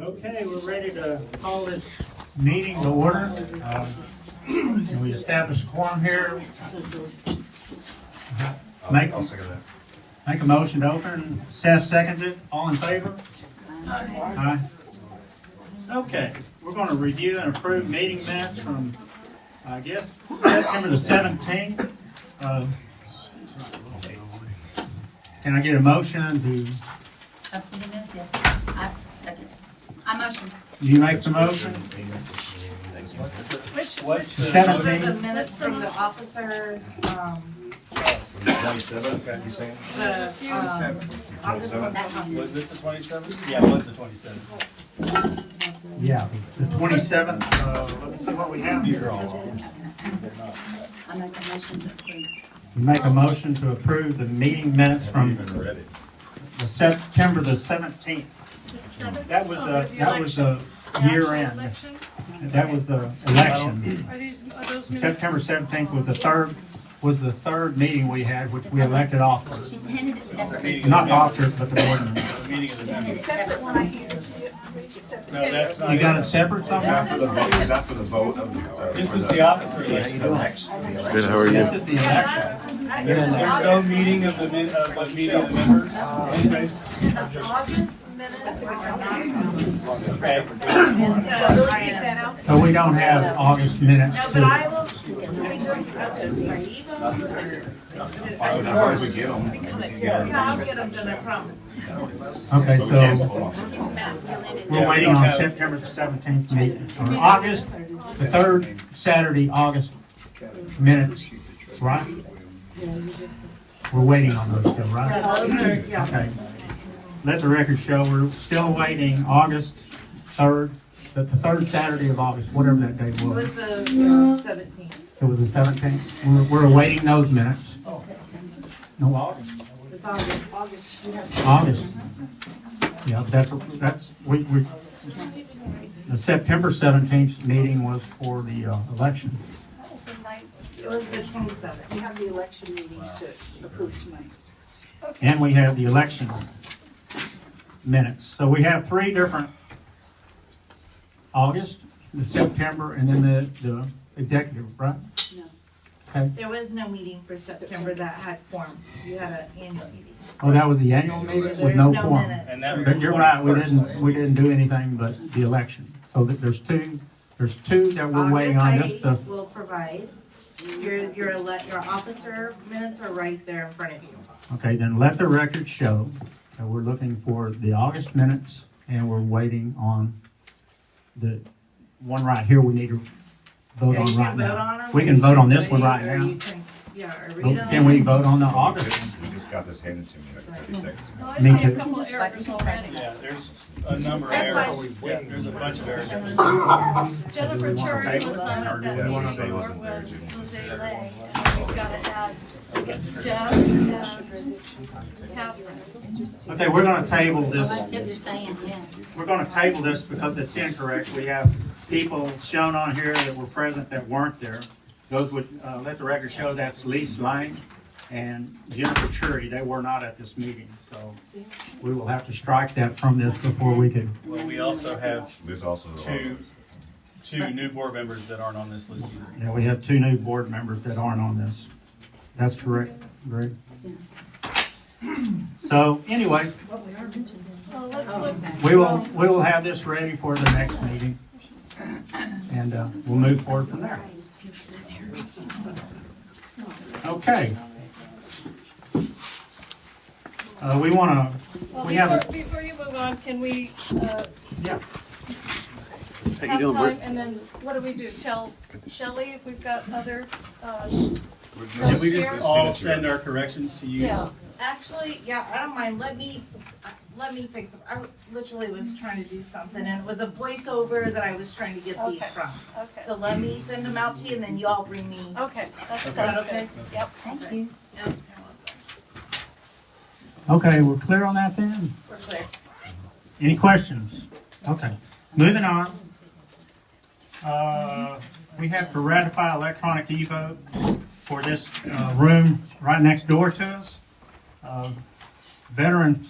Okay, we're ready to call this meeting to order. Can we establish a quorum here? Make a motion to open. Seth seconds it. All in favor? Aye. Okay, we're going to review and approve meeting minutes from, I guess, September the 17th. Can I get a motion to? Yes, I second. I motion. You make the motion? What's the? 17. The minutes from the officer, 27, okay, you saying? the, officer Was it the 27th? Yeah, it was the 27th. Yeah, the 27th. Let me see what we have here. I make a motion to approve. We make a motion to approve the meeting minutes from read it. the September the 17th. That was the year end. That was the election. Are those minutes? September 17th was the third meeting we had, which we elected officers. She handed it separately. Not the officers, but the board members. The meeting of the Handed members. it separately. No, that's not. You got it separate Is that for somehow? the vote, is that for the vote of? This is the officer election. Good, how are This is the election. There's no meeting of the, meeting of the members. August minutes are not. Okay. And so, Ryan, So we don't have August minutes. no, but I will, As long as we get them. yeah, I'll get them done, I promise. Okay, so He's emasculated. we're waiting on September the 17th meeting, or August, the third Saturday, August minutes, right? We're waiting on those still, right? Those are, yeah. Okay. Let the record show, we're still awaiting August 3rd, the third Saturday of August, whatever that date It was was. the 17th. It was the 17th. We're awaiting those minutes. No, August. It's August. August. You have. August. Yeah, the September 17th meeting was for the election. It was the 27th. We have the election meetings to approve tonight. And we have the election minutes. So we have three different August, the September, and then the executive, right? No. Okay. There was no meeting for September that had quorum. You had an annual meeting. Oh, that was the annual meeting with There's no no quorum. minutes. And that was But the you're right, we 21st. didn't do anything but the election. So there's two that we're waiting on. This August the, 8th will provide. Your officer minutes are right there in front of you. okay, then let the record show that we're looking for the August minutes and we're waiting on the one right here we need to vote Yeah, on you right can vote on now. them. We can vote on this one right Or now. you can- Yeah, or read them. Can we vote on the August? We just got this handed to me like 30 seconds ago. I Me see too. a couple of errors already. Yeah, there's a number of That's errors. fine. Yeah, there's a bunch of errors. Jennifer Cherry was not at that Yeah, meeting, Jose nor wasn't there, was too. Jose Lang. And we've got to add Jeff and Catherine. Okay, we're gonna table I this. see what you're saying, yes. We're gonna table this because it's incorrect. We have people shown on here that were present that weren't there. Those would, let the record show that's Lise Lang and Jennifer Cherry. They were not at this meeting, so we will have to strike that from this before we could. Well, we also have There's also. two new board members that aren't on this list either. Yeah, we have two new board members that aren't on this. That's correct, Greg? So anyways, Well, let's look. we will have this ready for the next meeting. And we'll move forward from there. Okay. We want to, Well, we have, before you move on, can we yeah, have time and then what do we do? Tell Shelley if we've got other, Did we just all send our corrections to you? yeah. Actually, yeah, I don't mind. Let me fix it. I literally was trying to do something and it was a voiceover that I was trying to get these Okay. from. Okay, So let me send them out to you and then y'all bring me. okay, that Is that sounds okay? good. Yep. Thank you. Yep. okay, we're clear on that then? We're clear. Any questions? Okay, moving on. We have to ratify electronic e-vote for this room right next door to us. Veteran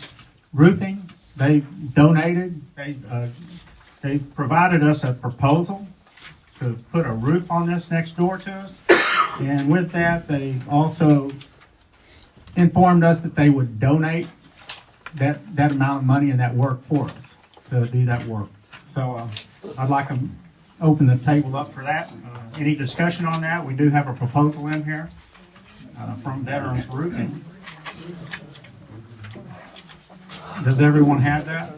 Roofing they donated, they provided us a proposal to put a roof on this next door to us. And with that, they also informed us that they would donate that amount of money and that work for us to do that work. So I'd like to open the table up for that. Any discussion on that? We do have a proposal in here from Veterans Roofing. Does everyone have that?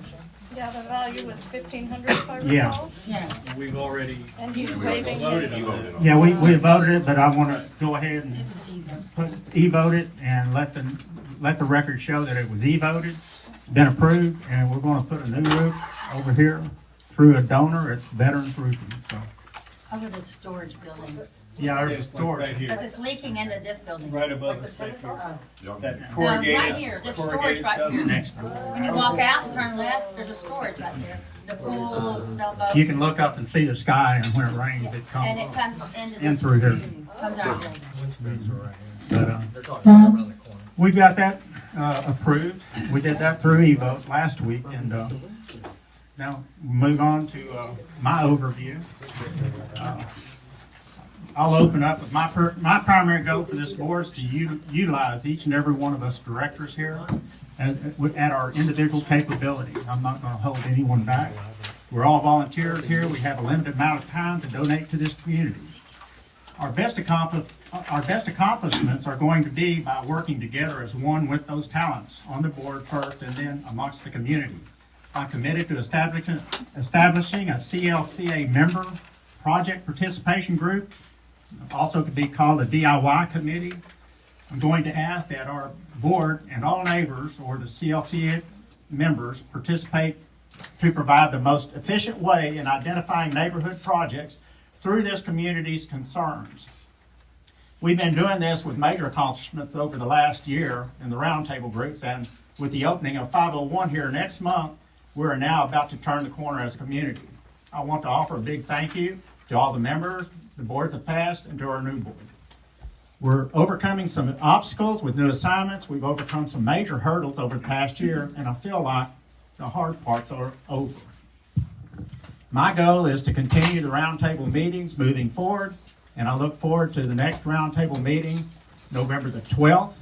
Yeah, the value was 1,500 if I Yeah. recall. Yeah. We've already And he's waiving voted his. on it. Yeah, we voted it, but I want to go ahead and It was even. e-vote it and let the record show that it was e-voted. It's been approved, and we're going to put a new roof over here through a donor. It's Veterans Roofing, so. Over the storage building. Yeah, there's a It's like storage. right Because here, it's leaking into this building. right above the safe. That Right corrugated, here, this storage corrugated right stuff. here. Next door. When you walk out and turn left, there's a storage right there. The pool, sailboat. You can look up and see the sky, and when it rains, it And it comes comes into in this, through here. comes out building. But, we've got that approved. We did that through e-vote last week, and now we'll move on to my overview. I'll open up with my primary goal for this board is to utilize each and every one of us directors here at our individual capability. I'm not going to hold anyone back. We're all volunteers here. We have a limited amount of time to donate to this community. Our best accomplishments are going to be by working together as one with those talents on the board first and then amongst the community. I'm committed to establishing a CLCA member project participation group, also could be called a DIY committee. I'm going to ask that our board and all neighbors or the CLCA members participate to provide the most efficient way in identifying neighborhood projects through this community's concerns. We've been doing this with major accomplishments over the last year in the roundtable groups, and with the opening of 501 here next month, we're now about to turn the corner as a community. I want to offer a big thank you to all the members, the boards of past, and to our new board. We're overcoming some obstacles with new assignments. We've overcome some major hurdles over the past year, and I feel like the hard parts are over. My goal is to continue the roundtable meetings moving forward, and I look forward to the next roundtable meeting, November the 12th,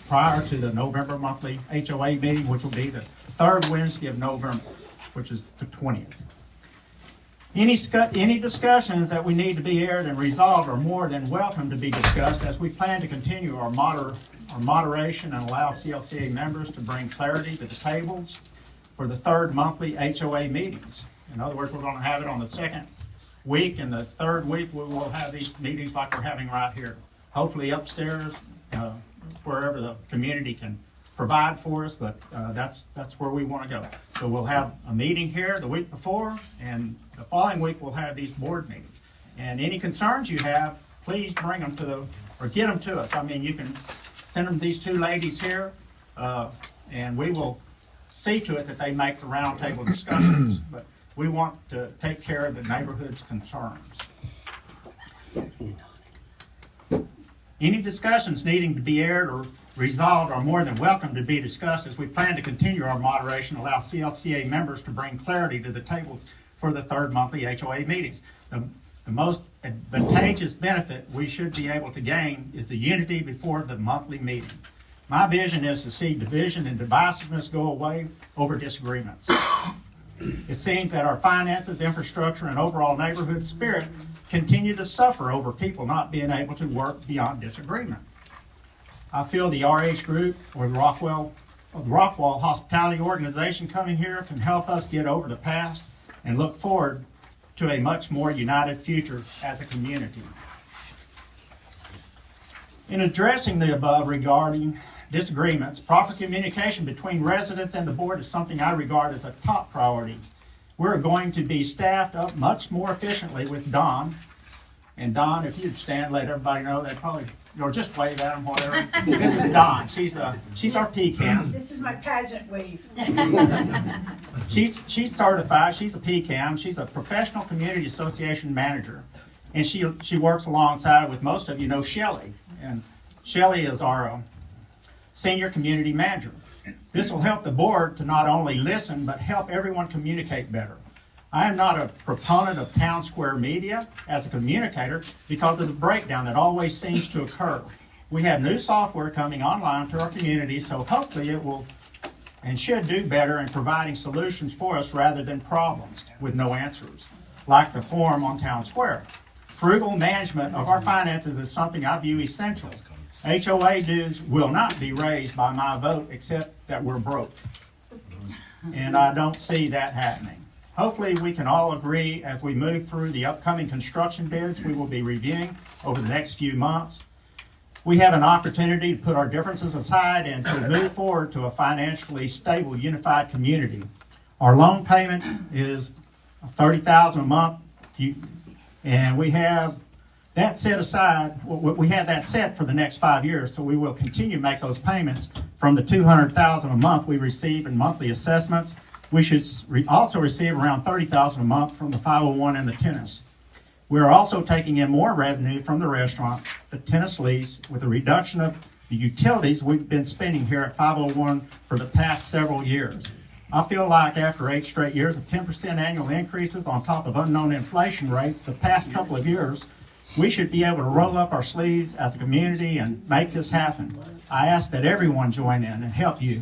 prior to the November monthly HOA meeting, which will be the third Wednesday of November, which is the 20th. Any discussions that we need to be aired and resolved are more than welcome to be discussed as we plan to continue our moderation and allow CLCA members to bring clarity to the tables for the third monthly HOA meetings. In other words, we're going to have it on the second week, and the third week we will have these meetings like we're having right here. Hopefully upstairs, wherever the community can provide for us, but that's where we want to go. So we'll have a meeting here the week before, and the following week we'll have these board meetings. And any concerns you have, please bring them or get them to us. I mean, you can send them to these two ladies here, and we will see to it that they make the roundtable discussions. But we want to take care of the neighborhood's concerns. Any discussions needing to be aired or resolved are more than welcome to be discussed as we plan to continue our moderation, allow CLCA members to bring clarity to the tables for the third monthly HOA meetings. The most advantageous benefit we should be able to gain is the unity before the monthly meeting. My vision is to see division and divisiveness go away over disagreements. It seems that our finances, infrastructure, and overall neighborhood spirit continue to suffer over people not being able to work beyond disagreement. I feel the RH Group or the Rockwall Hospitality Organization coming here can help us get over the past and look forward to a much more united future as a community. In addressing the above regarding disagreements, proper communication between residents and the board is something I regard as a top priority. We're going to be staffed up much more efficiently with Dawn. And Dawn, if you'd stand, let everybody know, they'd probably, or just wave at them, whatever. This is Dawn. She's our PCAM. This is my pageant wave. She's certified. She's a PCAM. She's a professional community association manager, and she works alongside with most of you know Shelley, and Shelley is our senior community manager. This will help the board to not only listen, but help everyone communicate better. I am not a proponent of town square media as a communicator because of the breakdown that always seems to occur. We have new software coming online to our community, so hopefully it will and should do better in providing solutions for us rather than problems with no answers, like the forum on Town Square. Frugal management of our finances is something I view essential. HOA dues will not be raised by my vote except that we're broke. And I don't see that happening. Hopefully, we can all agree as we move through the upcoming construction bids we will be reviewing over the next few months. We have an opportunity to put our differences aside and to move forward to a financially stable, unified community. Our loan payment is $30,000 a month, and we have that set aside. We have that set for the next 5 years, so we will continue to make those payments from the $200,000 a month we receive in monthly assessments. We should also receive around $30,000 a month from the 501 and the tennis. We are also taking in more revenue from the restaurant, the tennis lease, with a reduction of the utilities we've been spending here at 501 for the past several years. I feel like after 8 straight years of 10% annual increases on top of unknown inflation rates the past couple of years, we should be able to roll up our sleeves as a community and make this happen. I ask that everyone join in and help you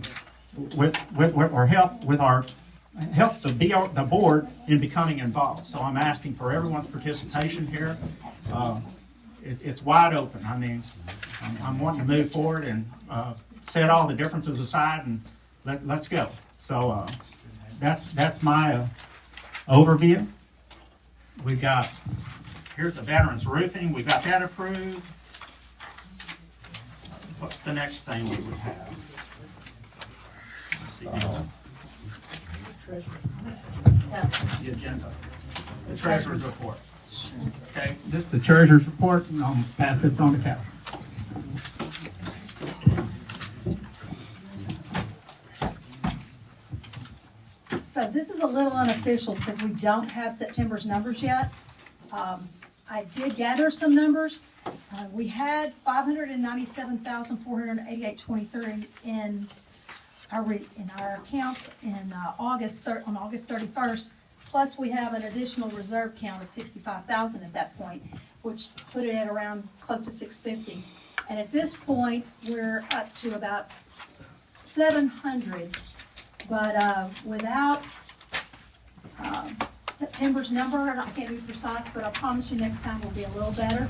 help the board in becoming involved. So I'm asking for everyone's participation here. It's wide open. I mean, I'm wanting to move forward and set all the differences aside and let's go. So that's my overview. We've got, here's the veterans roofing. We got that approved. What's the next thing we would have? Let's see. The agenda. The treasurer's report. Okay, this is the treasurer's report, and I'll pass this on to Catherine. So this is a little unofficial because we don't have September's numbers yet. I did gather some numbers. We had $597,488.23 in our accounts in on August 31st. Plus, we have an additional reserve count of 65,000 at that point, which put it at around close to 650. And at this point, we're up to about 700. But without September's number, I can't be precise, but I promise you next time will be a little better.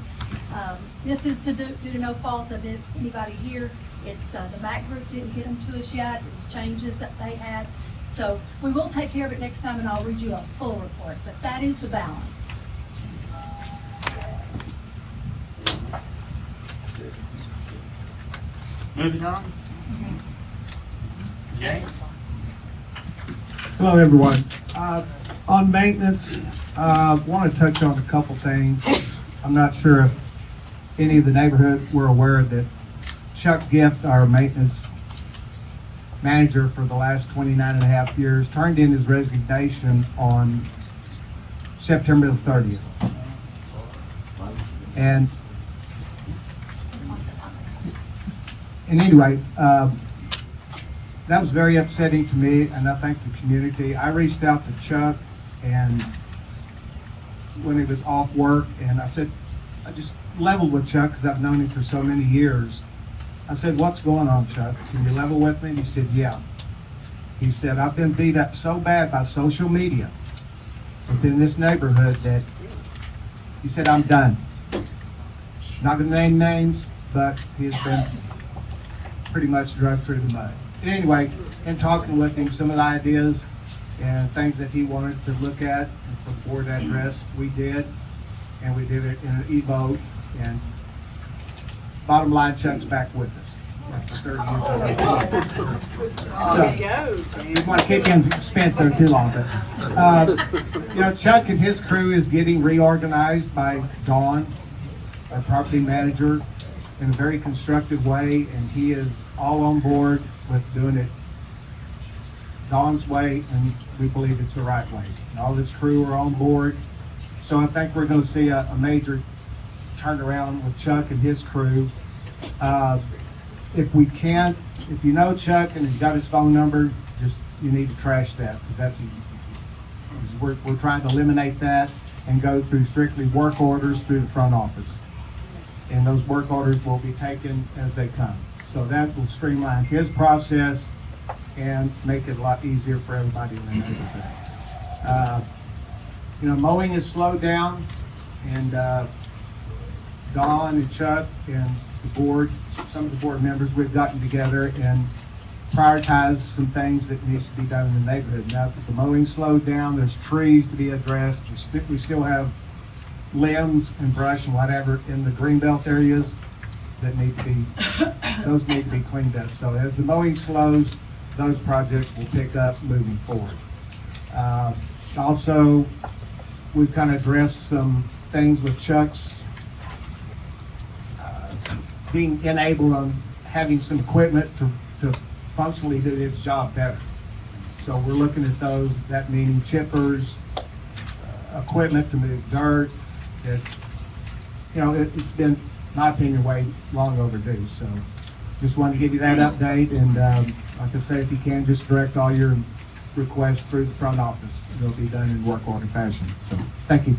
This is due to no fault of anybody here. It's the MAC group didn't get them to us yet. It's changes that they had. So we will take care of it next time, and I'll read you a full report. But that is the balance. Moving on. James? Hello, everyone. On maintenance, want to touch on a couple things. I'm not sure if any of the neighborhood were aware that Chuck Gift, our maintenance manager for the last 29 and a half years, turned in his resignation on September the 30th. And anyway, that was very upsetting to me, and I thank the community. I reached out to Chuck and when he was off work, and I said, I just leveled with Chuck because I've known him for so many years. I said, what's going on, Chuck? Can you level with me? And he said, yeah. He said, I've been beat up so bad by social media within this neighborhood that he said, I'm done. Not gonna name names, but he has been pretty much dragged through the mud. And anyway, in talking with him, some of the ideas and things that he wanted to look at for the board address, we did. And we did it in an e-vote. And bottom line, Chuck's back with us after 30 years. So, didn't want to keep you in suspense there too long. But, Chuck and his crew is getting reorganized by Dawn, our property manager, in a very constructive way. And he is all on board with doing it Dawn's way, and we believe it's the right way. And all his crew are on board. So I think we're going to see a major turnaround with Chuck and his crew. If we can't if you know Chuck and he's got his phone number, just, you need to trash that, because that's, we're trying to eliminate that and go through strictly work orders through the front office. And those work orders will be taken as they come. So that will streamline his process and make it a lot easier for everybody in the neighborhood. Mowing is slowed down, and Dawn and Chuck and the board, some of the board members, we've gotten together and prioritized some things that needs to be done in the neighborhood. Now that the mowing slowed down, there's trees to be addressed. We still have limbs and brush and whatever in the greenbelt areas that need to be, those need to be cleaned up. So as the mowing slows, those projects will pick up moving forward. Also, we've kind of addressed some things with Chuck's being enabled on having some equipment to functionally do his job better. So we're looking at those, that meaning chippers, equipment to move dirt, that, it's been, in my opinion, way long overdue. So just wanted to give you that update, and like I say, if you can, just direct all your requests through the front office. They'll be done in work order fashion. So, thank you.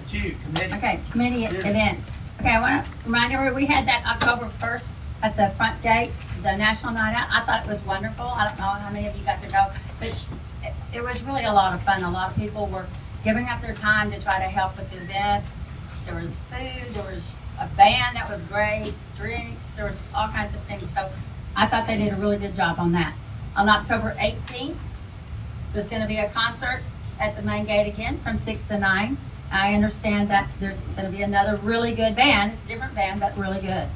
Committee. Okay, committee events. Okay, I want to remind everybody, we had that October 1st at the front gate, the National Night Out. I thought it was wonderful. I don't know how many of you got to go, but it was really a lot of fun. A lot of people were giving up their time to try to help with the event. There was food, there was a band that was great, drinks, there was all kinds of things. So I thought they did a really good job on that. On October 18th, there's going to be a concert at the main gate again from 6 to 9. I understand that there's going to be another really good band. It's a different band, but really good.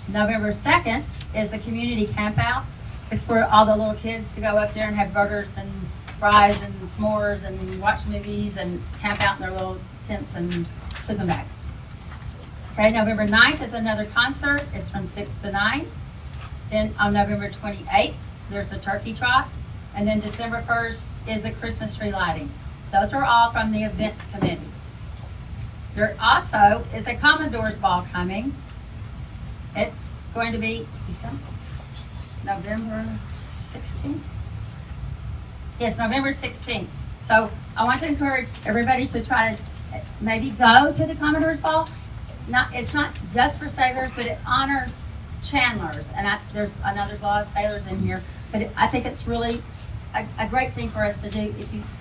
November 2nd is the community camp out. It's for all the little kids to go up there and have burgers and fries and s'mores and watch movies and camp out in their little tents and sleeping bags. Okay, November 9th is another concert. It's from 6 to 9. Then on November 28th, there's the turkey trot. And then December 1st is the Christmas tree lighting. Those are all from the events committee. There also is a Commodore's Ball coming. It's going to be November 16th. Yes, November 16th. So I want to encourage everybody to try to maybe go to the Commodore's Ball. It's not just for sailors, but it honors Chandlers. And I know there's a lot of sailors in here, but I think it's really a great thing for us to do.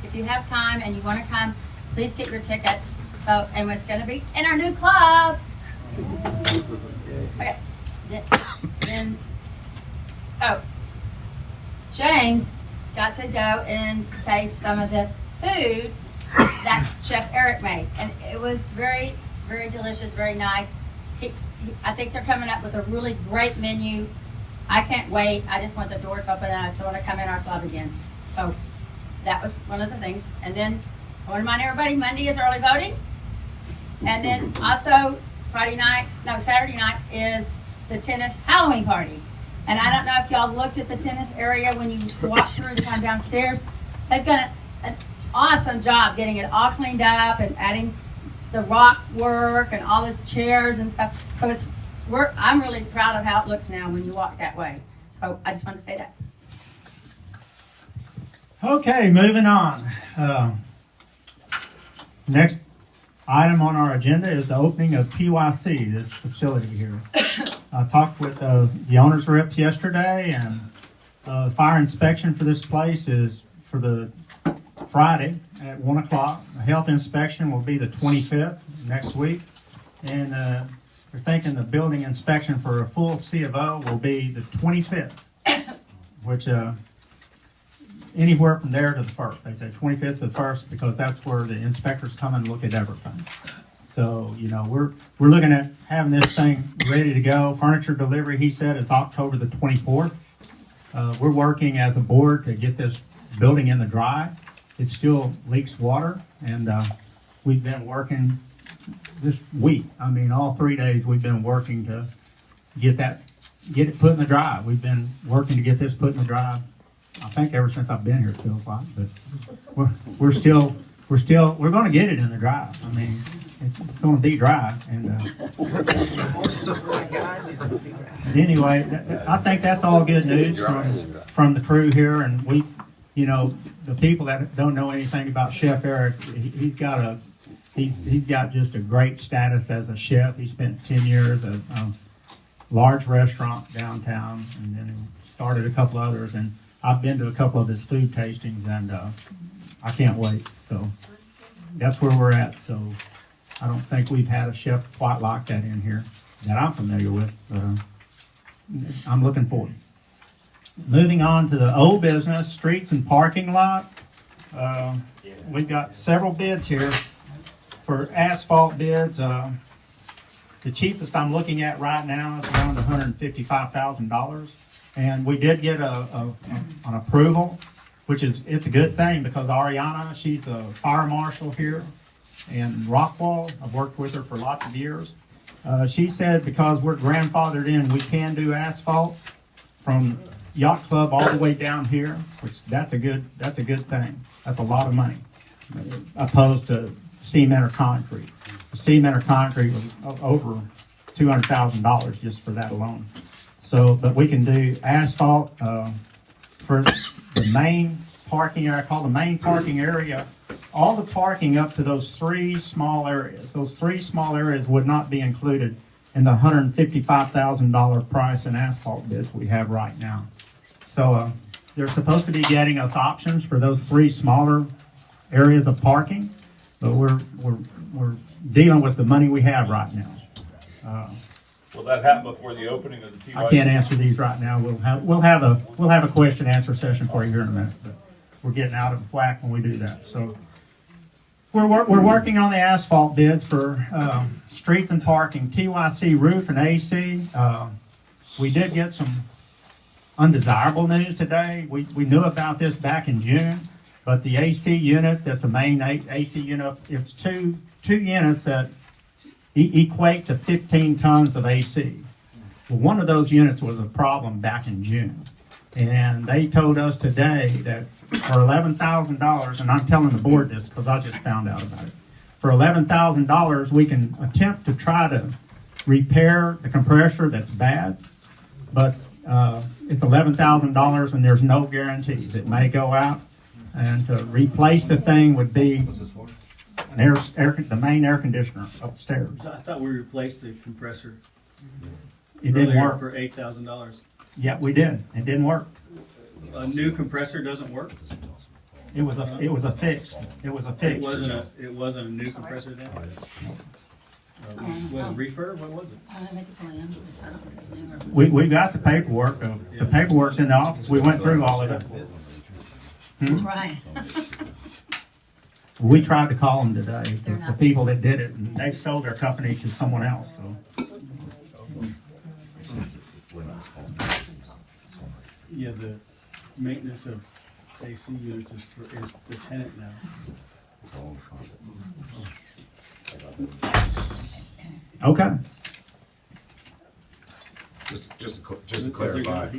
If you have time and you want to come, please get your tickets. So, and it's going to be in our new club. Okay. Then James got to go and taste some of the food that Chef Eric made, and it was very, very delicious, very nice. I think they're coming up with a really great menu. I can't wait. I just want the doors open and I still want to come in our club again. So that was one of the things. And then I want to remind everybody, Monday is early voting. And then also Saturday night is the tennis Halloween party. And I don't know if y'all looked at the tennis area when you walk through and come downstairs. They've done an awesome job getting it all cleaned up and adding the rock work and all the chairs and stuff. So I'm really proud of how it looks now when you walk that way. So I just want to say that. Okay, moving on. Next item on our agenda is the opening of PYC, this facility here. I talked with the owner's reps yesterday, and the fire inspection for this place is for the Friday at 1 o'clock. The health inspection will be the 25th next week. And we're thinking the building inspection for a full C of O will be the 25th, which anywhere from there to the 1st. They say 25th to the 1st because that's where the inspectors come and look at everything. So, we're looking at having this thing ready to go. Furniture delivery, he said, is October the 24th. We're working as a board to get this building in the dry. It still leaks water, and we've been working this week. All 3 days we've been working to get it put in the dry. We've been working to get this put in the dry. I think ever since I've been here, it feels like, but we're going to get it in the dry. it's gonna be dry, and, but anyway, I think that's all good news from the crew here, and we, you know, the people that don't know anything about Chef Eric, he's got just a great status as a chef. He spent 10 years at a large restaurant downtown, and then he started a couple others, and I've been to a couple of his food tastings, and I can't wait. So that's where we're at. So I don't think we've had a chef quite like that in here that I'm familiar with. I'm looking forward. Moving on to the old business, streets and parking lot. We've got several bids here for asphalt bids. The cheapest I'm looking at right now is around $155,000. And we did get an approval, which it's a good thing because Ariana, she's a fire marshal here in Rockwall. I've worked with her for lots of years. She said because we're grandfathered in, we can do asphalt from Yacht Club all the way down here, which that's a good thing. That's a lot of money, opposed to cement or concrete. Cement or concrete was over $200,000 just for that alone. So, but we can do asphalt for the main parking area. I call the main parking area. All the parking up to those three small areas. Those three small areas would not be included in the $155,000 price in asphalt bids we have right now. So they're supposed to be getting us options for those three smaller areas of parking, but we're dealing with the money we have right now. Will that happen before the opening of the TY? I can't answer these right now. We'll have a question and answer session for you here in a minute, but we're getting out of whack when we do that. So we're working on the asphalt bids for streets and parking, TYC roof and AC. We did get some undesirable news today. We knew about this back in June, but the AC unit, that's a main AC unit, it's two units that equate to 15 tons of AC. Well, one of those units was a problem back in June. And they told us today that for $11,000, and I'm telling the board this because I just found out about it, for $11,000 we can attempt to try to repair the compressor that's bad, but it's $11,000 and there's no guarantees. It may go out, and to replace the thing would be the main air conditioner upstairs. I thought we replaced the compressor It didn't earlier work. for $8,000. Yeah, we did. It didn't work. A new compressor doesn't work? It was a fix. It was a fix. It wasn't a new compressor then? What, a refurb? What was it? We got the paperwork. The paperwork's in the office. We went through all of it. That's right. We tried to call them today, the people that did it, and they sold their company to someone else, so. Yeah, the maintenance of AC units is the tenant now. Okay. Just to clarify.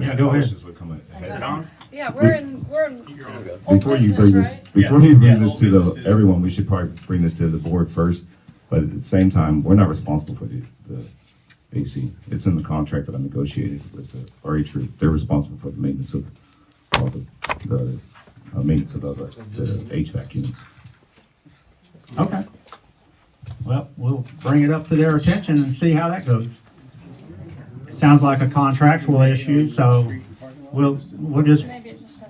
Yeah, go ahead. Is it on? Yeah, we're in old Before you business, bring this, right? before you bring this old to business is- everyone, we should probably bring this to the board first. But at the same time, we're not responsible for the AC. It's in the contract that I negotiated with the RH Group. They're responsible for the maintenance of all the maintenance of the HVAC units. Okay. Well, we'll bring it up to their attention and see how that goes. It sounds like a contractual issue, so we'll just, Maybe it just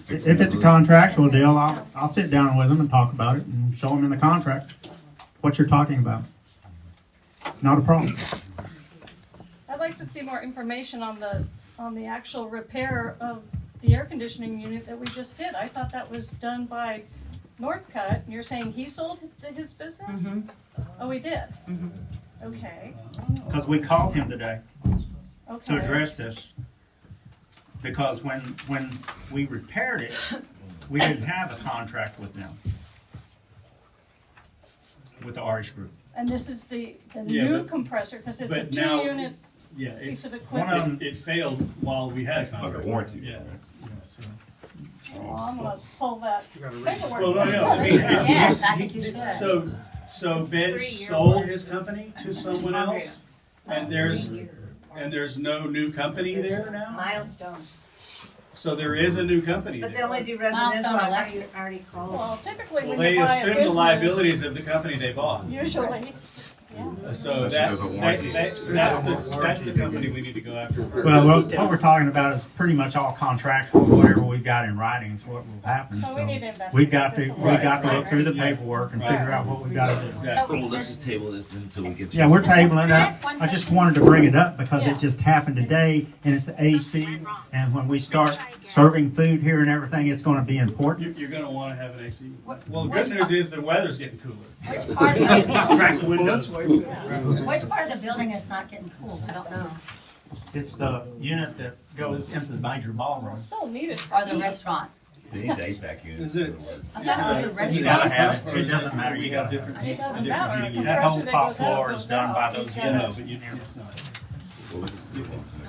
if it's a contractual deal, I'll sit down with them and talk about it and show them in the contract what you're talking about. Not a problem. I'd like to see more information on the actual repair of the air conditioning unit that we just did. I thought that was done by Northcutt, and you're saying he sold his business? Oh, he did? Okay, Because we called him today to okay. address this. Because when we repaired it, we didn't have a contract with them. With the RH Group. And this is the Yeah, new but- compressor, because it's a but now- 2-unit Yeah, piece of one of equipment. them- it failed while we had a contract. Under warranty. Yeah, so. Well, I'm gonna pull that paperwork. Well, no, I mean, Yes, I think you should. So Ben sold his company to someone else, and there's no new company there now? Milestone. So there is a new company But they there. only do Milestone residential, I Electric. already called. Well, typically Well, when they you buy a assume the business, liabilities of the company they bought. usually, So Unless that, there's a warranty. that's the company we need to go after first. Well, what we're talking about is pretty much all contractual, whatever we've got in writing is what will happen. So we need to We've got investigate to, this a we've got to look through the Right. paperwork and figure out what we've got to do. Exactly. So, Let's just table this until we get. Yeah, we're tabling Can I it. ask one I just question? wanted to bring it up because Yeah. it just happened today and it's AC. And when we start serving food here and everything, it's gonna be important. You're gonna wanna have an AC. What- Well, the which good news is the weather's getting cooler. which part of the, Crack the windows. which part of the building is not getting cool? I don't know. It's the unit that goes into the major ballroom. still needed. Or the restaurant. It needs HVAC units. Is it? I thought it was a You gotta restaurant. have it. It doesn't matter. We You have gotta different. have it. It doesn't different matter. heating That units. whole Compressor that top goes out, floor is goes done out. by those You Yeah, no, units. but it's not.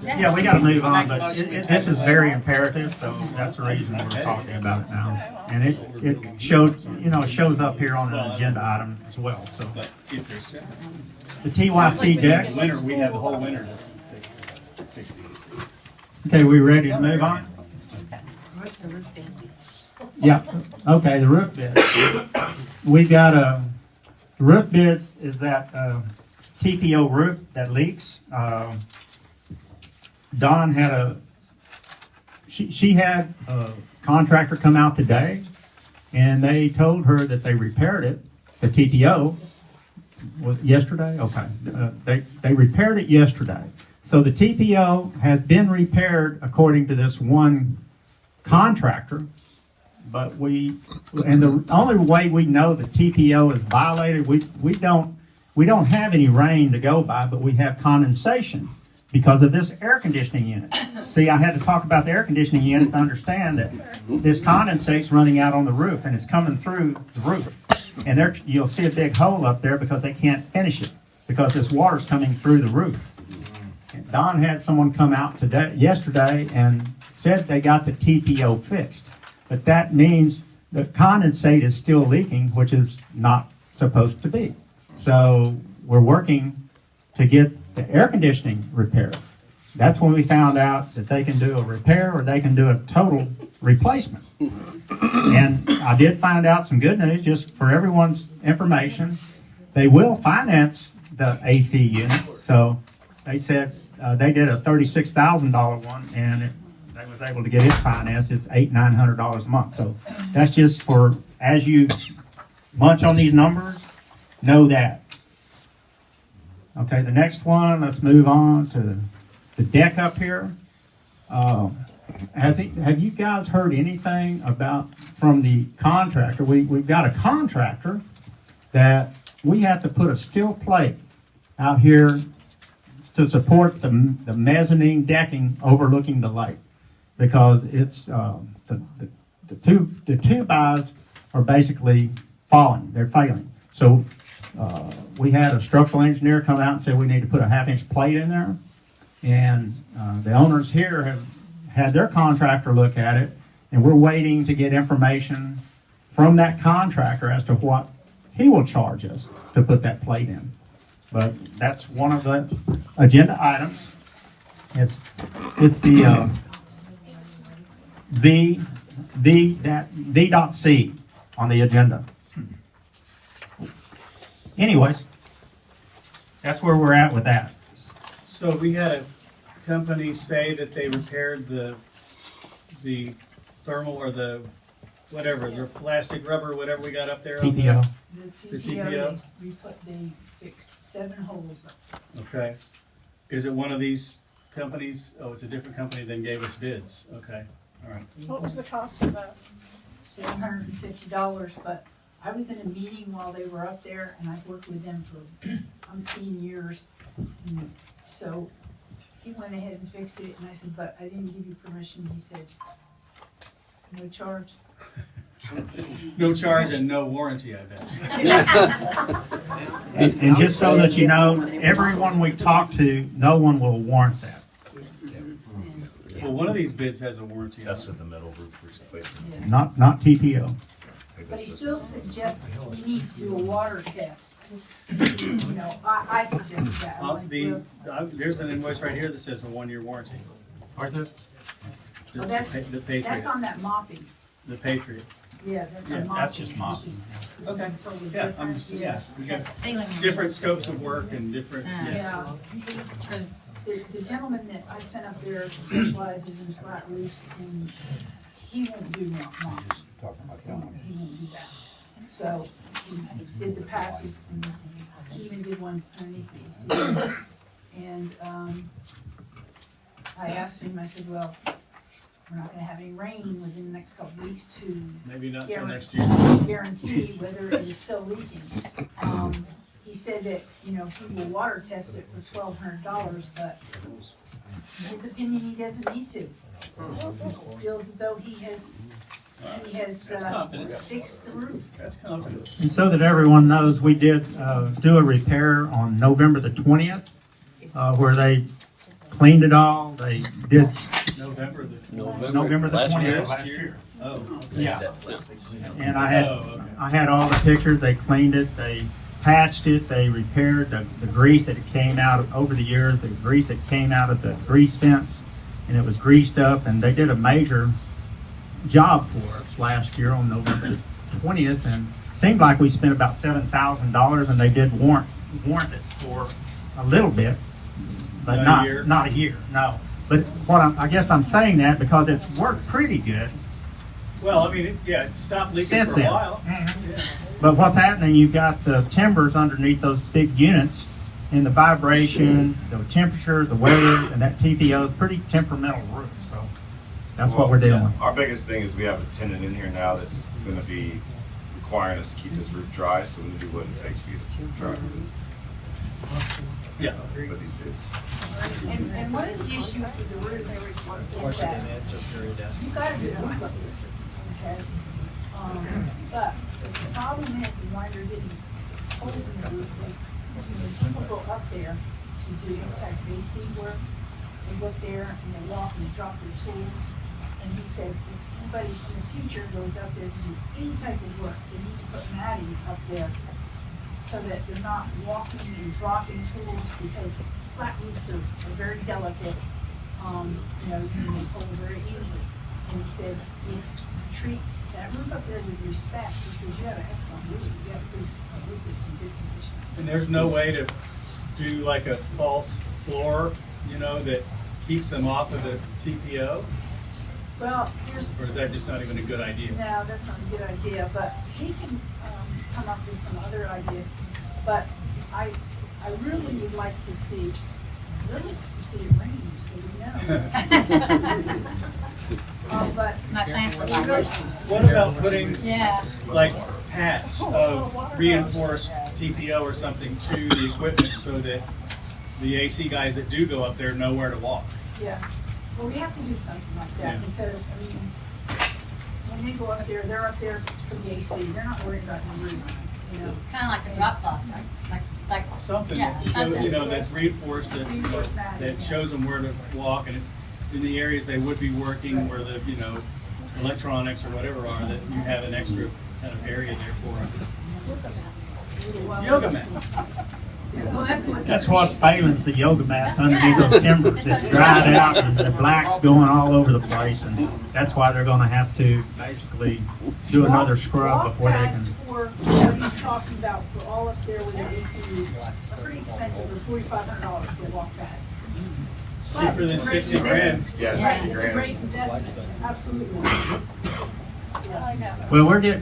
Yeah, we gotta move on, but this is very imperative, so that's the reason we're talking about it now. And it showed, it shows up here on an agenda item as well, so. But if there's separate, The TYC deck, winter, we have the whole winter to fix the AC. okay, we ready to move on? Yeah, okay, the roof bids. We got the roof bids is that TPO roof that leaks. Dawn had she had a contractor come out today, and they told her that they repaired it, the TPO, yesterday? Okay, they repaired it yesterday. So the TPO has been repaired according to this one contractor, but and the only way we know the TPO is violated, we don't have any rain to go by, but we have condensation because of this air conditioning unit. See, I had to talk about the air conditioning unit to understand that this condensate's running out on the roof and it's coming through the roof. And there, you'll see a big hole up there because they can't finish it because this water's coming through the roof. And Don had someone come out yesterday and said they got the TPO fixed. But that means the condensate is still leaking, which is not supposed to be. So we're working to get the air conditioning repaired. That's when we found out that they can do a repair or they can do a total replacement. And I did find out some good news, just for everyone's information. They will finance the AC unit. So they said they did a $36,000 one, and they was able to get it financed. It's $800-900 a month. So that's just for, as you munch on these numbers, know that. Okay, the next one, let's move on to the deck up here. Have you guys heard anything from the contractor? We've got a contractor that we have to put a steel plate out here to support the mezzanine decking overlooking the lake, because it's the two buys are basically falling. They're failing. So we had a structural engineer come out and say we need to put a 1/2-inch plate in there, and the owners here have had their contractor look at it, and we're waiting to get information from that contractor as to what he will charge us to put that plate in. But that's one of the agenda items. It's the V.C on the agenda. Anyways, that's where we're at with that. So we had a company say that they repaired the thermal or the plastic rubber, whatever we got up there. on the- TPO. The TPO? they fixed 7 holes. Okay. Is it one of these companies? Oh, it's a different company than gave us bids. Okay, all right. What was the cost of that? $750, but I was in a meeting while they were up there, and I've worked with them for umpteen years. And so he went ahead and fixed it, and I said, but I didn't give you permission. He said, no charge. No charge and no warranty, I bet. And just so that you know, everyone we talk to, no one will warrant that. Well, one of these bids has a warranty. That's with the metal roof replacement. Not TPO. But he still suggests he needs to do a water test. You know, I suggested that. I'm like, There's an invoice right here that says a 1-year warranty. Where's this? well, that's, The that's Patriot, on that mopping. the Patriot. Yeah, that's Yeah, on mopping. that's just mopping. which is Okay. Totally Yeah, different. I'm just, yeah, we got Ceiling. different scopes of work and different, yeah. Yeah. The gentleman that I sent up there specializes in flat roofs, and he won't do mops. He won't do that. So he did the patches, and he even did ones underneath the AC. And, I asked him, I said, well, we're not gonna have any rain within the next couple of weeks to Maybe not till next year. guarantee whether it is still leaking. He said that, you know, he will water test it for $1,200, but in his opinion, he doesn't need to. He feels as though he has That's confidence. fixed the roof. That's confidence. And so that everyone knows, we did do a repair on November the 20th, where they cleaned it all. They did November the. November the Last 20th. Last year? Oh. Yeah. And Oh, okay. I had all the pictures. They cleaned it, they patched it, they repaired the grease that it came out of over the years, the grease that came out of the grease fence, and it was greased up, and they did a major job for us last year on November 20th, and seemed like we spent about $7,000, and they did warrant it for a little bit, but Not a year? not a year, no. But I guess I'm saying that because it's worked pretty good Well, I mean, it stopped leaking since for a then. while. Mhm. But what's happening, you've got the timbers underneath those big units, and the vibration, the temperatures, the weather, and that TPO is pretty temperamental roof, so that's what we're dealing with. Our biggest thing is we have a tenant in here now that's gonna be requiring us to keep this roof dry, so we do what it takes to get it dry Yeah. with these bids. And one of the issues with the roof is that you gotta do a roof up there, okay? But the problem is, and why they're getting holes in the roof is, when people go up there to do inside AC work, they go up there and they walk and they drop their tools. And he said, if anybody in the future goes up there to do any type of work, they need to put matting up there so that they're not walking and dropping tools, because flat roofs are very delicate. You know, you can make holes very easily. And he said, if you treat that roof up there with respect, he says, you have an excellent roof, you have a roof that's in good condition. And there's no way to do like a false floor, that keeps them off of the TPO? Well, Or is that just not even a good idea? no, that's not a good idea, but he can, come up with some other ideas. But I really would like to see, it rain, so we know. But My plans were he goes, like, What about putting yeah. like pads of reinforced TPO or something to the equipment so that the AC guys that do go up there know where to walk? yeah, well, we have to do something like that, Yeah. because, I mean, when they go up there, they're up there for the AC, they're not worried about the roof, you know? Kind of like the drop cloth, like Something Yeah, that shows, something. that's reinforced, that shows them where to walk, and in the areas they would be working where the, electronics or whatever are, that you have an extra kind of area there for them. Yoga mats. Well, that's what. That's what's failing, is the yoga mats underneath those timbers. It's dried out and the black's going all over the place, and that's why they're gonna have to basically do another scrub before they can. Walk pads for, what he's talking about, for all up there with the AC is pretty expensive, they're $4,500 for walk pads. But Cheaper than it's a great 60 grand. investment. Yeah, Right, 60 it's a grand. great investment, absolutely. Yes. Well, we're getting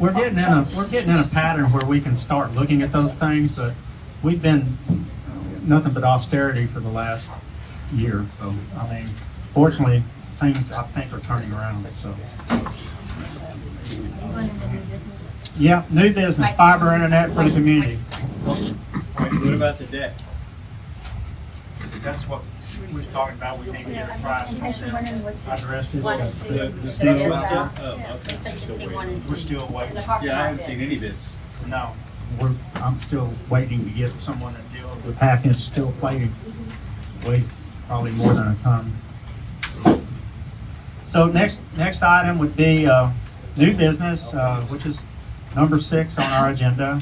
in a pattern where we can start looking at those things, but we've been nothing but austerity for the last year, so, I mean, fortunately, things, I think, are turning around, so. going into new business. Yeah, new business, fiber internet for the community. What about the deck? That's what we was talking about, we need to get a price from them. I addressed it. One and two. The steel stuff? Oh, You okay. said you see one and two. We're still waiting. The parking Yeah, I lot haven't is. seen any bids. No, I'm still waiting to get someone that deals with half-inch steel plating. Wait, probably more than a ton. So next item would be new business, which is number 6 on our agenda.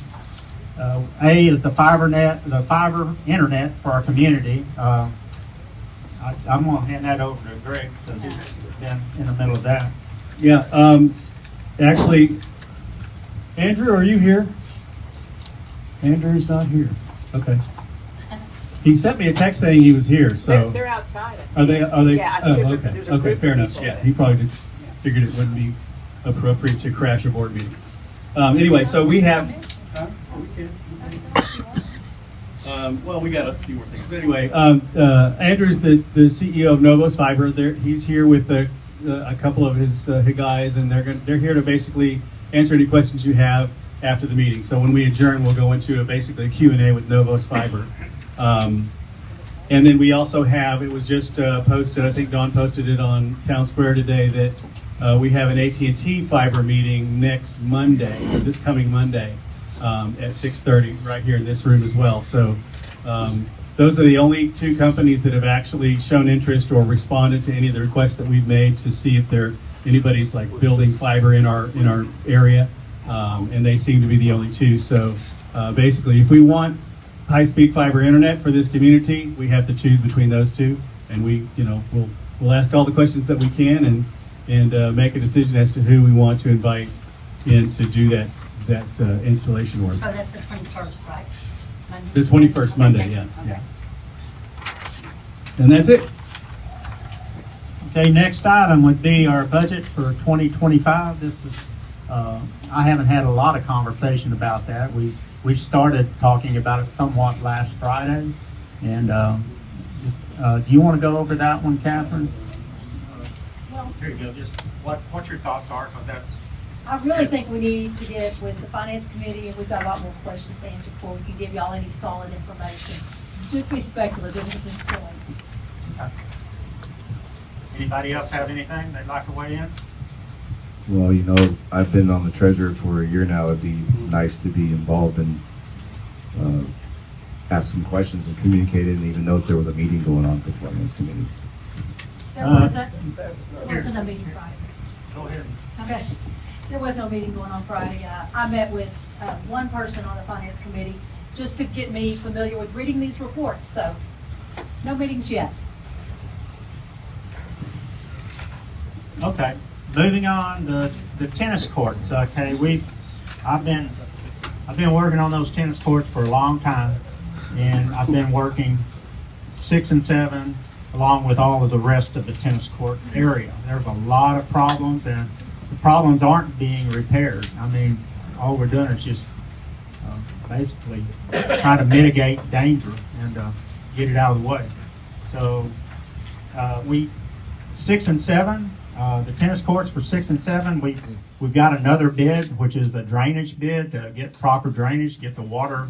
A is the fiber internet for our community. I'm gonna hand that over to Greg because he's been in the middle of that. Yeah, actually, Andrew, are you here? Andrew's not here. Okay. He sent me a text saying he was here, so. They're outside. Are they? Yeah, I Oh, think okay. there's a Okay, group fair of enough. people Yeah, there. he probably just figured it wouldn't be appropriate to crash a board meeting. Anyway, so we have. Well, we got a few more things. But anyway, Andrew's the CEO of NOVOS Fiber. He's here with a couple of his guys, and they're here to basically answer any questions you have after the meeting. So when we adjourn, we'll go into basically a Q&A with NOVOS Fiber. And then we also have, it was just posted, I think Dawn posted it on Town Square today, that we have an AT&T fiber meeting next Monday, this coming Monday, at 6:30, right here in this room as well. So those are the only 2 companies that have actually shown interest or responded to any of the requests that we've made to see if anybody's like building fiber in our area, and they seem to be the only 2. So basically, if we want high-speed fiber internet for this community, we have to choose between those 2, and we'll ask all the questions that we can and make a decision as to who we want to invite in to do that installation work. Oh, that's the 21st, right? Monday? The 21st, Monday, yeah. Okay. And that's it. Okay, next item would be our budget for 2025. This is, I haven't had a lot of conversation about that. We started talking about it somewhat last Friday, and do you want to go over that one, Catherine? Here you go. Just what your thoughts are, because that's. I really think we need to get with the finance committee, and we've got a lot more questions to answer before we can give y'all any solid information. Just be speculative at this point. Okay. Anybody else have anything they'd like to weigh in? Well, I've been on the treasurer for a year now. It'd be nice to be involved and ask some questions and communicate it, and even know if there was a meeting going on for the finance committee. There wasn't a meeting Friday. Go ahead. Okay. There was no meeting going on Friday. I met with one person on the finance committee just to get me familiar with reading these reports, so no meetings yet. Okay, moving on, the tennis courts. Okay, I've been working on those tennis courts for a long time, and I've been working 6 and 7 along with all of the rest of the tennis court area. There's a lot of problems, and the problems aren't being repaired. I mean, all we're doing is just basically trying to mitigate danger and get it out of the way. So 6 and 7. The tennis courts for 6 and 7, we've got another bid, which is a drainage bid to get proper drainage, get the water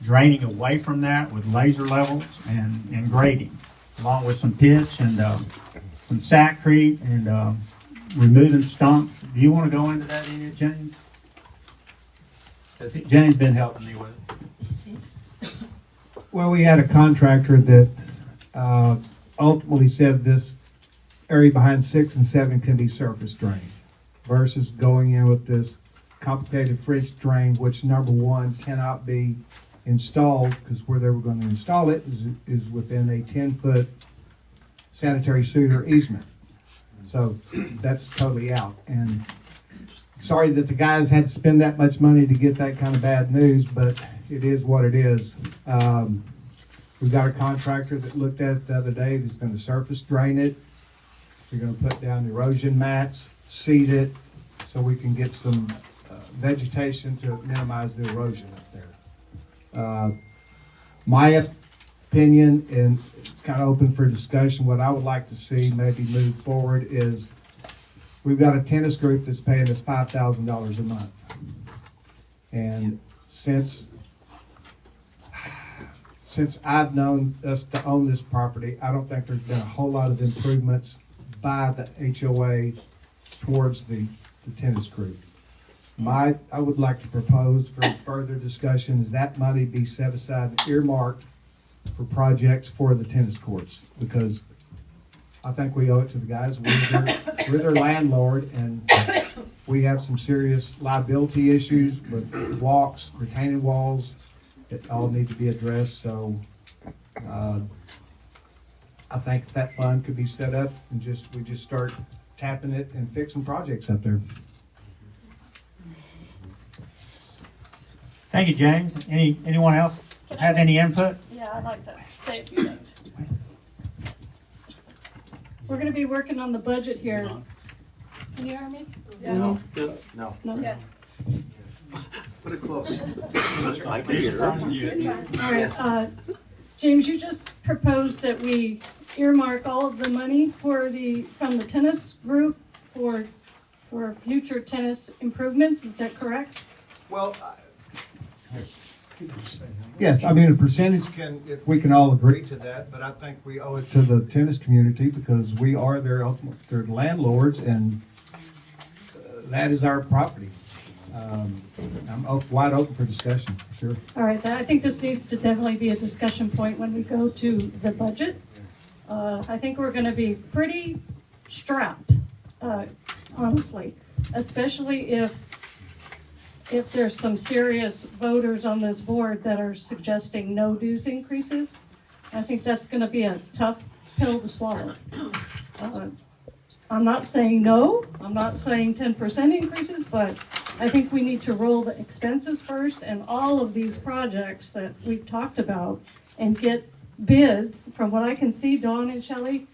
draining away from that with laser levels and grading, along with some pitch and some sackcrete and removing stumps. Do you want to go into that, James? Because James been helping me with it. Well, we had a contractor that ultimately said this area behind 6 and 7 can be surface drained versus going in with this complicated fridge drain, which number one cannot be installed because where they were going to install it is within a 10-foot sanitary sewer easement. So that's totally out. And sorry that the guys had to spend that much money to get that kind of bad news, but it is what it is. We've got a contractor that looked at it the other day that's going to surface drain it. They're going to put down erosion mats, seed it, so we can get some vegetation to minimize the erosion up there. My opinion, and it's kind of open for discussion, what I would like to see maybe move forward is we've got a tennis group that's paying us $5,000 a month. And since I've known us to own this property, I don't think there's been a whole lot of improvements by the HOA towards the tennis group. I would like to propose for further discussion is that money be set aside and earmarked for projects for the tennis courts, because I think we owe it to the guys. We're their landlord, and we have some serious liability issues with walks, retaining walls that all need to be addressed. So I think that fund could be set up and we just start tapping it and fixing projects up there. Thank you, James. Anyone else have any input? Yeah, I'd like to say a few things. We're gonna be working on the budget here. Can you hear me? No. No? Yes. Put it close. All right, James, you just proposed that we earmark all of the money from the tennis group for future tennis improvements, is that correct? Well, yes, I mean, a percentage if we can all agree to that, but I think we owe it to the tennis community because we are their landlords, and that is our property. I'm wide open for discussion, for sure. All right, I think this needs to definitely be a discussion point when we go to the budget. I think we're gonna be pretty strapped, honestly, especially if there's some serious voters on this board that are suggesting no dues increases. I think that's gonna be a tough pill to swallow. I'm not saying no, I'm not saying 10% increases, but I think we need to roll the expenses first and all of these projects that we've talked about and get bids. From what I can see, Dawn and Shelley,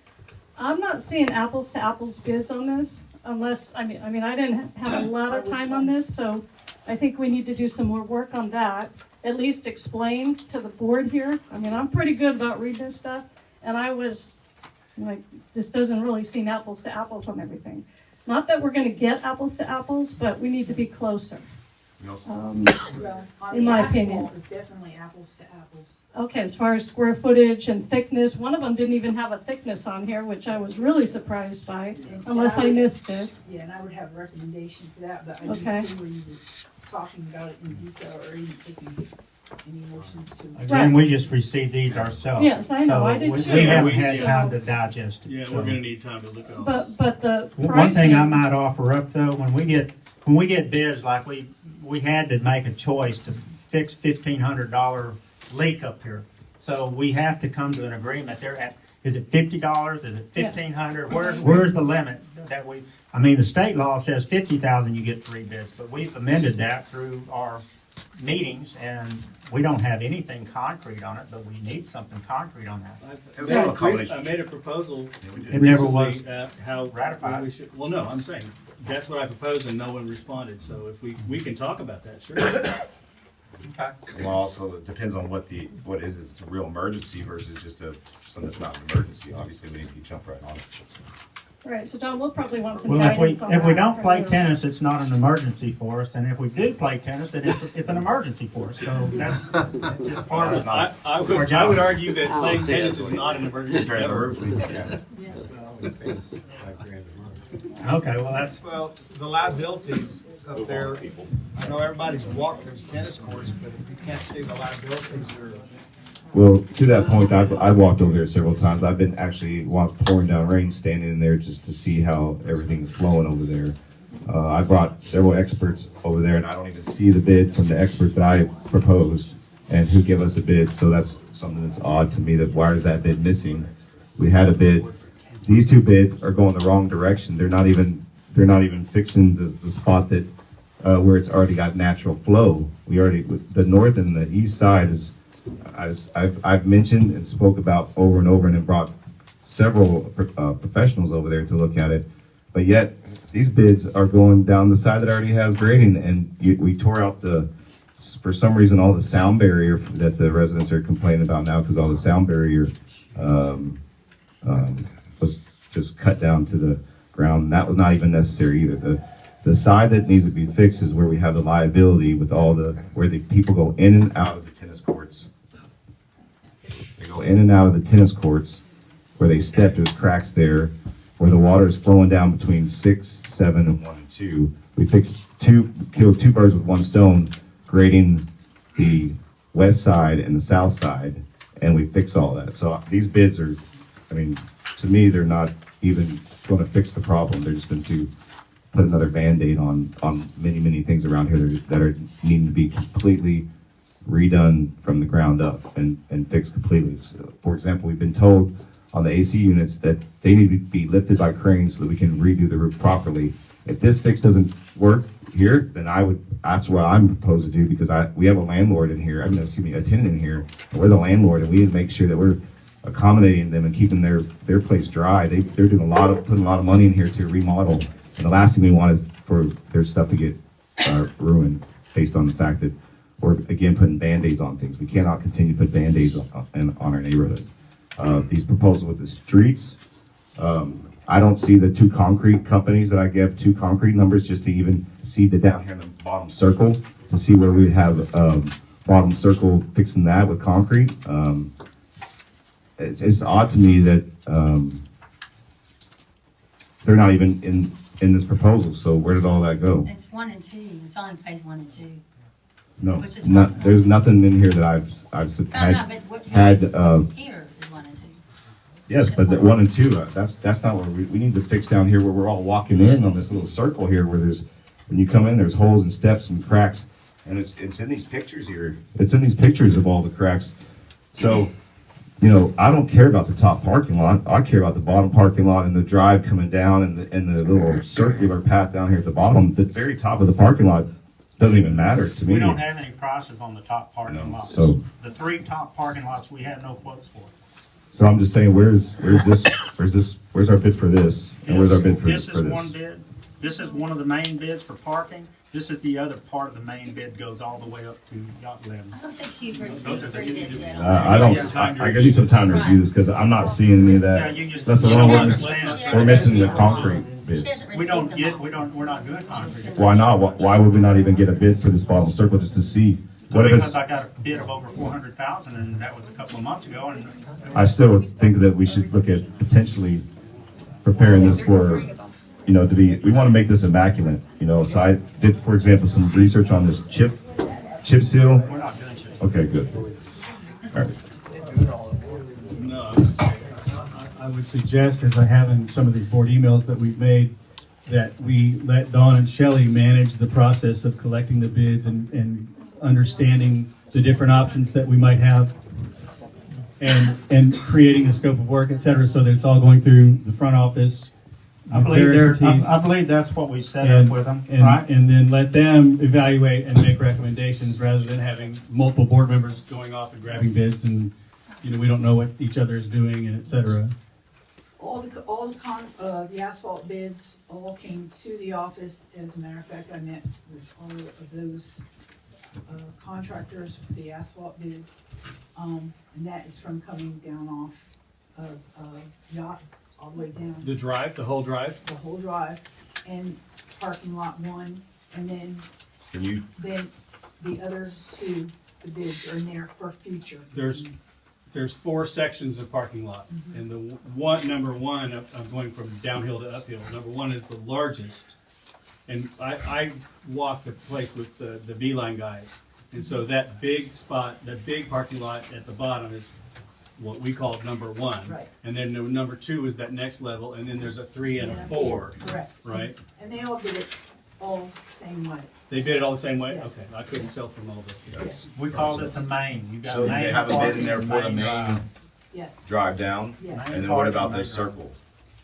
I'm not seeing apples to apples bids on this unless, I mean, I didn't have a lot of time on this, so I think we need to do some more work on that. At least explain to the board here. I mean, I'm pretty good about reading this stuff, and I was like, this doesn't really seem apples to apples on everything. Not that we're gonna get apples to apples, but we need to be closer. Well, In the my opinion. asphalt is definitely apples to apples. Okay, as far as square footage and thickness, one of them didn't even have a thickness on here, which I was really surprised by, unless I missed it. Yeah, and I would have a recommendation for that, but I Okay. didn't see where you were talking about it in detail or even taking any motions to. Again, we just received these ourselves. Yes, I know, So I did we- too. We haven't had So- time to digest it. Yeah, so. we're gonna need time to look at all this. But the One thing I pricing, might offer up though, when we get bids, like we had to make a choice to fix $1,500 leak up here. So we have to come to an agreement there is it $50? Is it $1,500? Where's the limit that the state law says 50,000 you get 3 bids, but we've amended that through our meetings and we don't have anything concrete on it, but we need something concrete on that. It's all a combination. I made a proposal. It never was recently, how ratified. we should, well, no, I'm saying, that's what I proposed and no one responded, so if we can talk about that, sure. Okay. Well, also, it depends on what is, if it's a real emergency versus just something that's not an emergency. Obviously, we need to jump right on it. right, so John, we'll probably want some Well, guidance on that. if we don't from play you. tennis, it's not an emergency for us, and if we do play tennis, it's an emergency for us, so that's just part of it. I would argue that playing tennis is not an emergency ever. Okay, well, that's, Well, the liabilities up there, I know everybody's walked those tennis courts, but if you can't see the liabilities, Well, to that point, I've walked over there several times. I've been actually, while it's pouring down rain, standing in there just to see how everything's flowing over there. I brought several experts over there, and I don't even see the bid from the expert that I proposed and who gave us a bid. So that's something that's odd to me. That why is that bid missing? We had a bid. These 2 bids are going the wrong direction. They're not even fixing the spot that where it's already got natural flow. The north and the east side is. I've mentioned and spoke about over and over and have brought several professionals over there to look at it, but yet these bids are going down the side that already has grading, and we tore out for some reason, all the sound barrier that the residents are complaining about now, because all the sound barrier was just cut down to the ground, and that was not even necessary either. The side that needs to be fixed is where we have the liability with where the people go in and out of the tennis courts. They go in and out of the tennis courts where they step, there's cracks there, where the water is flowing down between 6, 7, and 1 and 2. We killed 2 birds with 1 stone, grading the west side and the south side, and we fix all that. So these bids are, to me, they're not even gonna fix the problem. They're just going to put another Band-Aid on many, many things around here that are needing to be completely redone from the ground up and fixed completely. So, for example, we've been told on the AC units that they need to be lifted by cranes so that we can redo the roof properly. If this fix doesn't work here, then that's what I'm proposed to do, because we have a landlord in here, a tenant in here, and we're the landlord, and we need to make sure that we're accommodating them and keeping their place dry. They're doing putting a lot of money in here to remodel, and the last thing we want is for their stuff to get ruined based on the fact that we're again putting Band-Aids on things. We cannot continue to put Band-Aids on our neighborhood. These proposals with the streets, I don't see the two concrete companies that I give two concrete numbers just to even see the down here in the bottom circle, to see where we'd have bottom circle fixing that with concrete. It's odd to me that they're not even in this proposal. So where did all that go? It's 1 and 2, it's only phase 1 and 2. No, Which is there's nothing in here that I've No, had. no, but what was here is 1 and 2. Yes, but the 1 and 2, that's not where we need to fix down here where we're all walking in on this little circle here where when you come in, there's holes and steps and cracks. And it's in these pictures here. It's in these pictures of all the cracks. So, I don't care about the top parking lot. I care about the bottom parking lot and the drive coming down and the little circular path down here at the bottom. The very top of the parking lot doesn't even matter to me. We don't have any prices on the top parking lots. So- The 3 top parking lots, we have no quotes for. So I'm just saying, where's our bid for this? And where's our bid for This this? is one bid. This is one of the main bids for parking. This is the other part of the main bid, goes all the way up to yacht landing. I don't think you've Those received are 3 bids yet. I need some time to review this because I'm not seeing any of Yeah, that. you just- That's the you wrong don't one. understand. We're missing the She hasn't concrete She bids. hasn't We received don't them get, all. we're not doing concrete. Why not? Why would we not even get a bid for this bottom circle just to see? What if Because it's, I got a bid of over 400,000 and that was a couple of months ago and I still think that we should look at potentially preparing this for, we want to make this immaculate, so I did, for example, some research on this chip seal. we're not doing chips. Okay, good. All right. No, I would suggest, as I have in some of these board emails that we've made, that we let Dawn and Shelley manage the process of collecting the bids and understanding the different options that we might have and creating a scope of work, et cetera, so that it's all going through the front office. I with believe their expertise. I believe that's what we set up with them, And- right? And then let them evaluate and make recommendations rather than having multiple board members going off and grabbing bids and, we don't know what each other is doing and et cetera. The asphalt bids all came to the office. As a matter of fact, I met with all of those contractors with the asphalt bids. And that is from coming down off of Yacht all the way down The drive, the whole drive? the whole drive and parking lot 1. And then the other 2, the bids are in there for future. There's 4 sections of parking lot, and number one, I'm going from downhill to uphill. Number 1 is the largest, and I walked the place with the Beeline guys, and so that big spot, that big parking lot at the bottom is what we call number 1. Right. And then number 2 is that next level, and then there's a 3 and a 4. Correct. Right? And they all did it all the same way. They bid it all the same way? Yes. Okay, I couldn't tell from all the. We called it the main. You got So main they have a bid in there parking, for the main drive. Yes. drive down? Yes. And then what about the circle?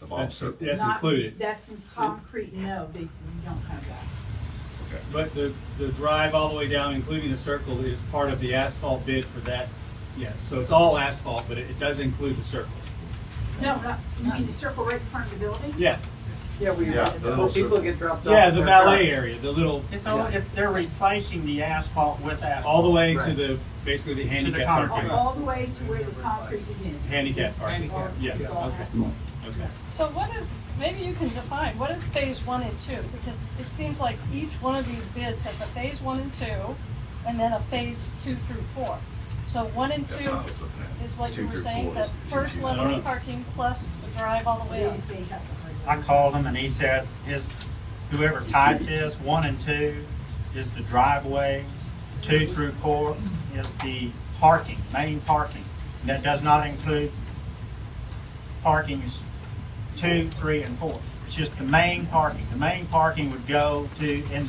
The bottom That's circle? that's Not- included. That's in concrete, no, you don't have that. But the drive all the way down, including the circle, is part of the asphalt bid for that. Yes, so it's all asphalt, but it does include the circle. No, you mean the circle right in front of the building? Yeah, Yeah, the little circle. get dropped yeah, the valet area, the little, They're replacing the asphalt with asphalt. all the way to basically the handicap concrete. parking. All the way to where the concrete begins. Handicap parking, It's all- yes, it's all okay. asphalt. Okay. So what is, maybe you can define, what is phase 1 and 2? Because it seems like each one of these bids has a phase 1 and 2, and then a phase 2 through 4. So 1 and 2 That's what I was looking at. is what 2 you were through saying, 4 that is first confusing. level I don't of know. parking plus the drive all the way up. They have I called him and he said whoever typed this, 1 and 2 is the driveway, 2 through 4 is the parking, main parking. That does not include parkings 2, 3, and 4. It's just the main parking. The main parking would go to, and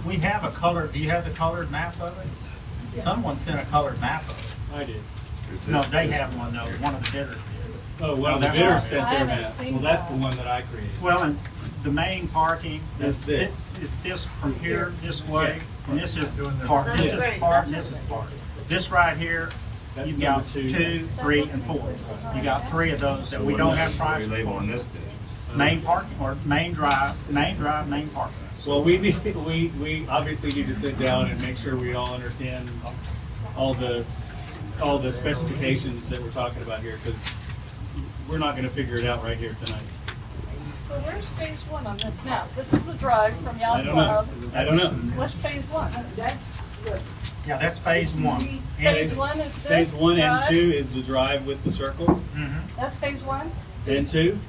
we have a colored, do you have the colored map of it? Someone sent a colored map of it. I did. No, they have one though, one of the bidders did. Oh, one of the that's bidders right. sent I their haven't map. seen Well, that's that. the one that I created. Well, and the main parking, Is this. is this from here, this way, and this is part, That's this is great. part, and this is part. This right here, That's you've got number 2. 2, 3, and 4. You got 3 of those that we don't have prices We label on for. this then. Main parking, or main drive, main parking. Well, we obviously need to sit down and make sure we all understand all the specifications that we're talking about here, because we're not gonna figure it out right here tonight. So where's phase 1 on this map? This is the drive from I Yellow don't know. Cloud. I don't know. What's phase 1? That's what, Yeah, that's phase 1. Phase 1 is this Phase 1 and drive? 2 is the drive with the circle, Mhm. That's phase 1? and 2,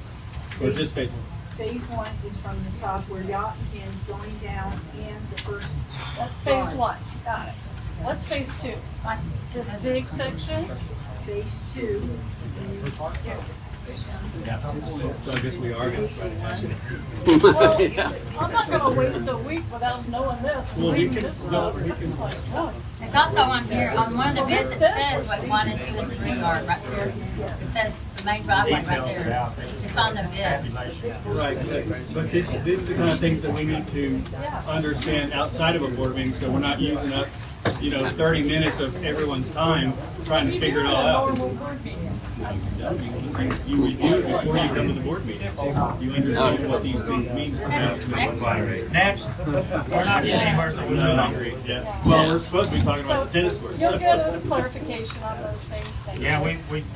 or just phase 1? phase one is from the top where Yacht ends going down and the first. That's phase 1. Got it. What's phase 2? It's like, This big section? Phase two is when you park there. So I guess we are gonna try to hash it. Well, I'm not gonna waste a week without knowing this. and Well, we reading can- this no, stuff. we can- It's like, oh. it's also on here, on one of the bids, it says what 1 and 2 and 3 are right here. It says the main driveway right Details it there. out. It's on the bid. Tabulation. Right, but these are the kind of things that we need to understand outside of a board meeting, so we're not using up, 30 minutes of everyone's time trying to You figure do it it all at a out. normal board meeting. You review it before you come to the board meeting. You understand what these things mean. Next. Next, we're not getting anywhere, so we move I on. agree, yeah. Well, we're supposed to be talking So about the tennis courts. you'll get us clarification on those things. Thank you. Yeah,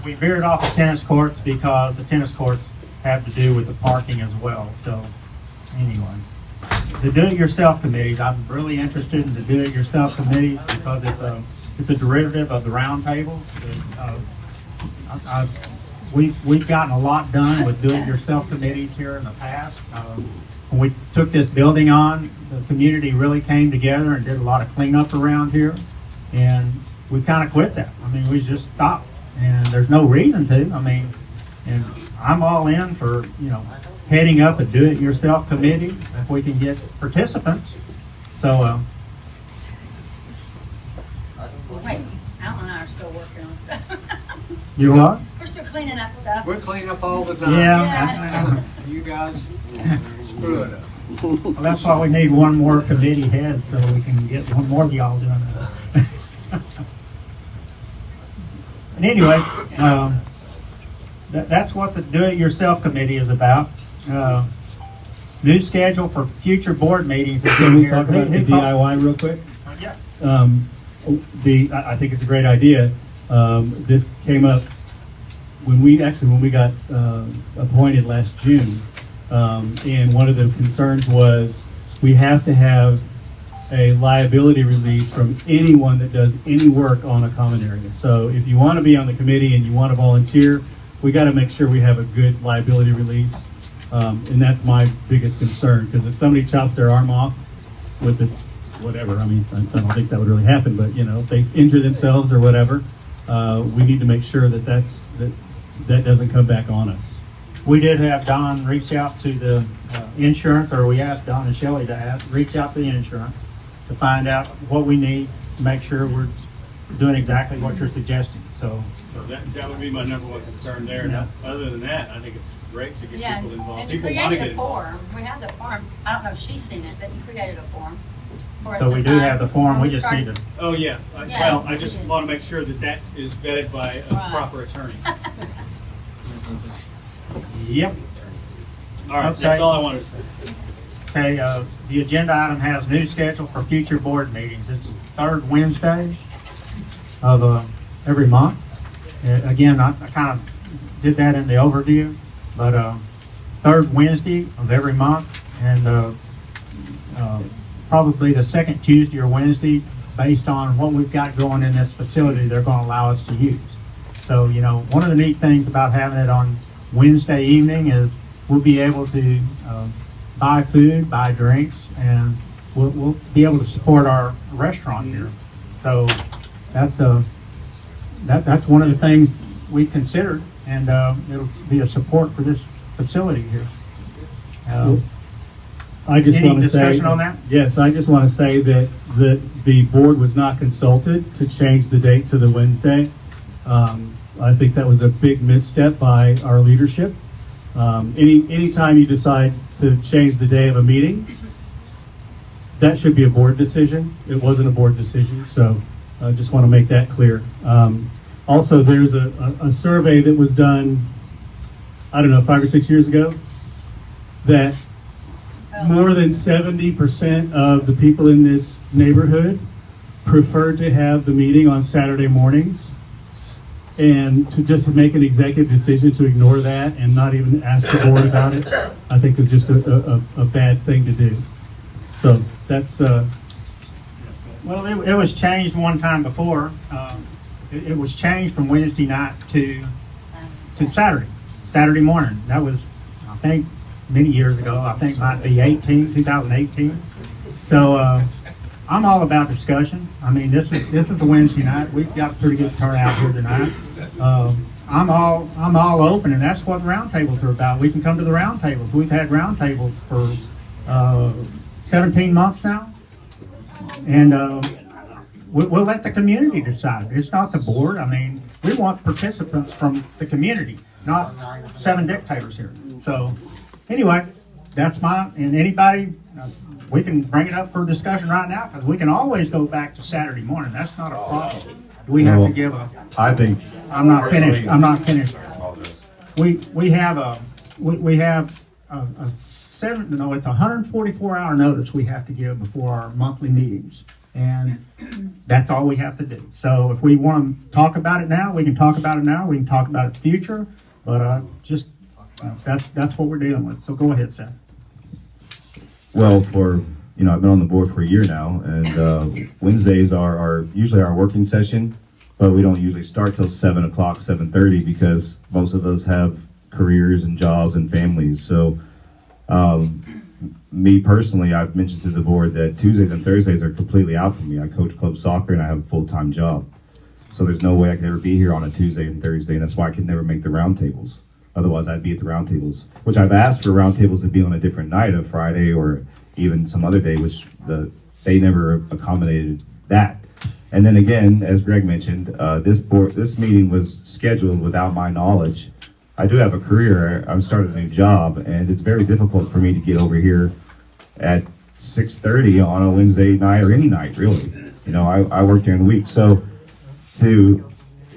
we veered off the tennis courts because the tennis courts have to do with the parking as well, so, anyway. The do-it-yourself committees, I'm really interested in the do-it-yourself committees because it's a derivative of the round tables. We've gotten a lot done with do-it-yourself committees here in the past. When we took this building on, the community really came together and did a lot of cleanup around here. And we kind of quit that. I mean, we just stopped. And there's no reason to. I mean, and I'm all in for, heading up a do-it-yourself committee if we can get participants. So, Wait, Al and I are still working on stuff. you what? We're still cleaning up stuff. We're cleaning up all the time. Yeah. You guys screw it up. Well, that's why we need one more committee head so we can get one more of y'all doing it. And anyways, that's what the do-it-yourself committee is about. New schedule for future board meetings. is in Can we here. talk about the DIY real quick? Yeah. I think it's a great idea. This came up when we got appointed last June. And one of the concerns was we have to have a liability release from anyone that does any work on a common area. So if you want to be on the committee and you want to volunteer, we got to make sure we have a good liability release. And that's my biggest concern, because if somebody chops their arm off with the whatever, I mean, I don't think that would really happen, but if they injure themselves or whatever, we need to make sure that doesn't come back on us. We did have Don reach out to the insurance, or we asked Don and Shelley to reach out to the insurance to find out what we need to make sure we're doing exactly what you're suggesting. So that would be my number one concern there. Yeah. Now, other than that, I think it's great to get Yeah, people involved. and you People want to created get a involved. form. We have the form. I don't know if she's seen it, but you created a form for us So to we do sign have the form, when we just started. need to, Oh, yeah. Yeah, Well, I we just did. want to make sure that is vetted by a Right. proper attorney. yep. All right, Okay. that's all I wanted to say. Okay, the agenda item has new schedule for future board meetings. It's third Wednesday of every month. Again, I kind of did that in the overview, but third Wednesday of every month, and probably the second Tuesday or Wednesday, based on what we've got going in this facility, they're going to allow us to use. So, one of the neat things about having it on Wednesday evening is we'll be able to buy food, buy drinks, and we'll be able to support our restaurant here. So that's one of the things we considered, and it'll be a support for this facility here. I just Any want to say. discussion on that? Yes, I just want to say that the board was not consulted to change the date to the Wednesday. I think that was a big misstep by our leadership. Anytime you decide to change the day of a meeting, that should be a board decision. It wasn't a board decision, so I just want to make that clear. Also, there's a survey that was done, I don't know, 5 or 6 years ago, that more than 70% of the people in this neighborhood preferred to have the meeting on Saturday mornings, and to just make an executive decision to ignore that and not even ask the board about it, I think is just a bad thing to do. So that's Well, it was changed one time before. It was changed from Wednesday night to Saturday morning. That was, I think, many years ago. I think might be 2018. So I'm all about discussion. I mean, this is a Wednesday night. We've got a pretty good turnout here tonight. I'm all open, and that's what roundtables are about. We can come to the roundtables. We've had roundtables for 17 months now, and we'll let the community decide. It's not the board. I mean, we want participants from the community, not 7 dictators here. So anyway, that's and anybody, we can bring it up for discussion right now, because we can always go back to Saturday morning. That's not a problem. We have to give I think. I'm not finished. We have a 144-hour notice we have to give before our monthly meetings, and that's all we have to do. So if we want to talk about it now, we can talk about it now. We can talk about it in the future, but that's what we're dealing with. So go ahead, Seth. Well, I've been on the board for a year now, and Wednesdays are usually our working session, but we don't usually start till 7 o'clock, 7:30, because most of us have careers and jobs and families. So me personally, I've mentioned to the board that Tuesdays and Thursdays are completely out for me. I coach club soccer and I have a full-time job. So there's no way I could ever be here on a Tuesday and Thursday, and that's why I could never make the roundtables. Otherwise, I'd be at the roundtables, which I've asked for roundtables to be on a different night, a Friday or even some other day, which they never accommodated that. And then again, as Greg mentioned, this meeting was scheduled without my knowledge. I do have a career. I've started a new job, and it's very difficult for me to get over here at 6:30 on a Wednesday night or any night, really. I work during the week. So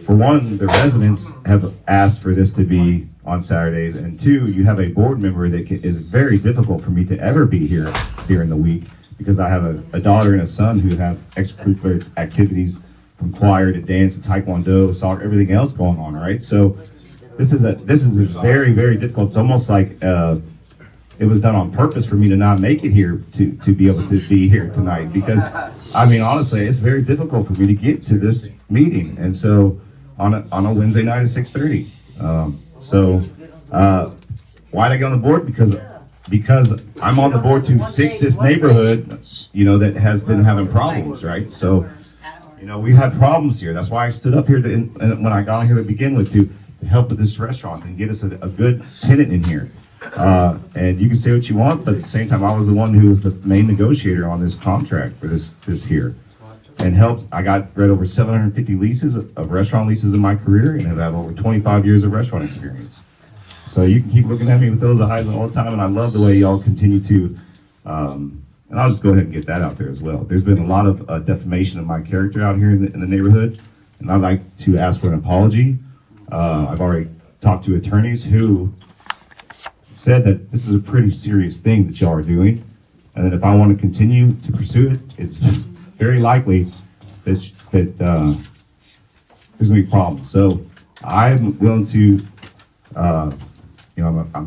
for one, the residents have asked for this to be on Saturdays, and two, you have a board member that is very difficult for me to ever be here during the week, because I have a daughter and a son who have extracurricular activities, from choir to dance to taekwondo, soccer, everything else going on, right? So this is very, very difficult. It's almost like it was done on purpose for me to not make it here to be able to be here tonight, because I mean, honestly, it's very difficult for me to get to this meeting, and so on a Wednesday night at 6:30. Why did I get on the board? Because I'm on the board to fix this neighborhood, that has been having problems, right? So, we had problems here. That's why I stood up here when I got on here to begin with, to help with this restaurant and get us a good tenant in here. And you can say what you want, but at the same time, I was the one who was the main negotiator on this contract for this here, and helped. I read over 750 leases of restaurant leases in my career, and have had over 25 years of restaurant experience. So you can keep looking at me with those eyes all the time, and I love the way y'all continue to, and I'll just go ahead and get that out there as well. There's been a lot of defamation of my character out here in the neighborhood, and I'd like to ask for an apology. I've already talked to attorneys who said that this is a pretty serious thing that y'all are doing, and that if I want to continue to pursue it, it's just very likely that there's going to be problems. So I'm willing to, I'm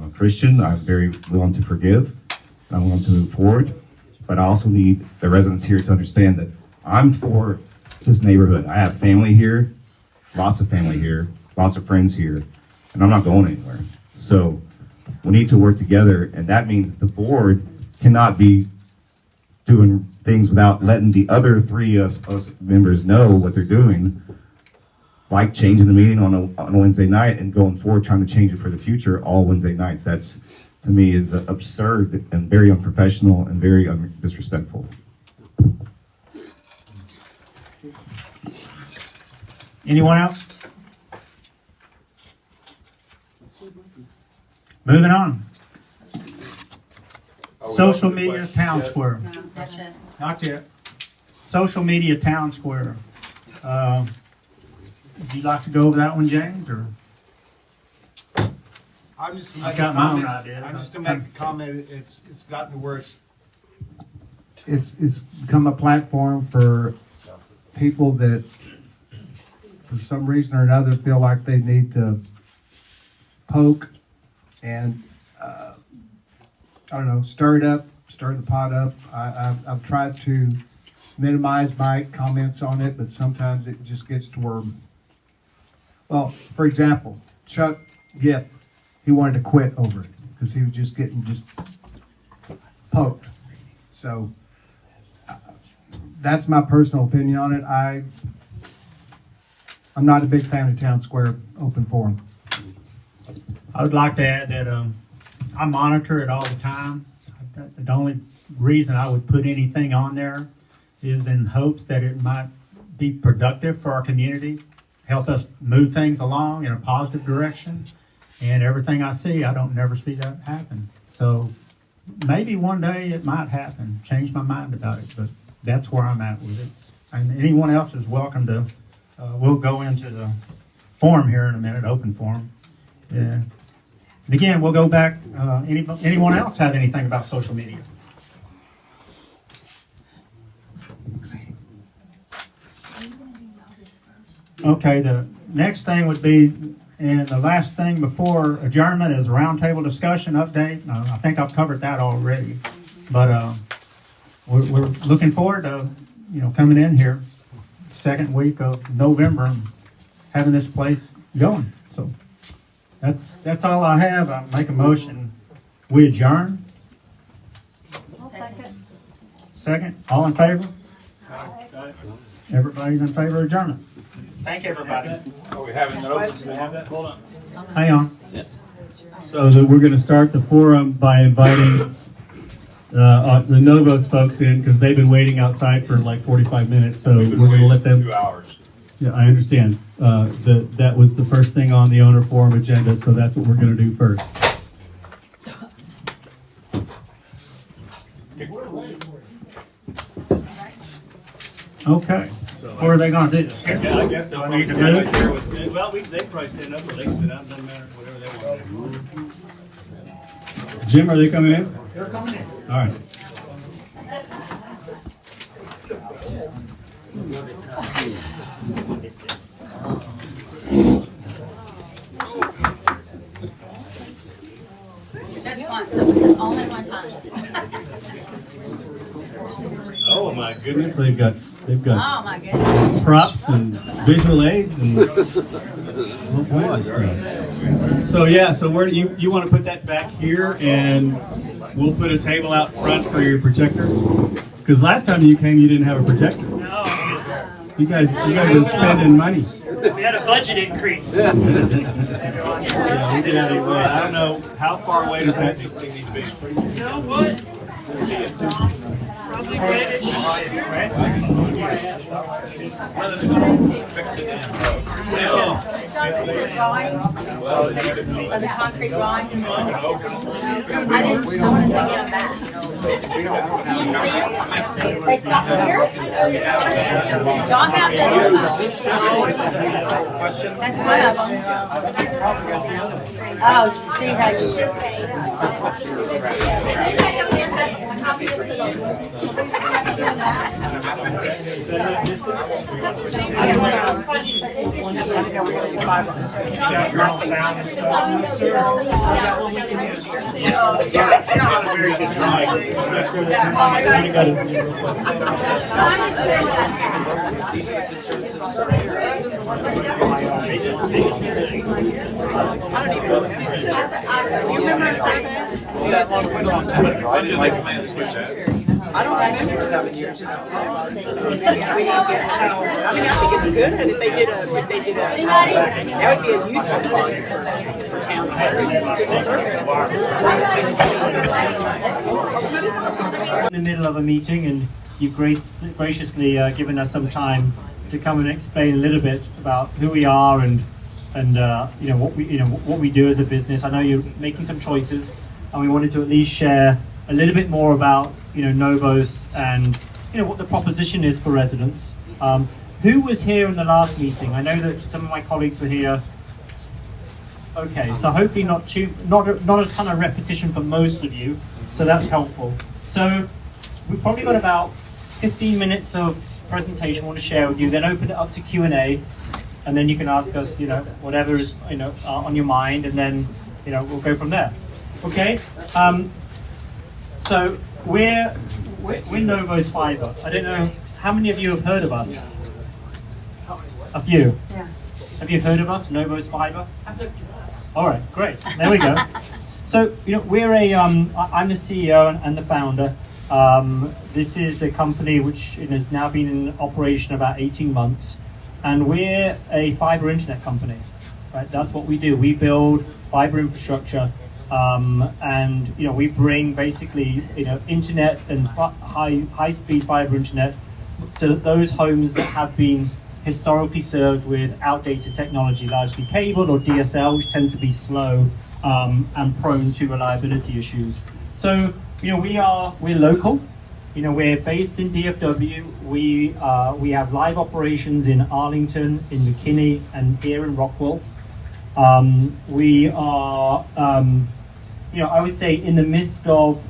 a Christian. I'm very willing to forgive. I'm willing to move forward, but I also need the residents here to understand that I'm for this neighborhood. I have family here, lots of family here, lots of friends here, and I'm not going anywhere. So we need to work together, and that means the board cannot be doing things without letting the other three of us members know what they're doing. like changing the meeting on a Wednesday night and going forward trying to change it for the future all Wednesday nights. That's, to me, is absurd and very unprofessional and very disrespectful. Anyone else? Moving on. Social media town square. No, that's it. Not yet. Social media town square. Would you like to go over that one, James, or? I'm just I've got my own ideas. I'm just gonna make a comment. It's gotten to where it's become a platform for people that, for some reason or another, feel like they need to poke and I don't know, stir the pot up. I've tried to minimize my comments on it, but sometimes it just gets to where, well, for example, Chuck Gift, he wanted to quit over it because he was just getting poked. So that's my personal opinion on it. I'm not a big fan of Town Square Open Forum. I would like to add that I monitor it all the time. The only reason I would put anything on there is in hopes that it might be productive for our community, help us move things along in a positive direction. And everything I see, I don't never see that happen. So maybe one day it might happen, change my mind about it, but that's where I'm at with it. And anyone else is welcome to, we'll go into the forum here in a minute, open forum. Yeah. And again, we'll go back, anyone else have anything about social media? Okay, the next thing would be, and the last thing before adjournment is a roundtable discussion update. I think I've covered that already, but we're looking forward to coming in here second week of November and having this place going. So that's all I have. I make a motion. We adjourn. I'll second. Second, all in favor? Everybody's in favor of adjournment. Thank you, everybody. Are we having those? Hold on. Hang on. So that we're going to start the forum by inviting the NOVOS folks in because they've been waiting outside for like 45 minutes. So we're going to let them. 2 hours. Yeah, I understand. That was the first thing on the owner forum agenda, so that's what we're going to do first. Okay. Where are they going to do this? Yeah, I guess they'll Do I probably need to stand move? right there with, well, they can probably stand up or they can sit down, doesn't matter, whatever they want to do. Jim, are they coming in? They're coming in. All right. Just once, just only one time. Oh, my goodness. So they've got Oh, my goodness. props and visual aids and all kinds of stuff. So, yeah, so where do you want to put that back here and we'll put a table out front for your projector? Because last time you came, you didn't have a projector. You guys been spending money. We had a budget increase. Yeah, we did have a, I don't know, how far away does that thing need to be? You know what? Probably reddish. The concrete drawings. I didn't show them to get them back. You didn't see it? They stopped here? Did y'all have them? That's one of them. Oh, see how Do you remember our survey? I didn't like the plan to switch that. I don't know, 6 or 7 years ago. I mean, I think it's good if they did a, that would be a useful fund for towns. In the middle of a meeting, and you've graciously given us some time to come and explain a little bit about who we are and what we do as a business. I know you're making some choices, and we wanted to at least share a little bit more about NOVOS and what the proposition is for residents. Who was here in the last meeting? I know that some of my colleagues were here. Okay, so hopefully not a ton of repetition for most of you, so that's helpful. So we've probably got about 15 minutes of presentation I want to share with you, then open it up to Q&A, and then you can ask us, whatever is on your mind, and then we'll go from there. Okay. So we're NOVOS Fiber. I don't know how many of you have heard of us. A few. Yeah. Have you heard of us, NOVOS Fiber? All right, great. There we go. So we're I'm the CEO and the founder. This is a company which has now been in operation about 18 months, and we're a fiber internet company. Right, that's what we do. We build fiber infrastructure, and we bring basically internet and high-speed fiber internet to those homes that have been historically served with outdated technology, largely cable or DSL, which tend to be slow and prone to reliability issues. So we're local. We're based in DFW. We have live operations in Arlington, in McKinney, and here in Rockwell. We are, I would say, in the midst of,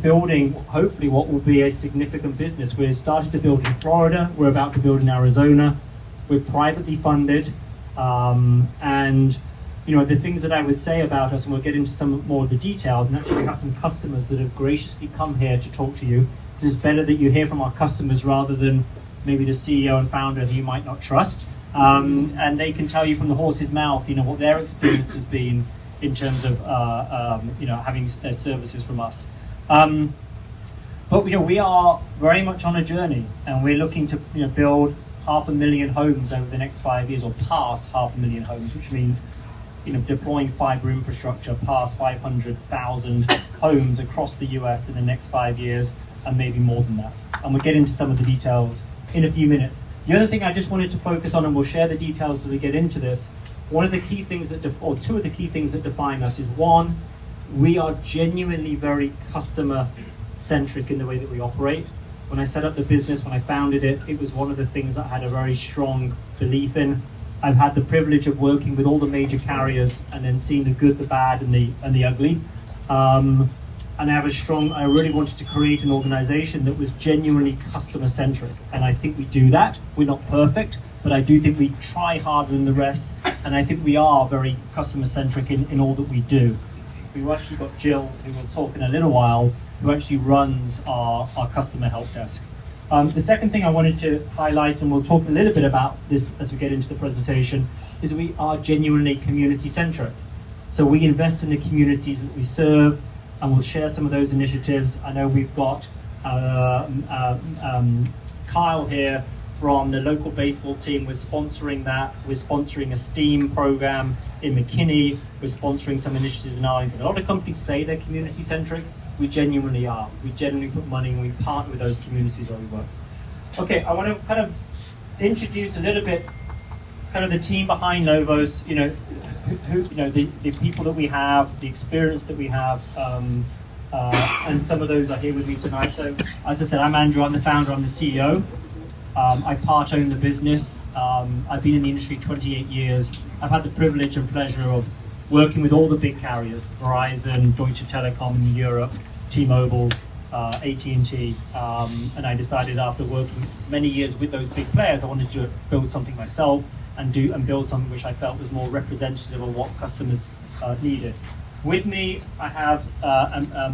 building hopefully what will be a significant business. We're starting to build in Florida. We're about to build in Arizona. We're privately funded, and the things that I would say about us, and we'll get into some more of the details, and actually we have some customers that have graciously come here to talk to you. It's better that you hear from our customers rather than maybe the CEO and founder who you might not trust. And they can tell you from the horse's mouth, what their experience has been in terms of, having services from us. But we are very much on a journey, and we're looking to build 500,000 homes over the next 5 years, or pass 500,000 homes, which means deploying fiber infrastructure past 500,000 homes across the US in the next 5 years, and maybe more than that. And we'll get into some of the details in a few minutes. The other thing I just wanted to focus on, and we'll share the details as we get into this, one of the key things or two of the key things that define us is, one, we are genuinely very customer-centric in the way that we operate. When I set up the business, when I founded it, it was one of the things that I had a very strong belief in. I've had the privilege of working with all the major carriers and then seeing the good, the bad, and the ugly. And I really wanted to create an organization that was genuinely customer-centric. And I think we do that. We're not perfect, but I do think we try harder than the rest. And I think we are very customer-centric in all that we do. We've actually got Jill, who will talk in a little while, who actually runs our customer help desk. The second thing I wanted to highlight, and we'll talk a little bit about this as we get into the presentation, is we are genuinely community-centric. So we invest in the communities that we serve, and we'll share some of those initiatives. I know we've got Kyle here from the local baseball team. We're sponsoring that. We're sponsoring a STEAM program in McKinney. We're sponsoring some initiatives in Arlington. A lot of companies say they're community-centric. We genuinely are. We genuinely put money and we partner with those communities where we work. Okay, I want to kind of introduce a little bit kind of the team behind NOVOS, the people that we have, the experience that we have, and some of those are here with me tonight. So, as I said, I'm Andrew, I'm the founder, I'm the CEO. I part own the business. I've been in the industry 28 years. I've had the privilege and pleasure of working with all the big carriers, Verizon, Deutsche Telekom in Europe, T-Mobile, AT&T, and I decided after working many years with those big players, I wanted to build something myself and build something which I felt was more representative of what customers needed. With me, I have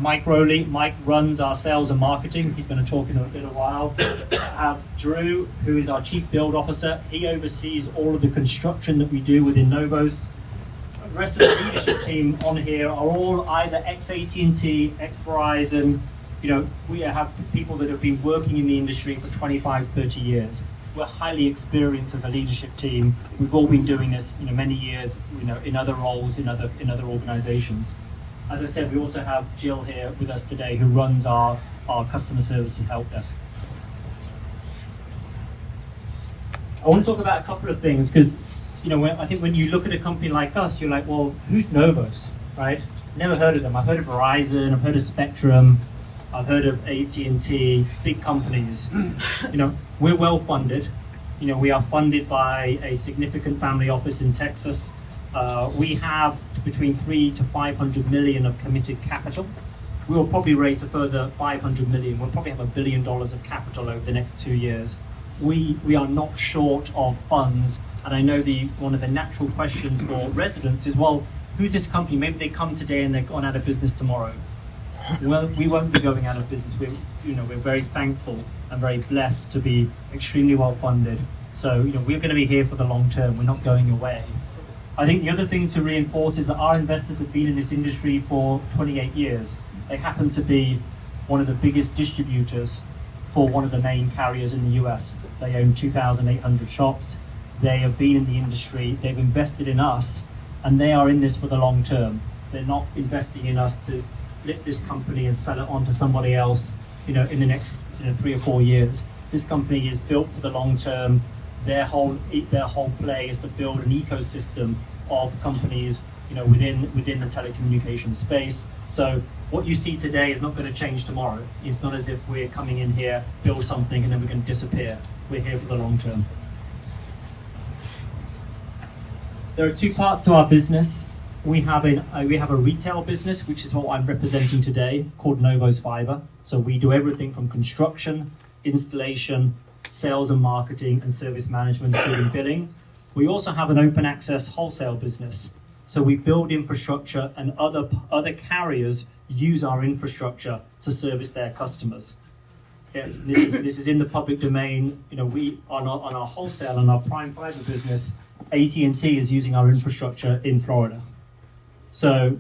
Mike Rowley. Mike runs our sales and marketing. He's going to talk in a little while. I have Drew, who is our chief build officer. He oversees all of the construction that we do within NOVOS. The rest of the leadership team on here are all either ex-AT&T, ex-Verizon, we have people that have been working in the industry for 25, 30 years. We're highly experienced as a leadership team. We've all been doing this, many years, in other roles, in other organizations. As I said, we also have Jill here with us today, who runs our customer service and help desk. I want to talk about a couple of things because, I think when you look at a company like us, you're like, well, who's NOVOS, right? Never heard of them. I've heard of Verizon, I've heard of Spectrum, I've heard of AT&T, big companies. We're well funded. We are funded by a significant family office in Texas. We have between 300 to 500 million of committed capital. We will probably raise a further 500 million. We'll probably have $1 billion of capital over the next 2 years. We are not short of funds, and I know one of the natural questions for residents is, well, who's this company? Maybe they come today and they're gone out of business tomorrow. Well, we won't be going out of business. We're very thankful and very blessed to be extremely well funded. So, we're going to be here for the long term. We're not going away. I think the other thing to reinforce is that our investors have been in this industry for 28 years. They happen to be one of the biggest distributors for one of the main carriers in the US. They own 2,800 shops. They have been in the industry. They've invested in us, and they are in this for the long term. They're not investing in us to flip this company and sell it on to somebody else, in the next 3 or 4 years. This company is built for the long term. Their whole play is to build an ecosystem of companies, within the telecommunications space. So what you see today is not going to change tomorrow. It's not as if we're coming in here, build something, and then we're going to disappear. We're here for the long term. There are two parts to our business. We have a retail business, which is what I'm representing today, called NOVOS Fiber. So we do everything from construction, installation, sales and marketing, and service management, including billing. We also have an open access wholesale business. So we build infrastructure, and other carriers use our infrastructure to service their customers. Yes, this is in the public domain. We on our wholesale and our prime fiber business, AT&T is using our infrastructure in Florida. So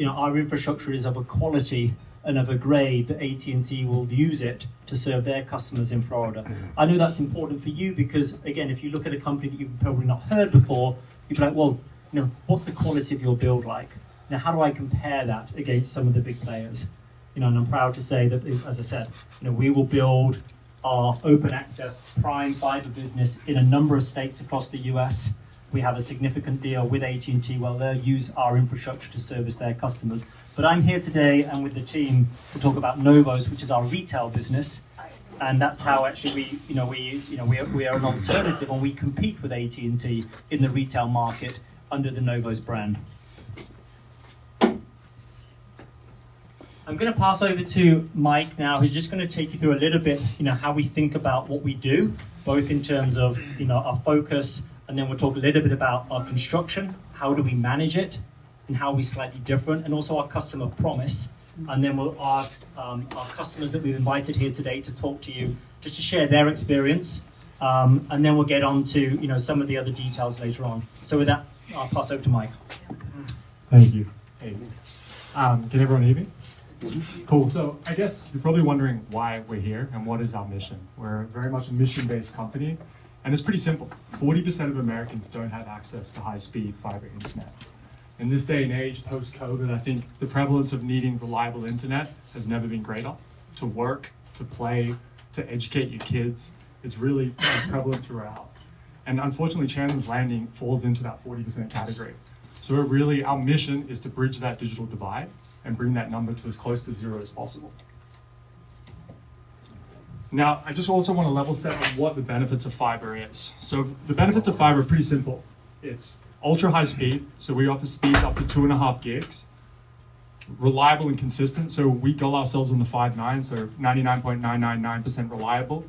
our infrastructure is of a quality and of a grade that AT&T will use it to serve their customers in Florida. I know that's important for you because, again, if you look at a company that you've probably not heard before, you'd be like, well, what's the quality of your build like? How do I compare that against some of the big players? And I'm proud to say that, as I said, we will build our open access prime fiber business in a number of states across the US. We have a significant deal with AT&T where they'll use our infrastructure to service their customers. But I'm here today and with the team to talk about NOVOS, which is our retail business. And that's how actually we are an alternative, and we compete with AT&T in the retail market under the NOVOS brand. I'm going to pass over to Mike now, who's just going to take you through a little bit, how we think about what we do, both in terms of, our focus, and then we'll talk a little bit about our construction, how do we manage it, and how are we slightly different, and also our customer promise. And then we'll ask our customers that we've invited here today to talk to you, just to share their experience, and then we'll get on to, some of the other details later on. So with that, I'll pass over to Mike. Thank you. Hey. Can everyone hear me? Cool. So I guess you're probably wondering why we're here and what is our mission. We're very much a mission-based company, and it's pretty simple. 40% of Americans don't have access to high-speed fiber internet. In this day and age, post-COVID, I think the prevalence of needing reliable internet has never been greater. To work, to play, to educate your kids, it's really prevalent throughout. And unfortunately, Chandlers Landing falls into that 40% category. So our mission is to bridge that digital divide and bring that number to as close to zero as possible. Now, I just also want to level set on what the benefits of fiber is. So the benefits of fiber are pretty simple. It's ultra high speed, so we offer speeds up to 2.5 gigs. Reliable and consistent, so we goal ourselves on the 5.9, so 99.999% reliable.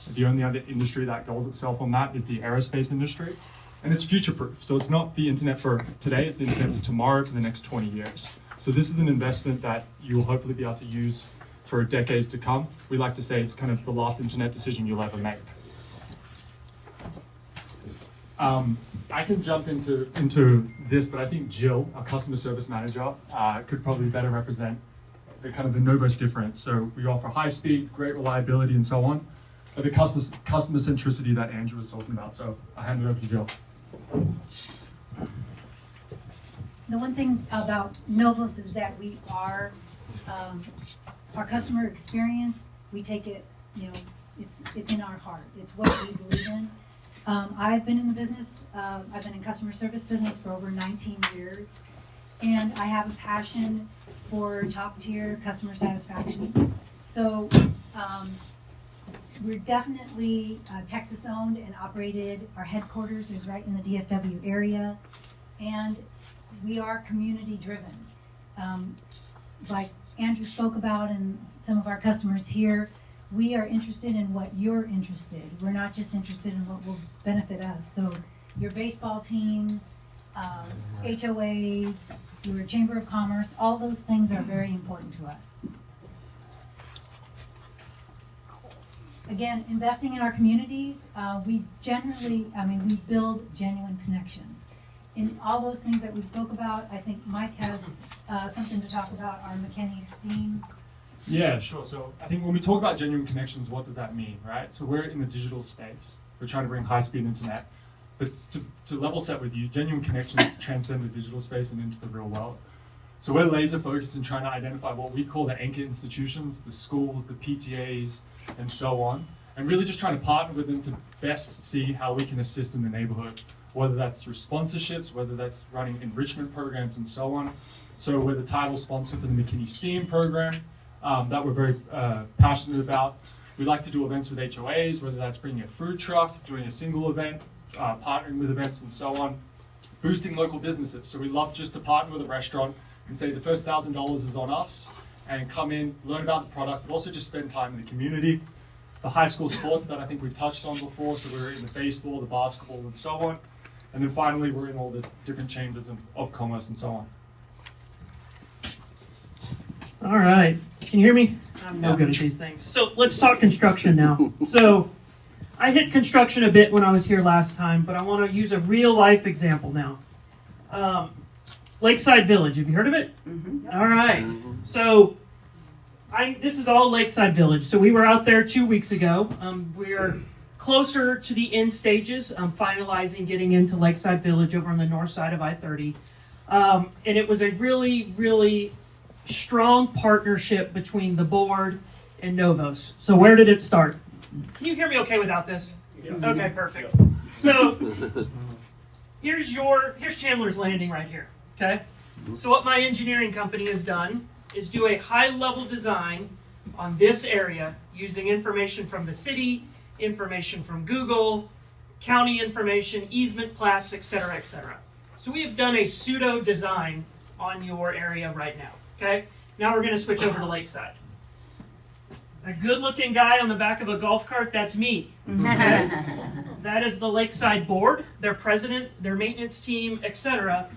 The only other industry that goals itself on that is the aerospace industry. And it's future-proof, so it's not the internet for today, it's the internet for tomorrow, for the next 20 years. So this is an investment that you will hopefully be able to use for decades to come. We like to say it's kind of the last internet decision you'll ever make. I can jump into this, but I think Jill, our customer service manager, could probably better represent the kind of the NOVOS difference. So we offer high speed, great reliability, and so on. But the customer centricity that Andrew was talking about. So I hand it over to Jill. The one thing about NOVOS is that we are, our customer experience, we take it, it's in our heart. It's what we believe in. I've been in the business, I've been in customer service business for over 19 years, and I have a passion for top tier customer satisfaction. So we're definitely Texas owned and operated. Our headquarters is right in the DFW area, and we are community driven. Like Andrew spoke about and some of our customers here, we are interested in what you're interested. We're not just interested in what will benefit us. So your baseball teams, HOAs, your Chamber of Commerce, all those things are very important to us. Again, investing in our communities, we build genuine connections. In all those things that we spoke about, I think Mike has something to talk about, our McKinney STEAM. Yeah, sure. So I think when we talk about genuine connections, what does that mean, right? So we're in the digital space. We're trying to bring high-speed internet. But to level set with you, genuine connections transcend the digital space and into the real world. So we're laser focused in trying to identify what we call the anchor institutions, the schools, the PTAs, and so on, and really just trying to partner with them to best see how we can assist in the neighborhood, whether that's through sponsorships, whether that's running enrichment programs, and so on. So we're the title sponsor for the McKinney STEAM program that we're very passionate about. We like to do events with HOAs, whether that's bringing a food truck, doing a single event, partnering with events, and so on. Boosting local businesses. So we love just to partner with a restaurant and say the first $1,000 is on us, and come in, learn about the product, but also just spend time in the community. The high school sports that I think we've touched on before, so we're in the baseball, the basketball, and so on. And then finally, we're in all the different chambers of commerce and so on. All right, can you hear me? I'm no good at these things. So let's talk construction now. So I hit construction a bit when I was here last time, but I want to use a real life example now. Lakeside Village, have you heard of it? Mm-hmm. All right, so this is all Lakeside Village. So we were out there 2 weeks ago. We're closer to the end stages, finalizing getting into Lakeside Village over on the north side of I-30. And it was a really, really strong partnership between the board and NOVOS. So where did it start? Can you hear me okay without this? Yeah. Okay, perfect. So here's Chandlers Landing right here, okay? So what my engineering company has done is do a high-level design on this area using information from the city, information from Google, county information, easement plats, etc., etc. So we have done a pseudo design on your area right now, okay? Now we're going to switch over to Lakeside. A good-looking guy on the back of a golf cart, that's me. Okay? That is the Lakeside Board, their president, their maintenance team, etc.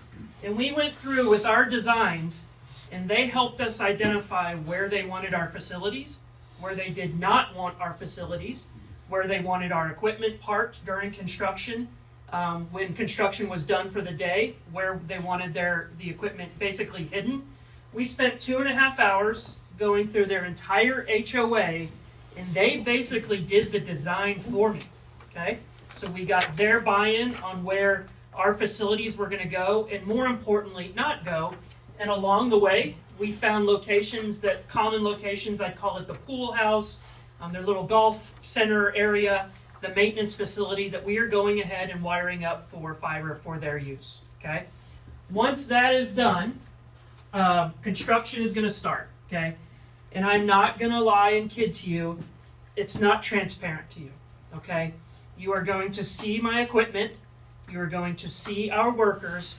And we went through with our designs, and they helped us identify where they wanted our facilities, where they did not want our facilities, where they wanted our equipment parked during construction, when construction was done for the day, where they wanted the equipment basically hidden. We spent 2.5 hours going through their entire HOA, and they basically did the design for me, okay? So we got their buy-in on where our facilities were going to go, and more importantly, not go. And along the way, we found common locations, I'd call it the pool house, their little golf center area, the maintenance facility that we are going ahead and wiring up for fiber for their use, okay? Once that is done, construction is going to start, okay? And I'm not going to lie and kid to you, it's not transparent to you, okay? You are going to see my equipment, you are going to see our workers,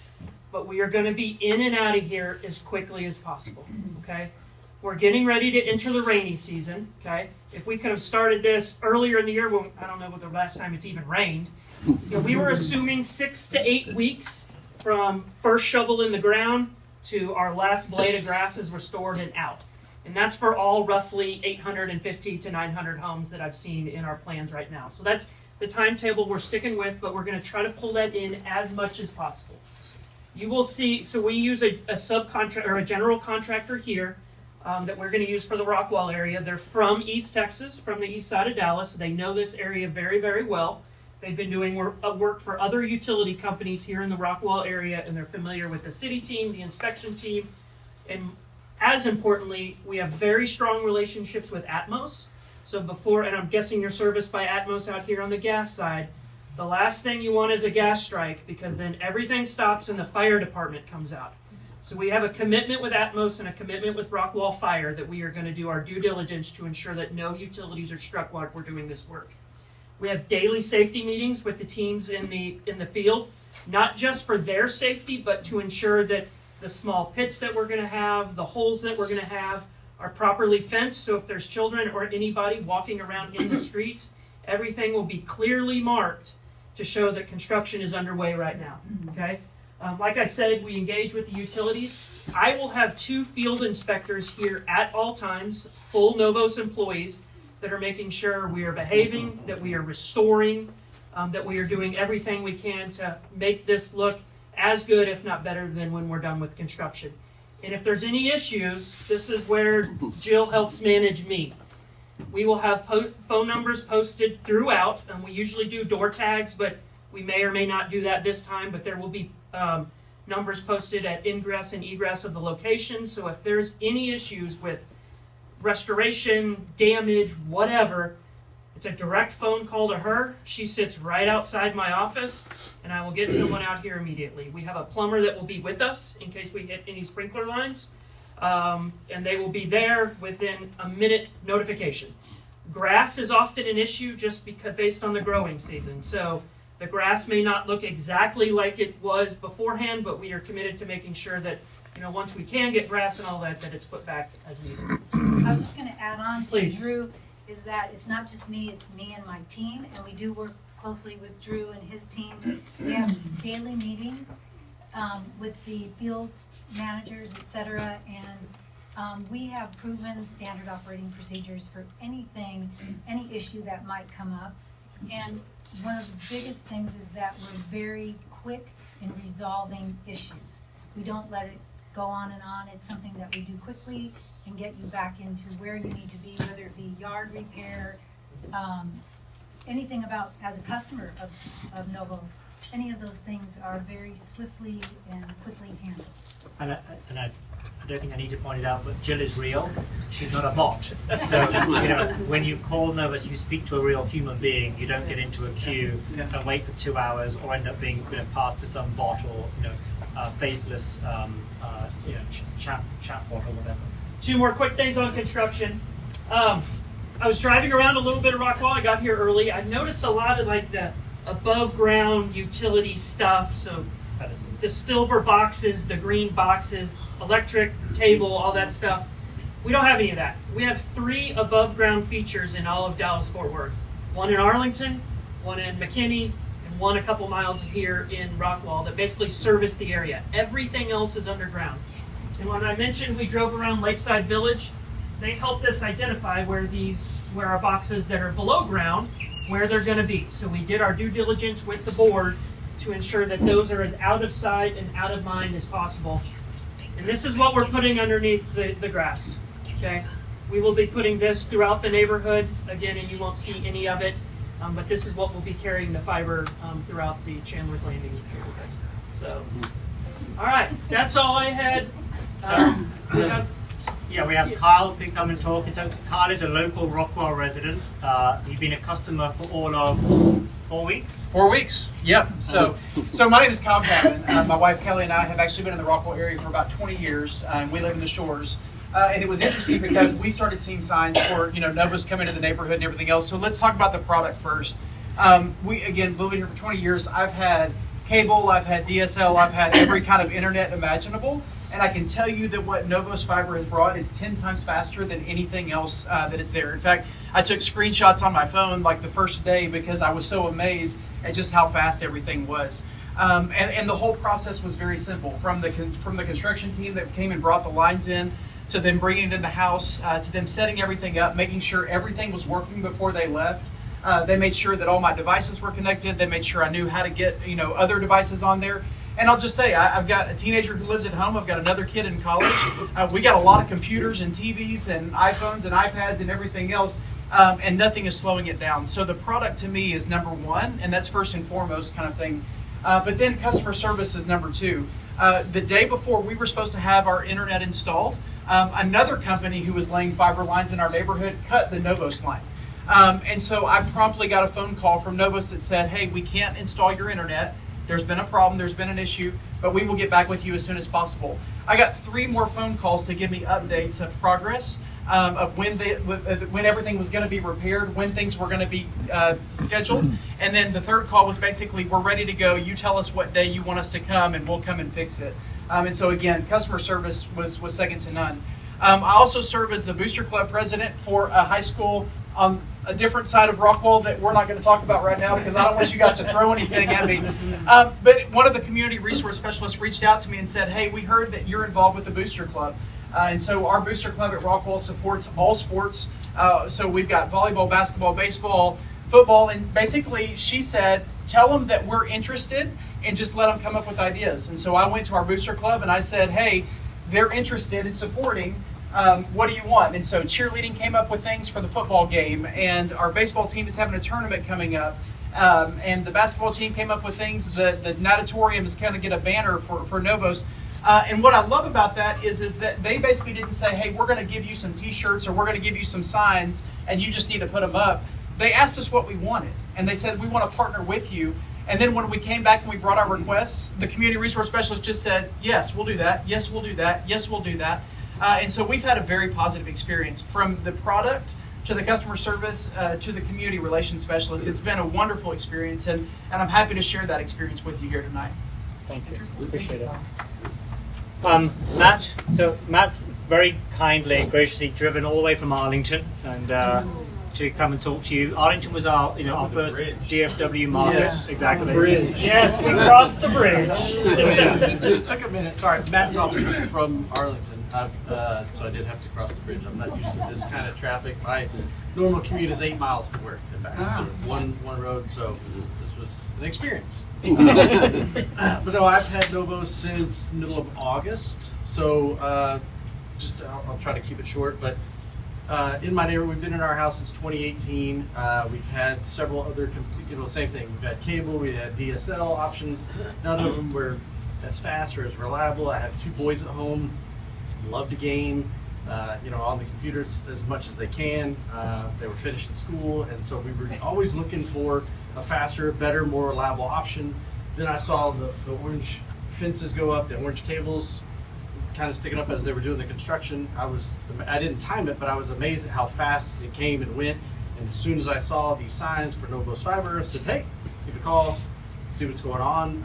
but we are going to be in and out of here as quickly as possible, okay? We're getting ready to enter the rainy season, okay? If we could have started this earlier in the year, well, I don't know what the last time it's even rained. We were assuming 6 to 8 weeks from first shovel in the ground to our last blade of grass is restored and out. And that's for all roughly 850 to 900 homes that I've seen in our plans right now. So that's the timetable we're sticking with, but we're going to try to pull that in as much as possible. You will see, so we use a subcontractor or a general contractor here. that we're going to use for the Rockwall area. They're from East Texas, from the east side of Dallas. They know this area very, very well. They've been doing work for other utility companies here in the Rockwall area, and they're familiar with the city team, the inspection team, and as importantly, we have very strong relationships with Atmos. So before, and I'm guessing you're serviced by Atmos out here on the gas side, the last thing you want is a gas strike, because then everything stops and the fire department comes out. So we have a commitment with Atmos and a commitment with Rockwall Fire that we are going to do our due diligence to ensure that no utilities are struck while we're doing this work. We have daily safety meetings with the teams in the field, not just for their safety, but to ensure that the small pits that we're going to have, the holes that we're going to have, are properly fenced. So if there's children or anybody walking around in the streets, everything will be clearly marked to show that construction is underway right now. Okay. Like I said, we engage with the utilities. I will have 2 field inspectors here at all times, full NOVOS employees, that are making sure we are behaving, that we are restoring, that we are doing everything we can to make this look as good, if not better, than when we're done with construction. And if there's any issues, this is where Jill helps manage me. We will have phone numbers posted throughout, and we usually do door tags, but we may or may not do that this time, but there will be numbers posted at ingress and egress of the location. So if there's any issues with restoration, damage, whatever, it's a direct phone call to her. She sits right outside my office, and I will get someone out here immediately. We have a plumber that will be with us in case we hit any sprinkler lines, and they will be there within a minute notification. Grass is often an issue just because based on the growing season. So the grass may not look exactly like it was beforehand, but we are committed to making sure that, once we can get grass and all that, that it's put back as needed. I was just gonna add on to Please. Drew, is that it's not just me, it's me and my team, and we do work closely with Drew and his team. We have daily meetings with the field managers, et cetera, and we have proven standard operating procedures for anything, any issue that might come up. And one of the biggest things is that we're very quick in resolving issues. We don't let it go on and on. It's something that we do quickly and get you back into where you need to be, whether it be yard repair, anything about, as a customer of NOVOS, any of those things are very swiftly and quickly handled. And I don't think I need to point it out, but Jill is real. She's not a bot. So, when you call NOVOS, you speak to a real human being. You don't get into a queue and wait for 2 hours or end up being passed to some bot or, faceless, chat bot or whatever. 2 more quick things on construction. I was driving around a little bit of Rockwall. I got here early. I noticed a lot of the above ground utility stuff. So the silver boxes, the green boxes, electric cable, all that stuff. We don't have any of that. We have 3 above ground features in all of Dallas-Fort Worth. 1 in Arlington, 1 in McKinney, and 1 a couple miles here in Rockwall that basically service the area. Everything else is underground. And when I mentioned we drove around Lakeside Village, they helped us identify where our boxes that are below ground, where they're going to be. So we did our due diligence with the board to ensure that those are as out of sight and out of mind as possible. And this is what we're putting underneath the grass. Okay, we will be putting this throughout the neighborhood again, and you won't see any of it. But this is what will be carrying the fiber throughout the Chandlers Landing neighborhood. So, all right, that's all I had. We have Kyle to come and talk. So Kyle is a local Rockwall resident. You've been a customer for all of 4 weeks? 4 weeks, yep. So my name is Kyle Gavin. My wife Kelly and I have actually been in the Rockwall area for about 20 years. We live in the Shores. And it was interesting because we started seeing signs for, NOVOS coming to the neighborhood and everything else. So let's talk about the product first. We, again, living here for 20 years, I've had cable, I've had DSL, I've had every kind of internet imaginable. And I can tell you that what NOVOS Fiber has brought is 10 times faster than anything else that is there. In fact, I took screenshots on my phone like the first day because I was so amazed at just how fast everything was. And the whole process was very simple. From the construction team that came and brought the lines in, to them bringing it in the house, to them setting everything up, making sure everything was working before they left. They made sure that all my devices were connected. They made sure I knew how to get other devices on there. And I'll just say, I've got a teenager who lives at home. I've got another kid in college. We got a lot of computers and TVs and iPhones and iPads and everything else, and nothing is slowing it down. So the product to me is number one, and that's first and foremost kind of thing. But then customer service is number two. The day before we were supposed to have our internet installed, another company who was laying fiber lines in our neighborhood cut the NOVOS line. And so I promptly got a phone call from NOVOS that said, hey, we can't install your internet. There's been a problem, there's been an issue, but we will get back with you as soon as possible. I got 3 more phone calls to give me updates of progress, of when everything was going to be repaired, when things were going to be scheduled. And then the third call was basically, we're ready to go. You tell us what day you want us to come and we'll come and fix it. And so again, customer service was second to none. I also serve as the Booster Club president for a high school on a different side of Rockwall that we're not going to talk about right now because I don't want you guys to throw anything at me. But one of the community resource specialists reached out to me and said, hey, we heard that you're involved with the Booster Club. And so our Booster Club at Rockwall supports all sports. So we've got volleyball, basketball, baseball, football. And basically she said, tell them that we're interested and just let them come up with ideas. And so I went to our Booster Club and I said, hey, they're interested in supporting. What do you want? And so cheerleading came up with things for the football game, and our baseball team is having a tournament coming up, and the basketball team came up with things. The natatorium is going to get a banner for NOVOS. And what I love about that is that they basically didn't say, hey, we're going to give you some t-shirts or we're going to give you some signs and you just need to put them up. They asked us what we wanted, and they said, we want to partner with you. And then when we came back and we brought our requests, the community resource specialist just said, yes, we'll do that. Yes, we'll do that. Yes, we'll do that. And so we've had a very positive experience from the product to the customer service to the community relations specialist. It's been a wonderful experience, and I'm happy to share that experience with you here tonight. Thank you. Appreciate it. Matt, so Matt's very kindly and graciously driven all the way from Arlington and to come and talk to you. Arlington was our first DFW market. Yes, exactly. Bridge. Yes, we crossed the bridge. It took a minute. Sorry, Matt Thompson from Arlington. So I did have to cross the bridge. I'm not used to this kind of traffic. My normal commute is 8 miles to work and back. So one road. So this was an experience. But no, I've had NOVOS since middle of August. So I'll try to keep it short. But in my neighborhood, we've been in our house since 2018. We've had several other, same thing. We've had cable, we had DSL options. None of them were as fast or as reliable. I have 2 boys at home, love to game, on the computers as much as they can. They were finishing school, and so we were always looking for a faster, better, more reliable option. Then I saw the orange fences go up, the orange cables kind of sticking up as they were doing the construction. I didn't time it, but I was amazed at how fast it came and went. And as soon as I saw these signs for NOVOS Fiber, I said, hey, let's give a call, see what's going on.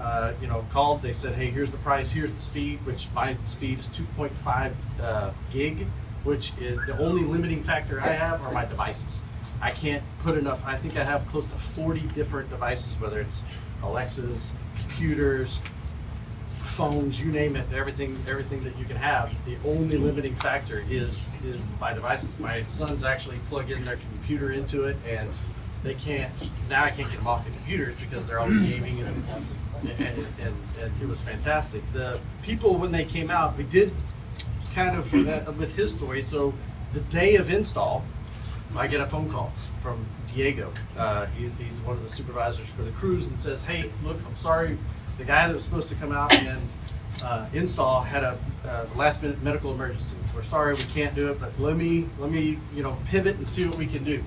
Called, they said, hey, here's the price, here's the speed, which my speed is 2.5 gig, which is the only limiting factor I have are my devices. I can't put enough. I think I have close to 40 different devices, whether it's Alexas, computers, phones, you name it, everything that you can have. The only limiting factor is my devices. My sons actually plug in their computer into it, and they can't. Now I can't get them off the computers because they're always gaming, and it was fantastic. The people, when they came out, we did kind of with his story. So the day of install, I get a phone call from Diego. He's one of the supervisors for the crews, and says, hey, look, I'm sorry, the guy that was supposed to come out and install had a last minute medical emergency. We're sorry, we can't do it, but let me pivot and see what we can do.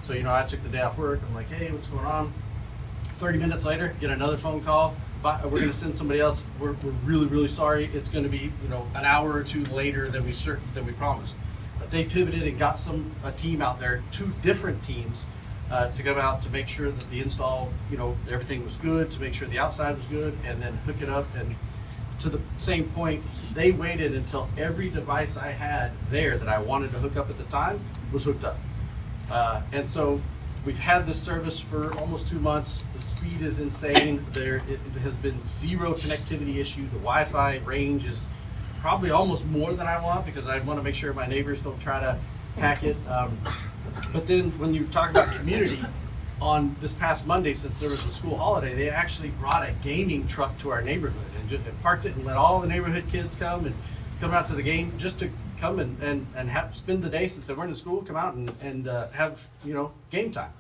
So I took the day off work. I'm like, hey, what's going on? 30 minutes later, get another phone call. We're going to send somebody else. We're really, really sorry. It's going to be an hour or 2 later than we promised. But they pivoted and got a team out there, 2 different teams, to come out to make sure that the install, everything was good, to make sure the outside was good, and then hook it up. And to the same point, they waited until every device I had there that I wanted to hook up at the time was hooked up. And so we've had this service for almost 2 months. The speed is insane. It has been 0 connectivity issue. The Wi-Fi range is probably almost more than I want because I want to make sure my neighbors don't try to hack it. But then when you talk about community, on this past Monday, since there was a school holiday, they actually brought a gaming truck to our neighborhood and just parked it and let all the neighborhood kids come out to the game, just to come and have spend the day since they weren't in school, come out and have game time.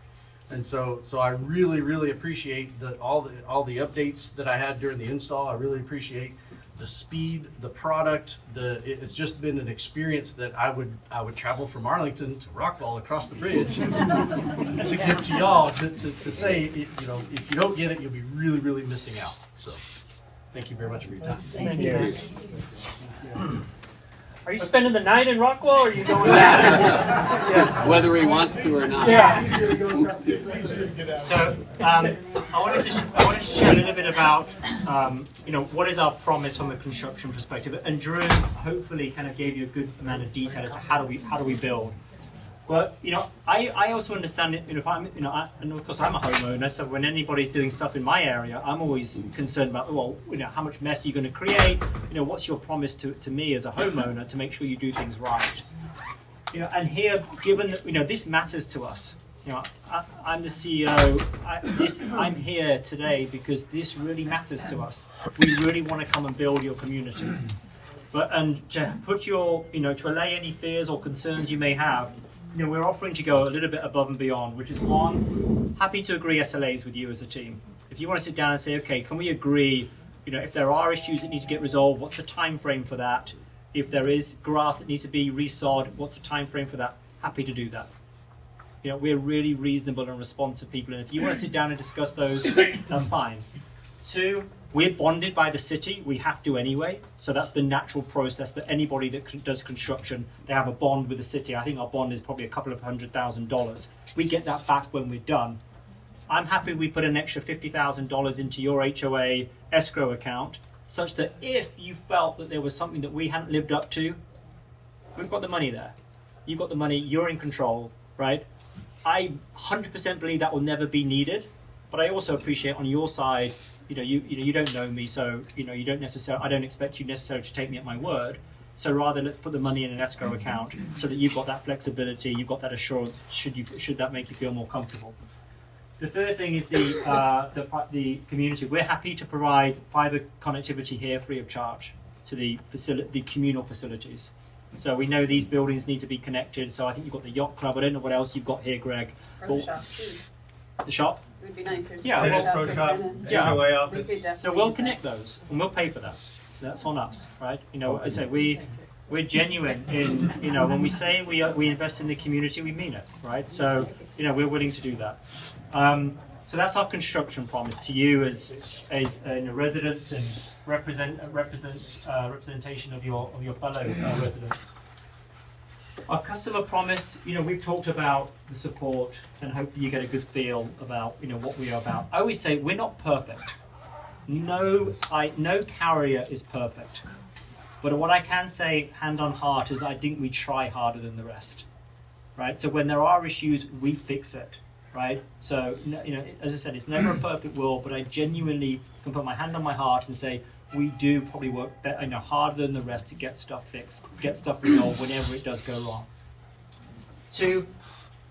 And so I really appreciate all the updates that I had during the install. I really appreciate the speed, the product. It's just been an experience that I would travel from Arlington to Rockwall across the bridge to give to y'all to say, if you don't get it, you'll be really missing out. So thank you very much for your time. Thank you. Are you spending the night in Rockwall, or are you going back? Yeah. Whether he wants to or not. Yeah. So I wanted to share a little bit about what is our promise from a construction perspective, and Drew hopefully kind of gave you a good amount of detail as to how do we build. But I also understand it. If I'm and of course I'm a homeowner, so when anybody's doing stuff in my area, I'm always concerned about how much mess are you going to create? What's your promise to me as a homeowner to make sure you do things right? And here, given that this matters to us. I'm the CEO. I'm here today because this really matters to us. We really want to come and build your community. And to put to allay any fears or concerns you may have, we're offering to go a little bit above and beyond, which is one, happy to agree SLAs with you as a team. If you want to sit down and say, okay, can we agree, if there are issues that need to get resolved, what's the time frame for that? If there is grass that needs to be resod, what's the time frame for that? Happy to do that. We're really reasonable and responsive people, and if you want to sit down and discuss those, that's fine. Two, we're bonded by the city. We have to anyway, so that's the natural process that anybody that does construction, they have a bond with the city. I think our bond is probably a couple of $100,000. We get that back when we're done. I'm happy we put an extra $50,000 into your HOA escrow account, such that if you felt that there was something that we hadn't lived up to, we've got the money there. You've got the money, you're in control, right? I 100% believe that will never be needed, but I also appreciate on your side, you don't know me, so you don't necessarily. I don't expect you necessarily to take me at my word. So rather, let's put the money in an escrow account so that you've got that flexibility, you've got that assurance. Should that make you feel more comfortable? The third thing is the community. We're happy to provide fiber connectivity here free of charge to the communal facilities. So we know these buildings need to be connected. So I think you've got the yacht club. I don't know what else you've got here, Greg. Pro shop too. The shop? It would be nice. Yeah, tennis pro shop, HOA office. So we'll connect those and we'll pay for that. That's on us, right? I say we're genuine in when we say we invest in the community, we mean it, right? So we're willing to do that. So that's our construction promise to you as residents and representation of your fellow residents. Our customer promise, we've talked about the support, and hopefully you get a good feel about what we are about. I always say we're not perfect. No carrier is perfect. But what I can say, hand on heart, is I think we try harder than the rest, right? So when there are issues, we fix it, right? So as I said, it's never a perfect world, but I genuinely can put my hand on my heart and say we do probably work better, harder than the rest to get stuff fixed, get stuff resolved whenever it does go wrong. Two,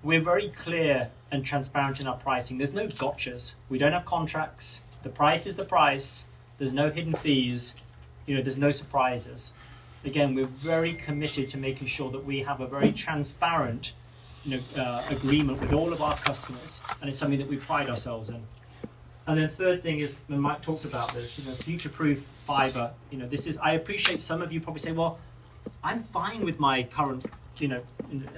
we're very clear and transparent in our pricing. There's no gotchas. We don't have contracts. The price is the price. There's no hidden fees. There's no surprises. Again, we're very committed to making sure that we have a very transparent agreement with all of our customers, and it's something that we pride ourselves in. And then third thing is, when Mike talked about this, future-proof fiber. I appreciate some of you probably say, well, I'm fine with my current,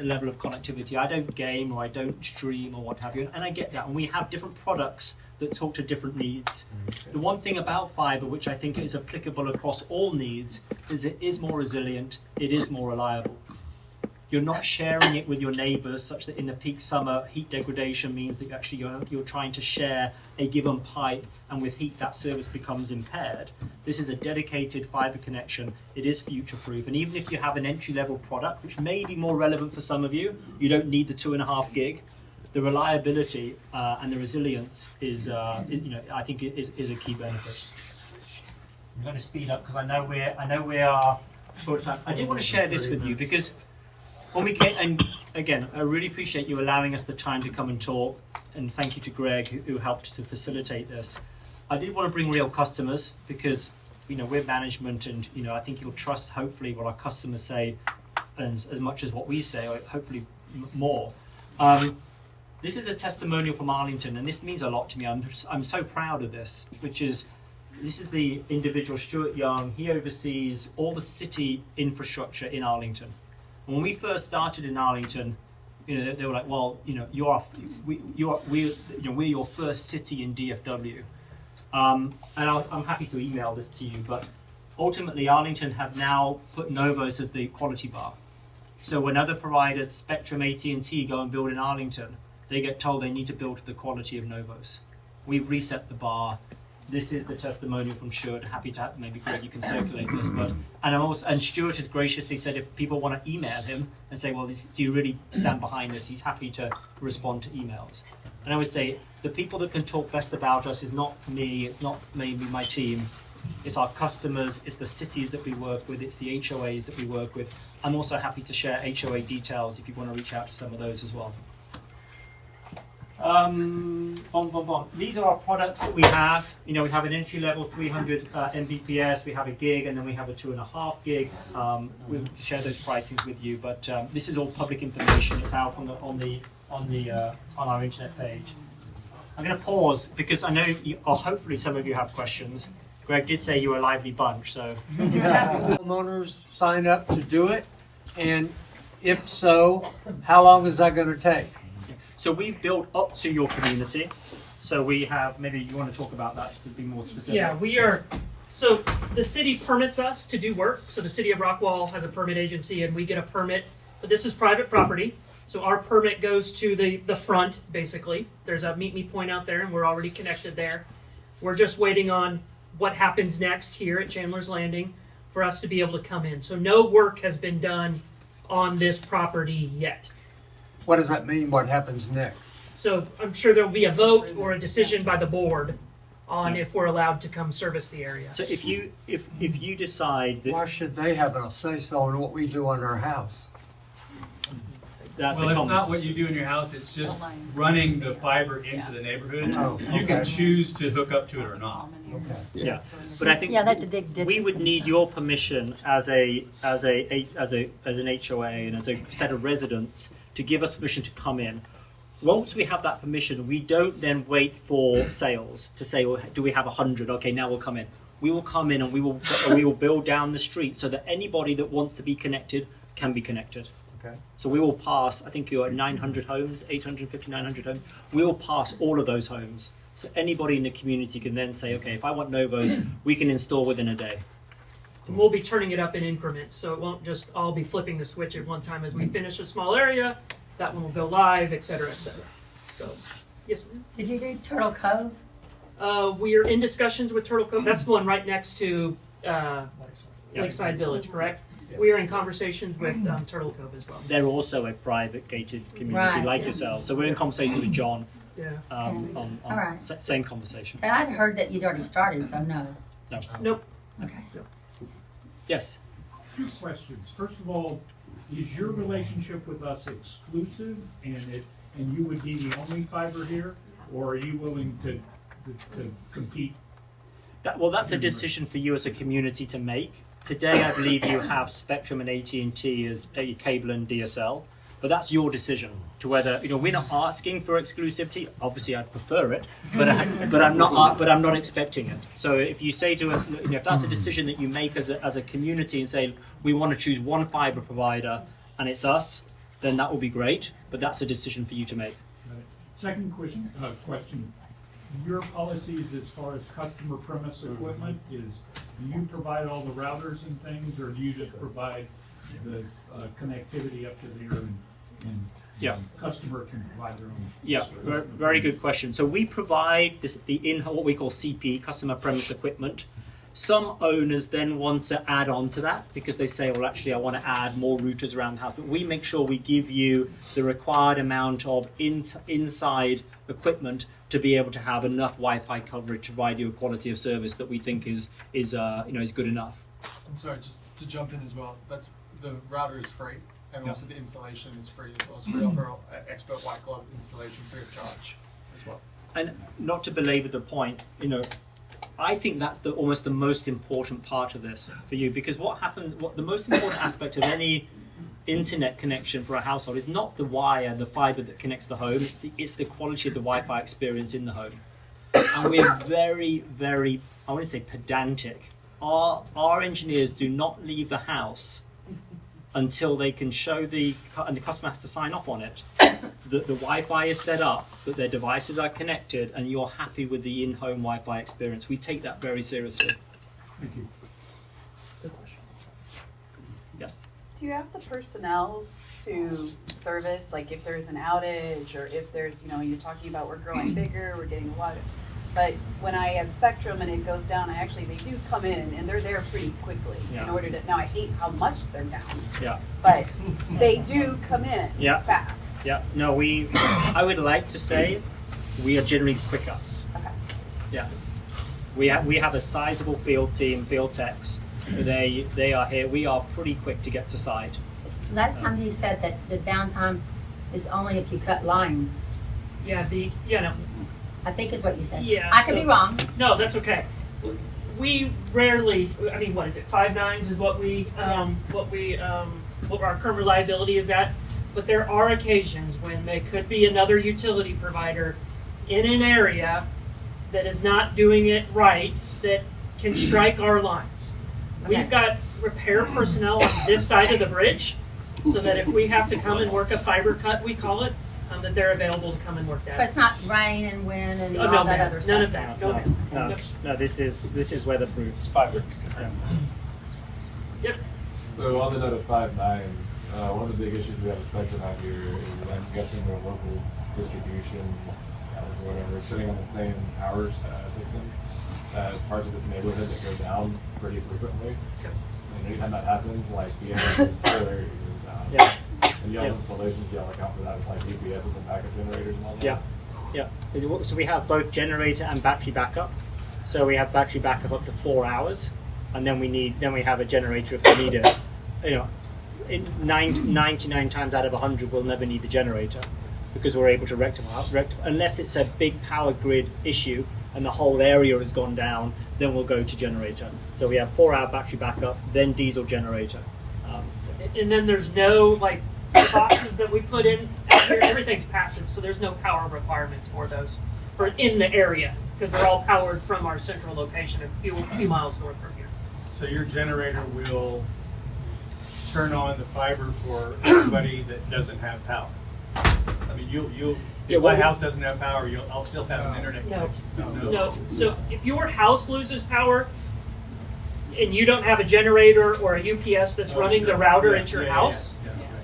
level of connectivity. I don't game or I don't stream or what have you, and I get that. And we have different products that talk to different needs. The one thing about fiber, which I think is applicable across all needs, is it is more resilient, it is more reliable. You're not sharing it with your neighbors, such that in the peak summer, heat degradation means that you're trying to share a given pipe, and with heat that service becomes impaired. This is a dedicated fiber connection. It is future-proof, and even if you have an entry-level product, which may be more relevant for some of you, you don't need the 2.5 gig. The reliability and the resilience is, I think, is a key benefit. I'm going to speed up because I know we are short of time. I did want to share this with you because when we came, and again, I really appreciate you allowing us the time to come and talk, and thank you to Greg who helped to facilitate this. I did want to bring real customers because, you know, we're management, and, you know, I think you'll trust hopefully what our customers say, and as much as what we say, or hopefully more. This is a testimonial from Arlington, and this means a lot to me. I'm so proud of this, which is, this is the individual, Stuart Young. He oversees all the city infrastructure in Arlington. And when we first started in Arlington, you know, they were like, well, you know, we're your first city in DFW. And I'm happy to email this to you, but ultimately Arlington have now put NOVOS as the quality bar. So when other providers, Spectrum, AT&T, go and build in Arlington, they get told they need to build to the quality of NOVOS. We've reset the bar. This is the testimonial from Stuart. Happy to have, maybe Greg, you can circulate this. But and Stuart has graciously said if people want to email him and say, well, do you really stand behind this? He's happy to respond to emails. And I would say the people that can talk best about us is not me. It's not maybe my team. It's our customers. It's the cities that we work with. It's the HOAs that we work with. I'm also happy to share HOA details if you want to reach out to some of those as well. These are our products that we have. You know, we have an entry level 300 Mbps, we have a gig, and then we have a 2.5 gig. We'll share those pricings with you, but this is all public information. It's out on our internet page. I'm going to pause because I know, or hopefully some of you have questions. Greg did say you were a lively bunch, so. Homeowners sign up to do it, and if so, how long is that going to take? So we've built up to your community. So we have, maybe you want to talk about that just to be more specific. Yeah, we are, so the city permits us to do work. So the city of Rockwall has a permit agency and we get a permit, but this is private property. So our permit goes to the front, basically. There's a meet me point out there and we're already connected there. We're just waiting on what happens next here at Chandlers Landing for us to be able to come in. So no work has been done on this property yet. What does that mean, what happens next? So I'm sure there will be a vote or a decision by the board on if we're allowed to come service the area. So if you decide that... Why should they have a say-so in what we do on our house? It's not what you do in your house, it's just running the fiber into the neighborhood. You can choose to hook up to it or not. Yeah, but I think we would need your permission as an HOA and as a set of residents to give us permission to come in. Once we have that permission, we don't then wait for sales to say, well, do we have 100? Okay, now we'll come in. We will come in and we will build down the street so that anybody that wants to be connected can be connected. Okay. So we will pass, I think you're at 900 homes, 850, 900 homes. We will pass all of those homes. So anybody in the community can then say, okay, if I want NOVOS, we can install within a day. And we'll be turning it up in increments, so it won't just all be flipping the switch at one time. As we finish a small area, that one will go live, et cetera, et cetera. So, yes, ma'am? Did you do Turtle Cove? We are in discussions with Turtle Cove. That's the one right next to Lakeside Village, correct? We are in conversations with Turtle Cove as well. They're also a private gated community like yourselves. So we're in conversation with John. Yeah. On All right. Same conversation. And I'd heard that you'd already started, so no. No. Nope. Okay. Yes. Two questions. First of all, is your relationship with us exclusive, and you would be the only fiber here, or are you willing to compete? That's a decision for you as a community to make. Today, I believe you have Spectrum and AT&T as a cable and DSL, but that's your decision to whether, you know, we're not asking for exclusivity. Obviously, I'd prefer it, but I'm not expecting it. So if you say to us, you know, if that's a decision that you make as a community and say we want to choose one fiber provider and it's us, then that will be great. But that's a decision for you to make. Second question. Your policies as far as customer premise equipment is, do you provide all the routers and things, or do you just provide the connectivity up to there and customer can provide their own? Yeah, very good question. So we provide what we call CP, customer premise equipment. Some owners then want to add on to that because they say, well, actually, I want to add more routers around the house. But we make sure we give you the required amount of inside equipment to be able to have enough Wi-Fi coverage to provide you a quality of service that we think is good enough. I'm sorry, just to jump in as well. The router is free. and Yeah. also the installation is free as well. So we offer expert white glove installation free of charge as well. And not to belabor the point, I think that's almost the most important part of this for you, because what the most important aspect of any internet connection for a household is not the wire, the fiber that connects the home. It's the quality of the Wi-Fi experience in the home. And we're very, very, I want to say, pedantic. Our engineers do not leave the house until they can show and the customer has to sign off on it, that the Wi-Fi is set up, that their devices are connected, and you're happy with the in-home Wi-Fi experience. We take that very seriously. Thank you. Good question. Yes. Do you have the personnel to service, like if there's an outage or if there's, you're talking about we're growing bigger, we're getting a lot of, but when I have Spectrum and it goes down, they do come in and they're there pretty quickly in order to, now I hate how much they're down. Yeah. But they do come in fast. Yeah. No, I would like to say we are generally quicker. Okay. Yeah. We have a sizable field team, field techs. They are here. We are pretty quick to get to site. Last time you said that the downtime is only if you cut lines. No. I think is what you said. Yeah. I could be wrong. No, that's okay. We rarely, what is it? 5 nines is what our current reliability is at. But there are occasions when there could be another utility provider in an area that is not doing it right that can strike our lines. Okay. We've got repair personnel on this side of the bridge, so that if we have to come and work a fiber cut, we call it, that they're available to come and work that. So it's not rain and wind and all no, that ma'am. other stuff. None of that. No, ma'am. No, this is weatherproof. It's fiber. Yeah. Yep. So on the note of 5 nines, one of the big issues we have with Spectrum out here is I'm guessing their local distribution or whatever is sitting on the same power system as parts of this neighborhood that go down pretty frequently. And anytime that happens, like the whole area goes down. Yeah. And y'all's installations, y'all account for that with like UPSs and backup generators and all that? Yeah. So we have both generator and battery backup. So we have battery backup up to 4 hours, and then we have a generator if we need it. 99 times out of 100 we'll never need the generator because we're able to rectify unless it's a big power grid issue and the whole area has gone down, then we'll go to generator. So we have 4-hour battery backup, then diesel generator. And then there's no boxes that we put in out here. Everything's passive, so there's no power requirements for those for in the area because they're all powered from our central location a few miles north from here. So your generator will turn on the fiber for everybody that doesn't have power. I mean, if my house doesn't have power, I'll still have an internet connection. No. So if your house loses power and you don't have a generator or a UPS that's running the router at your house,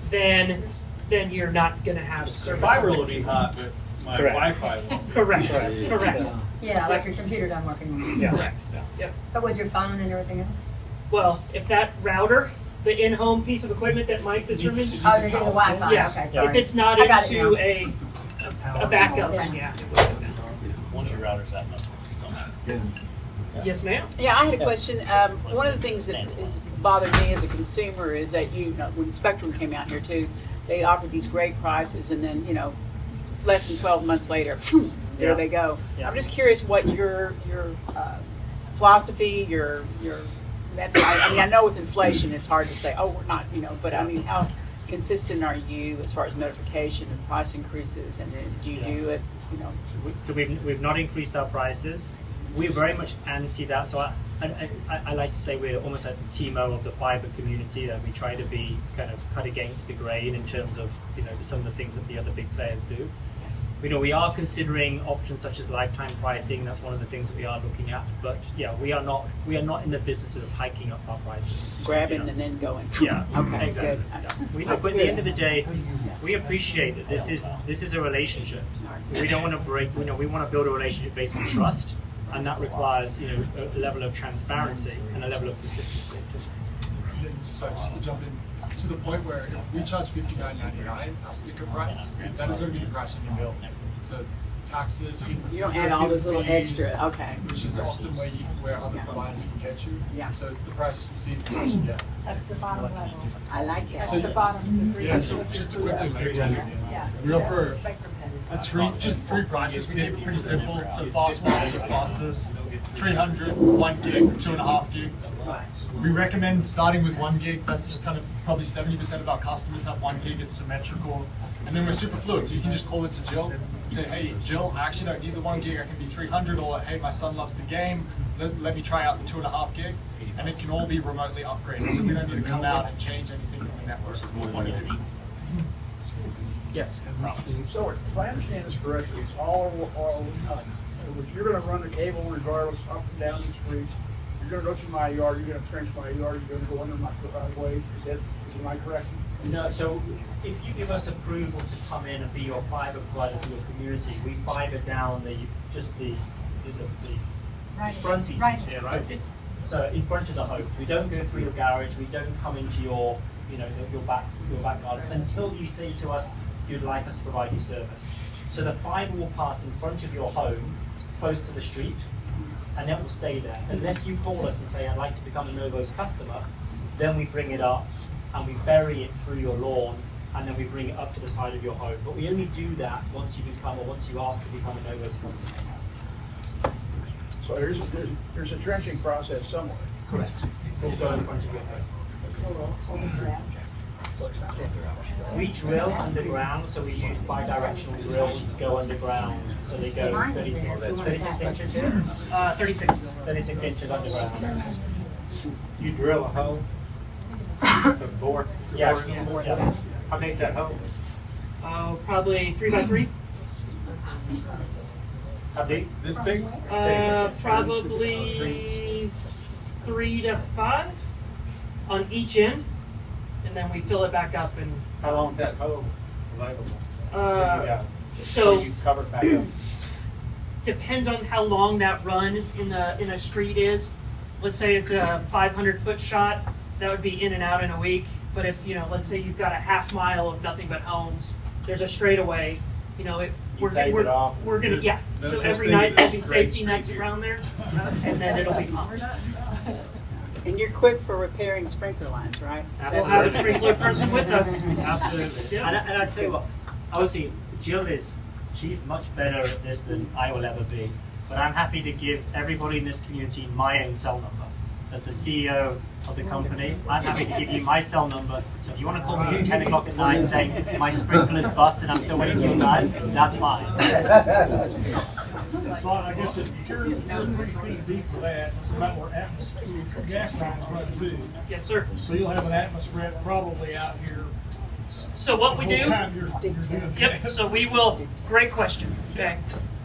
then you're not going to have service. The fiber will be hot, but my Wi-Fi won't. Correct. Yeah, like your computer done working. Yeah. Correct. Yep. But with your phone and everything else? Well, if that router, the in-home piece of equipment that Mike determined, Oh, they're doing the Wi-Fi. yeah. Okay, sorry. If it's not I got it into now. a backup, then yeah. Once your router's out, Yes, ma'am. Yeah, I had a question. One of the things that is bothered me as a consumer is that when Spectrum came out here too, they offered these great prices, and then less than 12 months later, there they go. Yeah. I'm just curious what your philosophy, your method. I mean, I know with inflation, it's hard to say, oh, we're not, but I mean, how consistent are you as far as notification and price increases, and then do you do it, So we've not increased our prices. We're very much anti that. So I like to say we're almost like the TMO of the fiber community, that we try to be kind of cut against the grain in terms of some of the things that the other big players do. We are considering options such as lifetime pricing. That's one of the things that we are looking at. But yeah, we are not in the businesses of hiking up our prices. grabbing and then going? Yeah, Okay, exactly. good. But at the end of the day, we appreciate that this is a relationship. We don't want to break. We want to build a relationship based on trust, and that requires a level of transparency and a level of consistency. So just to jump in, to the point where if we charge $59.99 our sticker price, that is going to be the price of your bill. So taxes. You don't add all those little fees, extra, okay. Which is often where other providers can get you. Yeah. So it's the price you see is the price you get. That's the bottom level. I like that. So That's the bottom, the three. Yeah, so just to quickly make Yeah. real for just three prices. We keep it pretty simple. So fastest, 300, 1 gig, 2.5 gig. We recommend starting with 1 gig. That's kind of probably 70% of our customers have 1 gig. It's symmetrical. And then we're super fluid. So you can just call it to Jill. Say, hey, Jill, I actually don't need the 1 gig. I can be 300. Or, hey, my son loves the game. Let me try out the 2.5 gig. And it can all be remotely upgraded. So we don't need to come out and change anything in the network. Yes. So if I understand this correctly, it's all if you're gonna run the cable regardless up and down the street, you're gonna go through my yard, you're gonna trench my yard, you're gonna go under my driveway, am I correct? No, so if you give us approval to come in and be your fiber provider for your community, we fiber down the frontage here, right? So in front of the homes, we don't go through your garage, we don't come into your back garden until you say to us you'd like us to provide you service. So the fiber will pass in front of your home, close to the street, and that will stay there. Unless you call us and say, I'd like to become a NOVOS customer, then we bring it up and we bury it through your lawn, and then we bring it up to the side of your home. But we only do that once you ask to become a NOVOS customer. So there's a trenching process somewhere. Correct. We'll go in front of your home. We drill underground, so we use bi-directional drills, go underground, so they go 36 inches here? 36 inches underground. You drill a hole? The bore? Yes. Yeah. How big's that hole? Probably 3 by 3. How big? This big? Probably 3 to 5 on each end. And then we fill it back up. And how long is that hole available? So you cover it back up. Depends on how long that run in a street is. Let's say it's a 500-foot shot, that would be in and out in a week. But if let's say you've got a half mile of nothing but homes, there's a straightaway. We're gonna So every night there'll be safety nets around there, and then it'll be pumped. And you're quick for repairing sprinkler lines, right? We'll have a sprinkler person with us. Absolutely. Yeah. And I tell you what, obviously Jill she's much better at this than I will ever be. But I'm happy to give everybody in this community my own cell number. As the CEO of the company, I'm happy to give you my cell number. So if you want to call me at 10 o'clock at night saying my sprinkler's busted, I'm still waiting for your guys, that's fine. So I guess if you're 3 feet deep with that, it's about where gas lines run too. Yes, sir. So you'll have an atmosphere probably out here. So what we do? You're doing Yep. So we will. Great question. Okay.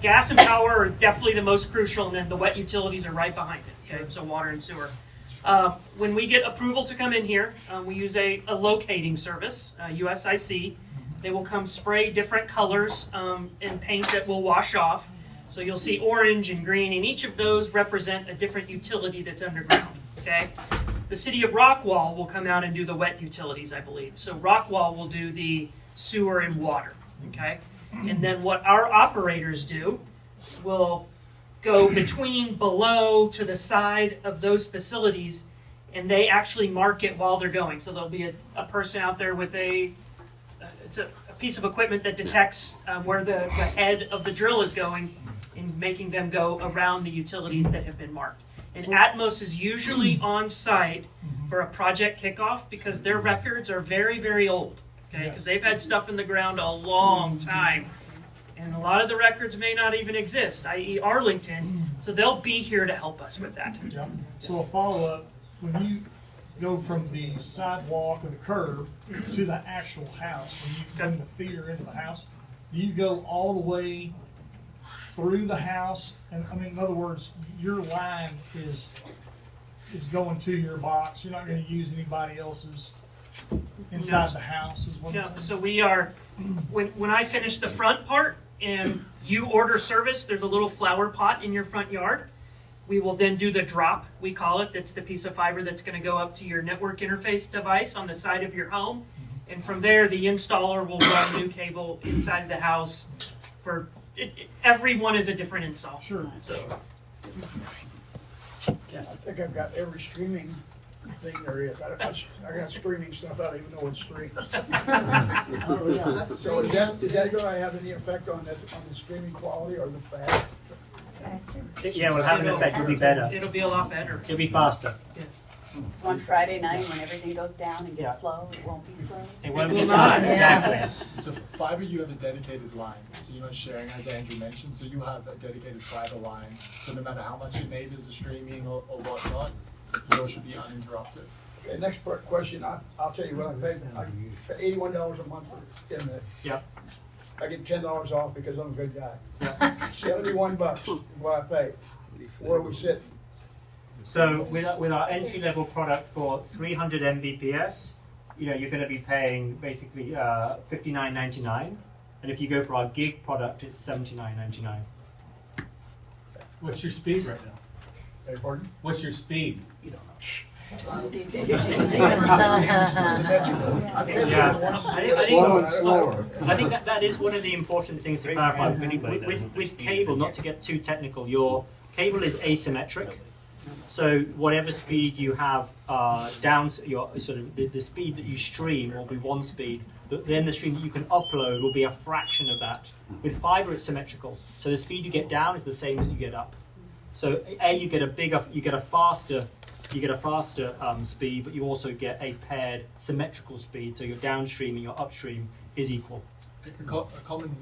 Gas and power are definitely the most crucial, and then the wet utilities are right behind it. Okay. So water and sewer. When we get approval to come in here, we use a locating service, USIC. They will come spray different colors and paint that will wash off. So you'll see orange and green, and each of those represent a different utility that's underground. Okay. The city of Rockwall will come out and do the wet utilities, I believe. So Rockwall will do the sewer and water. Okay. And then what our operators do will go between below to the side of those facilities, and they actually mark it while they're going. So there'll be a person out there with it's a piece of equipment that detects where the head of the drill is going, and making them go around the utilities that have been marked. And Atmos is usually on site for a project kickoff because their records are very, very old. Okay, because they've had stuff in the ground a long time. And a lot of the records may not even exist, i.e. Arlington, so they'll be here to help us with that. Yeah. So a follow-up, when you go from the sidewalk or the curb to the actual house, when you bring the feeder into the house, do you go all the way through the house? And I mean, in other words, your line is going to your box. You're not going to use anybody else's inside the house is what I'm saying? So we are, when I finish the front part and you order service, there's a little flower pot in your front yard. We will then do the drop, we call it. That's the piece of fiber that's going to go up to your network interface device on the side of your home. And from there, the installer will run new cable inside the house for everyone is a different install. Sure. So, I think I've got every streaming thing there is. I got streaming stuff I don't even know it's streaming. So is that going to have any effect on the streaming quality or the fast? Yeah, we'll have an effect. It'll be better. It'll be a lot better. It'll be faster. Yeah. So on Friday night, when everything goes down and gets slow, it won't be slow? It won't be slow, exactly. So for fiber, you have a dedicated line. So you're not sharing, as Andrew mentioned, so you have a dedicated fiber line. So no matter how much your neighbors are streaming or whatnot, yours should be uninterrupted. Okay, next question, I'll tell you what I pay $81 a month for internet. Yep. I get $10 off because I'm a good guy. $71 is what I pay. Where are we sitting? So with our entry level product for 300 Mbps, you're going to be paying basically $59.99, and if you go for our gig product, it's $79.99. What's your speed right now? Hey, pardon? What's your speed? You don't know. I think that is one of the important things to clarify. With cable, not to get too technical, your cable is asymmetric. So whatever speed you have your sort of the speed that you stream will be one speed. Then the stream that you can upload will be a fraction of that. With fiber, it's symmetrical. So the speed you get down is the same that you get up. So you get a faster speed, but you also get a paired symmetrical speed. So your downstream and your upstream is equal. A common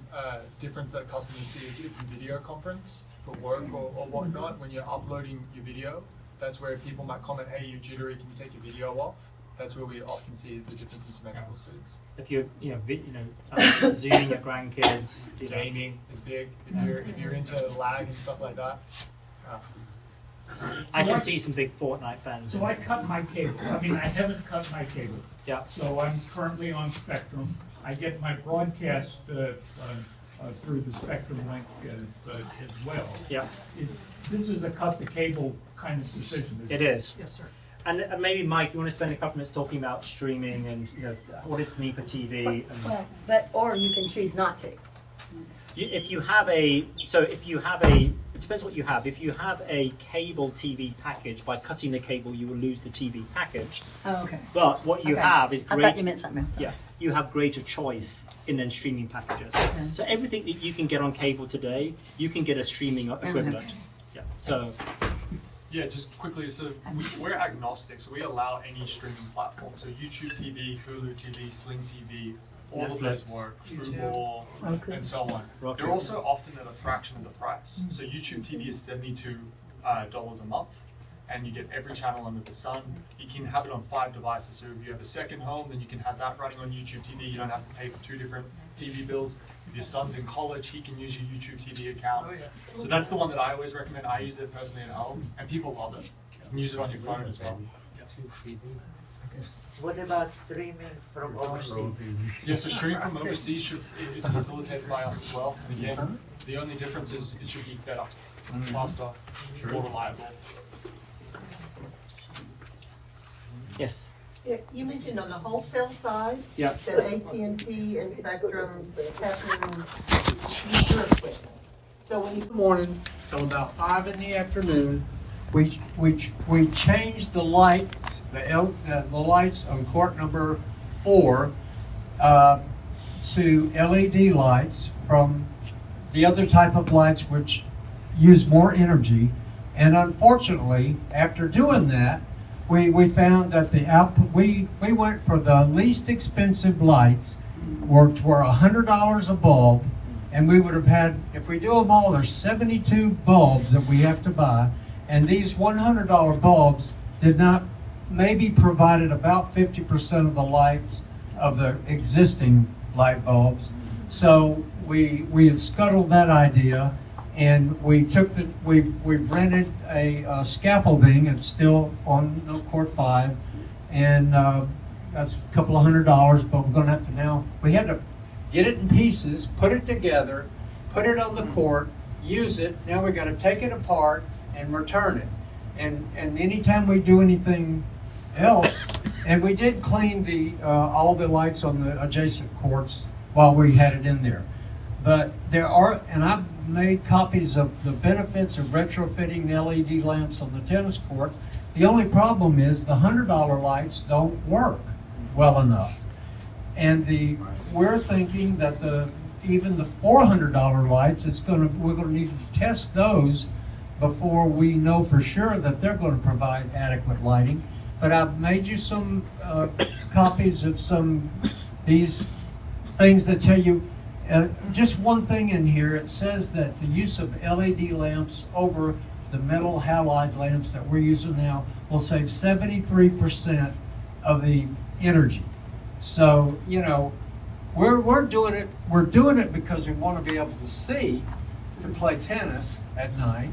difference that customers see is if you video conference for work or whatnot, when you're uploading your video, that's where people might comment, hey, you're jittery, can you take your video off? That's where we often see the difference in symmetrical speeds. If you're zooming your grandkids, gaming is big. If you're into lag and stuff like that. I can see some big Fortnite fans. So I cut my cable. I mean, I haven't cut my cable. Yeah. So I'm currently on Spectrum. I get my broadcast through the Spectrum link as well. Yeah. This is a cut the cable kind of decision. It is. Yes, sir. And maybe Mike, you want to spend a couple minutes talking about streaming and what is the need for TV? Or you can choose not to. If you have it depends what you have. If you have a cable TV package, by cutting the cable, you will lose the TV package. Oh, okay. But what you have is I thought you meant something else. Yeah, you have greater choice in then streaming packages. Okay. So everything that you can get on cable today, you can get a streaming equivalent. Okay. Yeah. So. Yeah, just quickly, so we're agnostic, so we allow any streaming platform. So YouTube TV, Hulu TV, Sling TV, all of those work, Fubo, and so on. They're also often at a fraction of the price. So YouTube TV is $72 a month, and you get every channel under the sun. You can have it on 5 devices, so if you have a second home, then you can have that running on YouTube TV. You don't have to pay for 2 different TV bills. If your son's in college, he can use your YouTube TV account. So that's the one that I always recommend. I use it personally at home, and people love it. You can use it on your phone as well. What about streaming from overseas? Yeah, so streaming from overseas it's facilitated by us as well. And again, the only difference is it should be better, faster, more reliable. Yes. Yeah, you mentioned on the wholesale side Yeah. that AT&T and Spectrum tapping user equipment. So when you Morning till about 5 in the afternoon, we changed the lights, the lights on court number 4 to LED lights from the other type of lights which use more energy. And unfortunately, after doing that, we found that the output, we went for the least expensive lights, which were $100 a bulb, and we would have had, if we do them all, there's 72 bulbs that we have to buy, and these $100 bulbs did not, maybe provided about 50% of the lights of the existing light bulbs. So we have scuttled that idea, and we've rented a scaffolding. It's still on Court 5, and that's a couple of $100. But we're going to have to now. We had to get it in pieces, put it together, put it on the court, use it. Now we got to take it apart and return it. And anytime we do anything else, and we did clean all the lights on the adjacent courts while we had it in there. But there are, and I've made copies of the benefits of retrofitting LED lamps on the tennis courts. The only problem is the $100 lights don't work well enough. And we're thinking that even the $400 lights, we're gonna need to test those before we know for sure that they're gonna provide adequate lighting. But I've made you some copies of these things that tell you, just one thing in here, it says that the use of LED lamps over the metal halide lamps that we're using now will save 73% of the energy. So, we're doing it because we want to be able to see, to play tennis at night,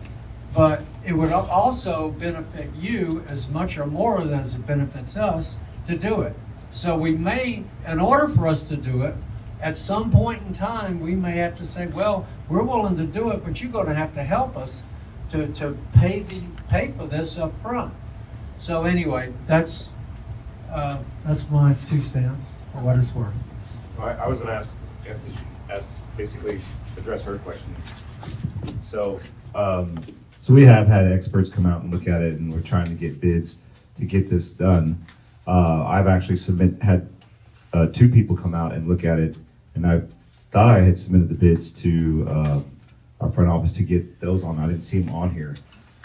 but it would also benefit you as much or more as it benefits us to do it. So we may, in order for us to do it, at some point in time, we may have to say, well, we're willing to do it, but you're going to have to help us to pay for this up front. So anyway, that's my 2 cents for what it's worth. I was going to ask, basically address her question. So we have had experts come out and look at it, and we're trying to get bids to get this done. I've actually had 2 people come out and look at it, and I thought I had submitted the bids to our front office to get those on. I didn't see them on here.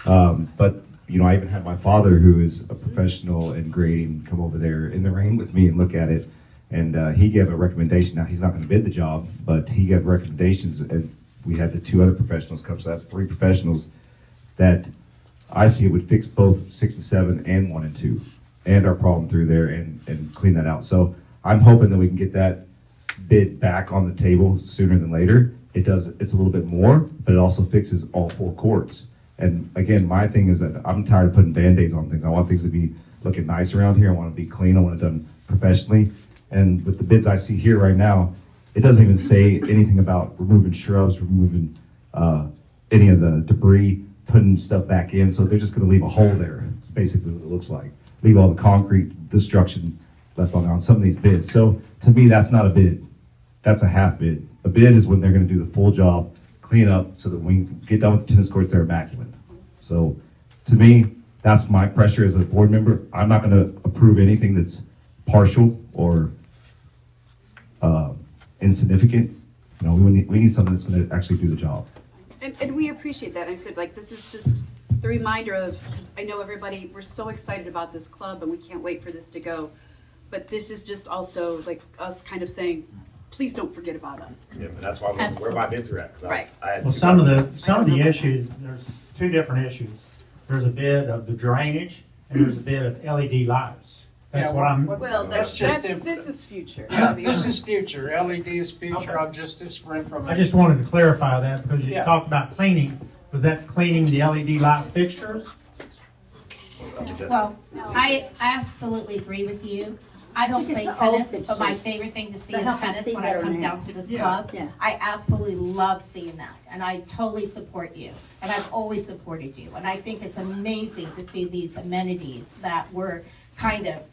But I even had my father, who is a professional in grading, come over there in the rain with me and look at it. And he gave a recommendation. Now, he's not going to bid the job, but he gave recommendations. And we had the 2 other professionals come. So that's 3 professionals that I see would fix both 6 and 7 and 1 and 2 and our problem through there and clean that out. So I'm hoping that we can get that bid back on the table sooner than later. It's a little bit more, but it also fixes all 4 courts. And again, my thing is that I'm tired of putting Band-Aids on things. I want things to be looking nice around here. I want to be clean. I want it done professionally. And with the bids I see here right now, it doesn't even say anything about removing shrubs, removing any of the debris, putting stuff back in. So they're just going to leave a hole there. It's basically what it looks like. Leave all the concrete destruction left on some of these bids. So to me, that's not a bid. That's a half bid. A bid is when they're going to do the full job, clean up, so that when we get done with the tennis courts, they're immaculate. So to me, that's my pressure as a board member. I'm not going to approve anything that's partial or insignificant. We need something that's going to actually do the job. And we appreciate that. I said, this is just the reminder of, because I know everybody, we're so excited about this club and we can't wait for this to go. But this is just also us kind of saying, please don't forget about us. Yeah, but that's why where my bids are at. Right. Well, some of the issues, there's 2 different issues. There's a bid of the drainage, and there's a bid of LED lights. That's what I'm. Well, this is future. Yeah, this is future. LED is future. I'm just for information. I just wanted to clarify that because you talked about cleaning. Was that cleaning the LED light fixtures? Well, I absolutely agree with you. I don't play tennis, but my favorite thing to see is tennis when I come down to this club. Yeah. I absolutely love seeing that, and I totally support you, and I've always supported you. And I think it's amazing to see these amenities that we're kind of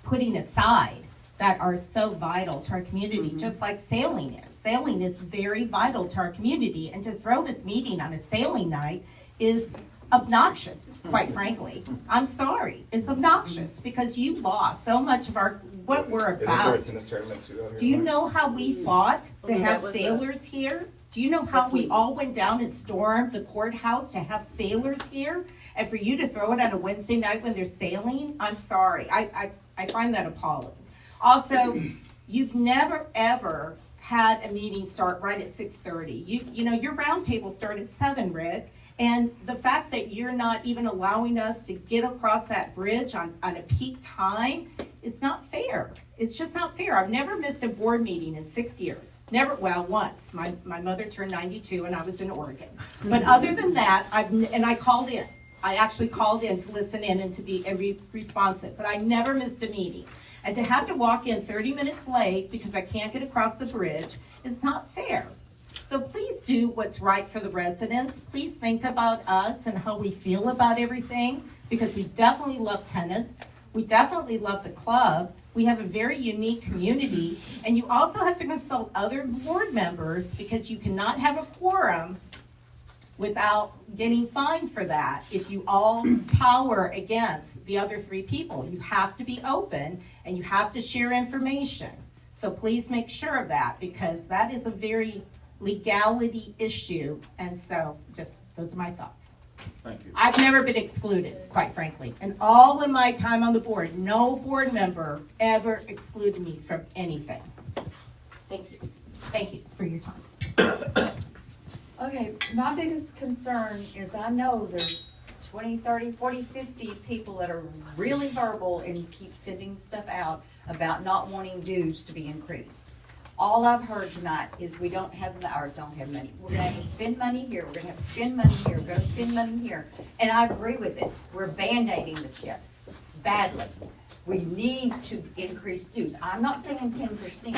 putting aside that are so vital to our community, just like sailing is. Sailing is very vital to our community, and to throw this meeting on a sailing night is obnoxious, quite frankly. I'm sorry, it's obnoxious because you lost so much of what we're about. Do you know how we fought to have sailors here? Do you know how we all went down and stormed the courthouse to have sailors here? And for you to throw it on a Wednesday night when they're sailing, I'm sorry. I find that appalling. Also, you've never ever had a meeting start right at 6:30. Your roundtable started at 7, Rick. And the fact that you're not even allowing us to get across that bridge on a peak time is not fair. It's just not fair. I've never missed a board meeting in 6 years. Never, well, once. My mother turned 92 and I was in Oregon. But other than that, I called in. I actually called in to listen in and to be responsive. But I never missed a meeting. And to have to walk in 30 minutes late because I can't get across the bridge is not fair. So please do what's right for the residents. Please think about us and how we feel about everything, because we definitely love tennis. We definitely love the club. We We have a very unique community, and you also have to consult other board members because you cannot have a quorum without getting fined for that. If you all power against the other 3 people, you have to be open and you have to share information. So please make sure of that, because that is a very legality issue. And so just, those are my thoughts. Thank you. I've never been excluded, quite frankly. And all in my time on the board, no board member ever excluded me from anything. Thank you. Thank you for your time. Okay, my biggest concern is I know there's 20, 30, 40, 50 people that are really verbal and keep sending stuff out about not wanting dues to be increased. All I've heard tonight is we don't have money. We're gonna have to spend money here, we're gonna have to spend money here, we're gonna spend money here. And I agree with it. We're band-aiding the ship badly. We need to increase dues. I'm not saying 10%,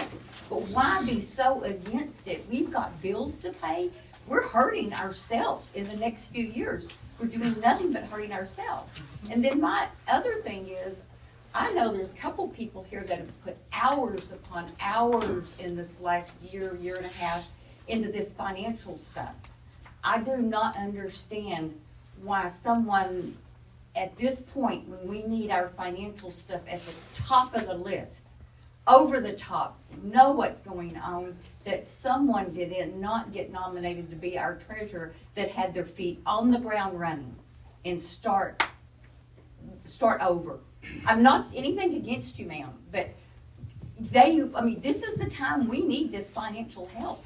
but why be so against it? We've got bills to pay. We're hurting ourselves in the next few years. We're doing nothing but hurting ourselves. And then my other thing is, I know there's a couple people here that have put hours upon hours in this last year, year and a half into this financial stuff. I do not understand why someone at this point, when we need our financial stuff at the top of the list, over the top, know what's going on, that someone did not get nominated to be our treasurer that had their feet on the ground running and start over. I'm not anything against you, ma'am, but this is the time we need this financial help.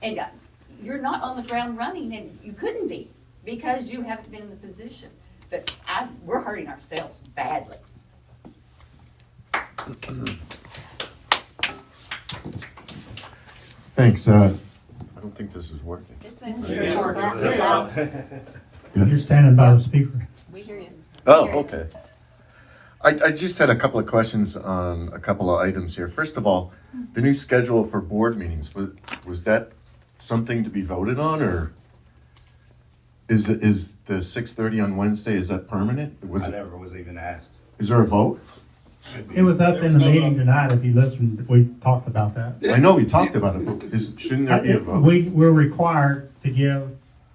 And you're not on the ground running, and you couldn't be because you haven't been in the position. But we're hurting ourselves badly. Thanks. I don't think this is working. You're standing by the speaker. We hear you. Oh, okay. I just had a couple of questions on a couple of items here. First of all, the new schedule for board meetings, was that something to be voted on, or is the 6:30 on Wednesday, is that permanent? I never was even asked. Is there a vote? It was up in the meeting tonight, if you listened, we talked about that. I know we talked about it, but shouldn't there be a vote? We're required to give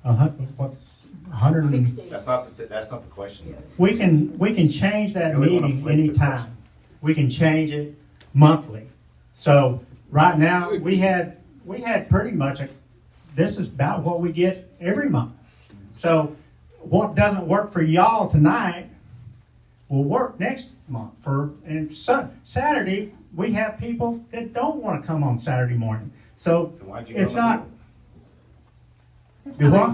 160. That's not the question. We can change that You really wanna meeting flip the anytime. We can change it monthly. So right now, we had pretty much, this is about what we get every month. So what doesn't work for y'all tonight will work next month. And Saturday, we have people that don't want to come on Saturday morning. So it's not. Do what?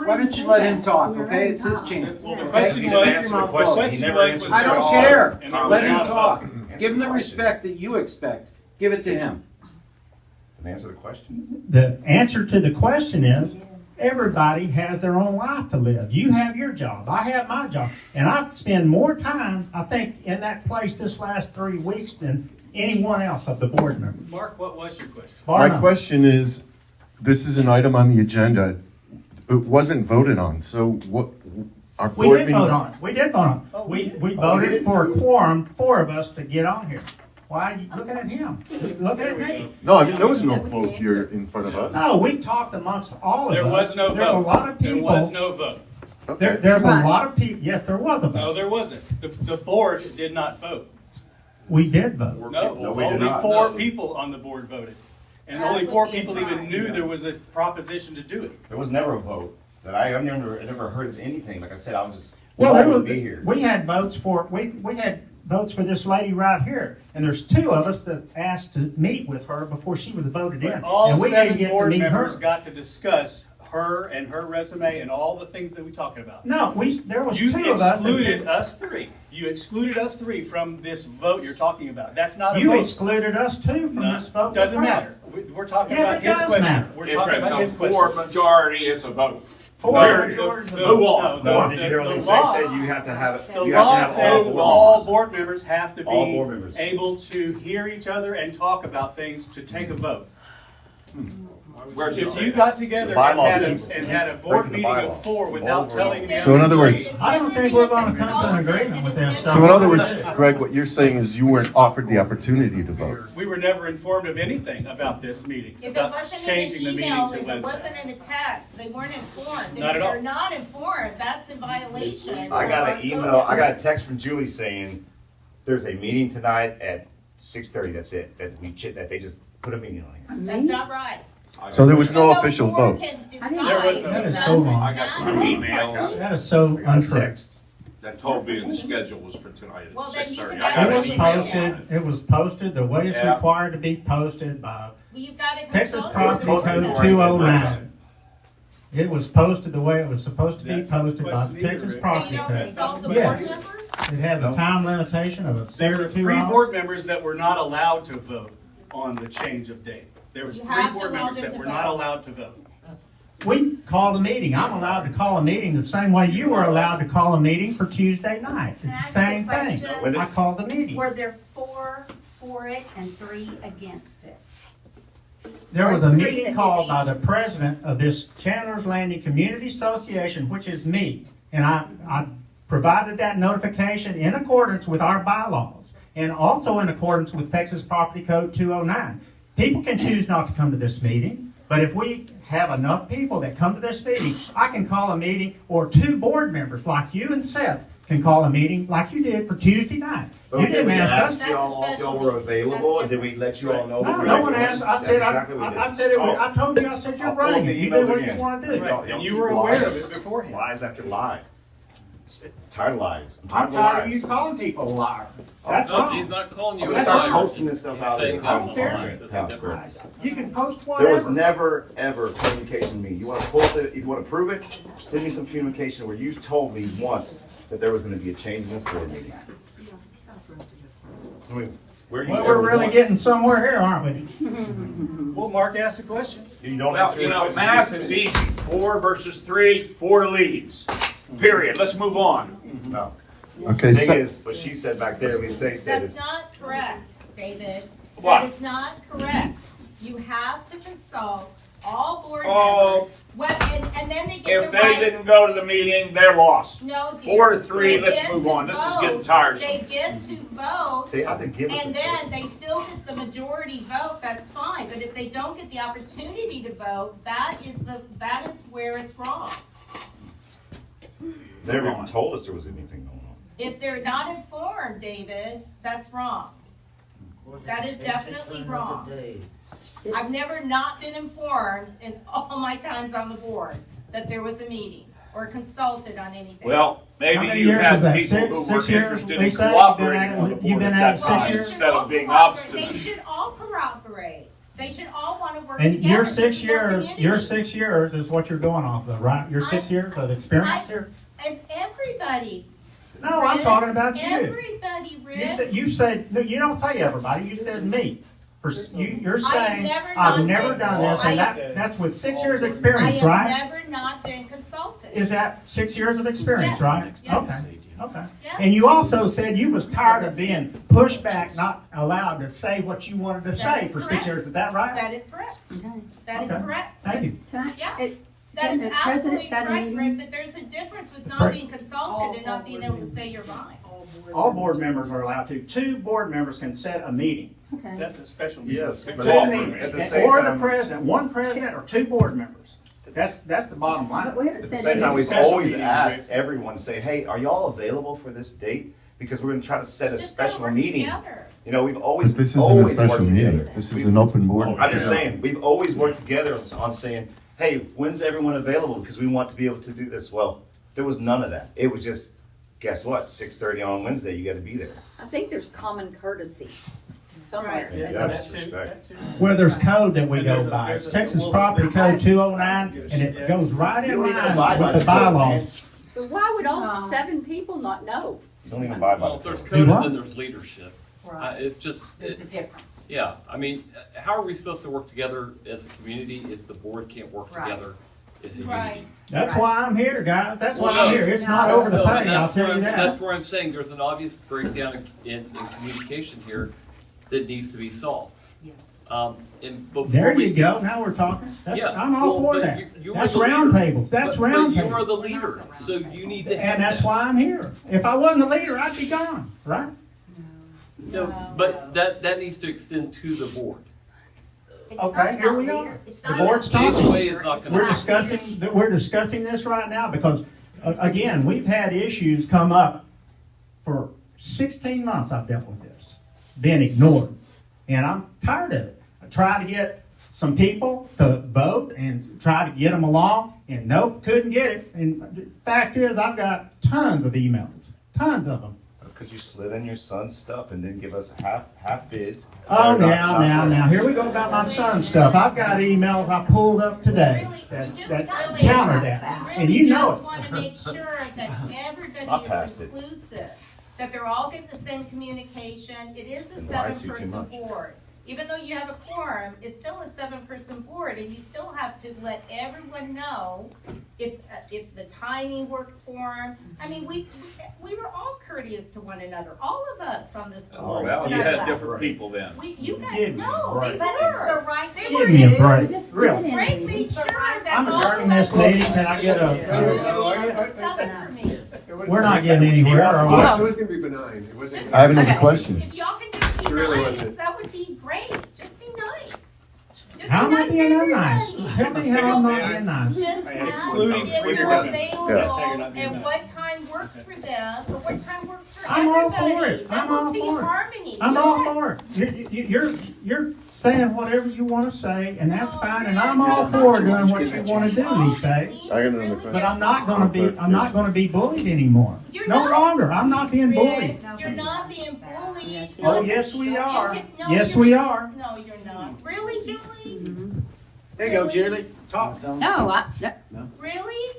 Why don't you let him talk, okay? It's his chance. Well, the Okay? question Keep was- your mouth the question closed. was I don't all- care. and I Let was him out talk. about Give him the respect that you expect. Give it to him. And answer the question. The answer to the question is, everybody has their own life to live. You have your job, I have my job, and I spend more time, I think, in that place this last 3 weeks than anyone else of the board members. Mark, what was your question? My question is, this is an item on the agenda. It wasn't voted on, so what, our We board did meetings? vote on it. We did vote on it. We voted for a quorum, 4 of us to get on here. Why are you looking at him? Looking at me. No, I mean, there was no vote here in front of us. No, we talked amongst all of us. There was no vote. There's a lot of people. There was no vote. There's a lot of people. Yes, there was a vote. No, there wasn't. The board did not vote. We did vote. No, we did only not. 4 people on the board voted. And only 4 people even knew there was a proposition to do it. There was never a vote. I never heard of anything. Like I said, I was just Well, glad there to was, be here. we had votes for this lady right here, and there's 2 of us that asked to meet with her before she was voted in. All and we 7 didn't get to board meet members her. got to discuss her and her resume and all the things that we talking about. No, there was You 2 of us. that excluded said- us 3. You excluded us 3 from this vote you're talking about. That's not a You vote. excluded us too from No, this vote. doesn't with her. matter. We're talking Yes, about it his does question. matter. We're talking about his question. For majority, it's a vote. Period. Move on. No, did you hear what they said? You have to have The you have law to have says all all board members have to All board be members. able to hear each other and talk about things to take a vote. Where's If it? you got together The bylaws and keep had a board breaking the meeting of bylaws. 4 without telling me. So in other words, I don't think we're gonna come to an agreement with them. so in other words, Greg, what you're saying is you weren't offered the opportunity to vote. We were never informed of anything about this meeting, If it about wasn't in changing the an meeting email, to if it Wednesday. wasn't in a text, they weren't informed. And Not if at all. they're not informed, that's in violation. I got of an our email, code. I got a text from Julie saying, there's a meeting tonight at 6:30, that's it, that they just put a meeting on here. That's not right. So there was no Even though official board vote. can There decide, was no- it That is so doesn't wrong. I got 2 matter. emails That is so I got a untrue. text. that told me the schedule was for tonight Well, at then you 6:30. can I back got It an was email. posted, it was posted the way it's Yeah. required to be posted by Well, you've got to Texas consult. Property posted Code before 209. It was posted the way it was supposed to be That's not posted by supposed to the be Texas either. So you Property don't Code. consult the Yes. board members? It has a time limitation of a There were 72 3 hours. board members that were not allowed to vote on the change of date. There was You 3 have to board allow members them that to were vote. not allowed to vote. We called a meeting. I'm allowed to call a meeting the same way you were allowed to call a meeting for Tuesday night. It's Can I the ask same a thing. question? I called the meeting. Were there 4 for it and 3 against it? There was a Or three meeting that called did by the president of this Chandlers Landing Community Association, which is me. And I provided that notification in accordance with our bylaws and also in accordance with Texas Property Code 209. People can choose not to come to this meeting, but if we have enough people that come to this meeting, I can call a meeting, or 2 board members like you and Seth can call a meeting like you did for Tuesday night. You Okay, didn't we ask us. asked That's a y'all if special y'all were meeting. available, That's and did we let you all know? No, that we no were one going? asked. I That's said, exactly what we I did. said it. Oh, I told you. I said you're I'll pull up running the it. You emails did what again. you want to do. Right, Y'all and you keep were lying. aware of it beforehand. Lies after lies. Tired of lies. I'm tired of you calling people a liar. That's No, wrong. he's not calling you I'm a gonna start liar. posting this stuff He's out saying there. that's I don't a care. lie. That's a difference. You can post There was whatever. never, ever communication meeting. You wanna post it, if you wanna prove it, send me some communication where you told me once that there was gonna be a change in this board meeting. I mean, where you Well, ever we're really once. getting somewhere here, aren't we? Well, Mark asked a question. You don't Well, answer you any know, questions. math You is just- easy. 4 versus 3, 4 leaves. Period. Let's move on. No. Okay, Thing so, is, what she said back there, Lisa said That's is, not correct, David. What? That is not correct. You have to consult all board Oh. members. And then they get If the they right. didn't go to the meeting, they're lost. No, dear. 4 to 3, They let's get move to on. This is vote. getting tiresome. They get to vote. they have to give us a And choice. then they still get the majority vote, that's fine, but if they don't get the opportunity to vote, that is where it's wrong. They never even told us there was anything going on. If they're not informed, David, that's wrong. That is definitely wrong. I've never not been informed in all my times on the board that there was a meeting or consulted on anything. Well, How maybe many you years have is that? people Six who weren't years, interested in Lisa? cooperating on the You've board been at at that it 6 time years? instead of being They obstinate. should all cooperate. They should all want to work And together. your This 6 is our years, community. your 6 years is what you're going off of, right? Your 6 years of experience here? And everybody. No, I'm Rick, talking about you. Everybody, Rick. You said, no, you don't say everybody, you said me. You're saying, never I've not never been- done this, and that's with 6 years experience, I right? have never not been consulted. Is that 6 years of experience, Yes, right? yes. Okay, okay. Yes. And you also said you was tired of being pushed back, not allowed to say what you wanted to That say is for 6 correct. years, is that right? That is correct. That is Okay. correct. Thank you. Yeah. That is absolutely correct, Rick, but there's a difference with not being consulted and not being able to say your mind. All board members are allowed to. 2 board members can set a meeting. That's a special meeting. Yes, Set but a meeting. at the same Or the time, president, 1 president or 2 board members. That's the bottom line. at the same time, we've Special always meeting, asked right? everyone, say, hey, are y'all available for this date? Because we're gonna try to set a Just gotta special work meeting. together. You know, we've always, but this isn't a always special worked meeting. together. This is an open board. I'm just saying, we've always worked together on saying, hey, when's everyone available? Because we want to be able to do this. Well, there was none of that. It was just, guess what? 6:30 on Wednesday, you gotta be there. I think there's common courtesy somewhere. Yeah, That that's too, respect. that too. Well, there's code that we And go there's a- by. there's It's a Texas little- Property Code 209, and it goes right You in don't even line abide by with the the code, bylaws. man. But why would all No. 7 people not know? You don't even abide by Well, the if there's code. code what? and then there's leadership. It's just, There's a difference. yeah, I mean, how are we supposed to work together as a community if the board can't work Right. together as a Right. unity? That's why I'm here, guys. That's why Well, I'm no. here. It's not over the No, and pay, I'll that's tell where you that's that. where I'm saying there's an obvious breakdown in communication here that needs to be solved. And before There we, you go, now we're talking. That's, Yeah, I'm all well, for but that. you were That's the leader. roundtables, that's But you roundtables. are the leader, so you need to have And that's that. why I'm here. If I wasn't the leader, I'd be gone, right? No, but that needs to extend to the board. Okay, here we are. It's The not board's about talking. HOA is not gonna. We're discussing this right now because, again, we've had issues come up for 16 months I've dealt with this, being ignored. And I'm tired of it. I tried to get some people to vote and try to get them along, and nope, couldn't get it. And the fact is, I've got tons of emails, tons of them. Because you slid in your son's stuff and didn't give us half bids. Oh, now, here we go about my son's stuff. I've got emails I pulled up today that counter that, and you know it. We just want to make sure that I everybody passed is it. inclusive, that they're all getting the same communication. It is a Lied to you too 7-person much. board. Even though you have a quorum, it's still a 7-person board, and you still have to let everyone know if the timing works for them. I mean, we were all courteous to one another, all of us on this Oh, board. well, you Not had that. different people then. You guys, Give me a no, break. they But it's were. the right thing. Give me a break, really. Greg made sure that I'm all adjourning of this us. meeting, can I get It a, was a 7 for me. we're not getting anywhere, are It we? was gonna be benign. It wasn't. I have another question. If y'all can just be It really nice, wasn't. that would be great. Just be nice. Just How am be I nice to being everybody. unnice? Tell me how I'm not being nice. Just Excluding ask when if you're they're done. available That's how you're not being and nice. what time works for them, or what time works for I'm all everybody. for it. Then I'm we'll all see for it. harmony. I'm You all don't for it. You're saying whatever you want to say, and that's fine, and I'm all for doing what you want to do, he say. need I got to another really question. But I'm not gonna be bullied anymore. You're No not. longer. I'm not being bullied. You're not being bullied. Oh, yes, we are. No, Yes, you're- we are. No, you're not. Really, Julie? There you go, Julie. Talk. No, Really?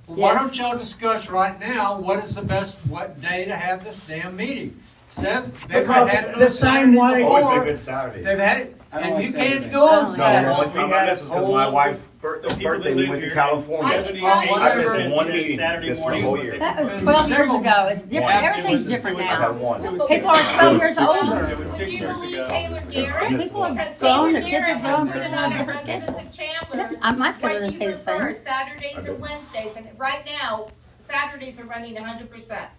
Why don't y'all discuss right now, what day to have this damn meeting? Seth, they've Because had it the on same Saturday way- Always before. been good Saturdays. They've had it, I don't and like you Saturday. can't go on No, the Saturday. only time I missed was because my wife's The people birthday, that we live went to here, California. I can tell you. I missed Saturday one meeting Saturday this morning whole is what year. they- that was And 12 years several- ago. It's different. Yeah, Everything's it different was- I now. had one. It was People are 6 12 years years ago. older. It was 6 Do you years believe ago. Taylor People Garrett? have Because grown, Taylor the kids Garrett have has grown, put they're it on on a different residence schedules. of Chandlers. My schedule What do doesn't you stay the same. prefer, Saturdays or Wednesdays? And right now, Saturdays are running 100%.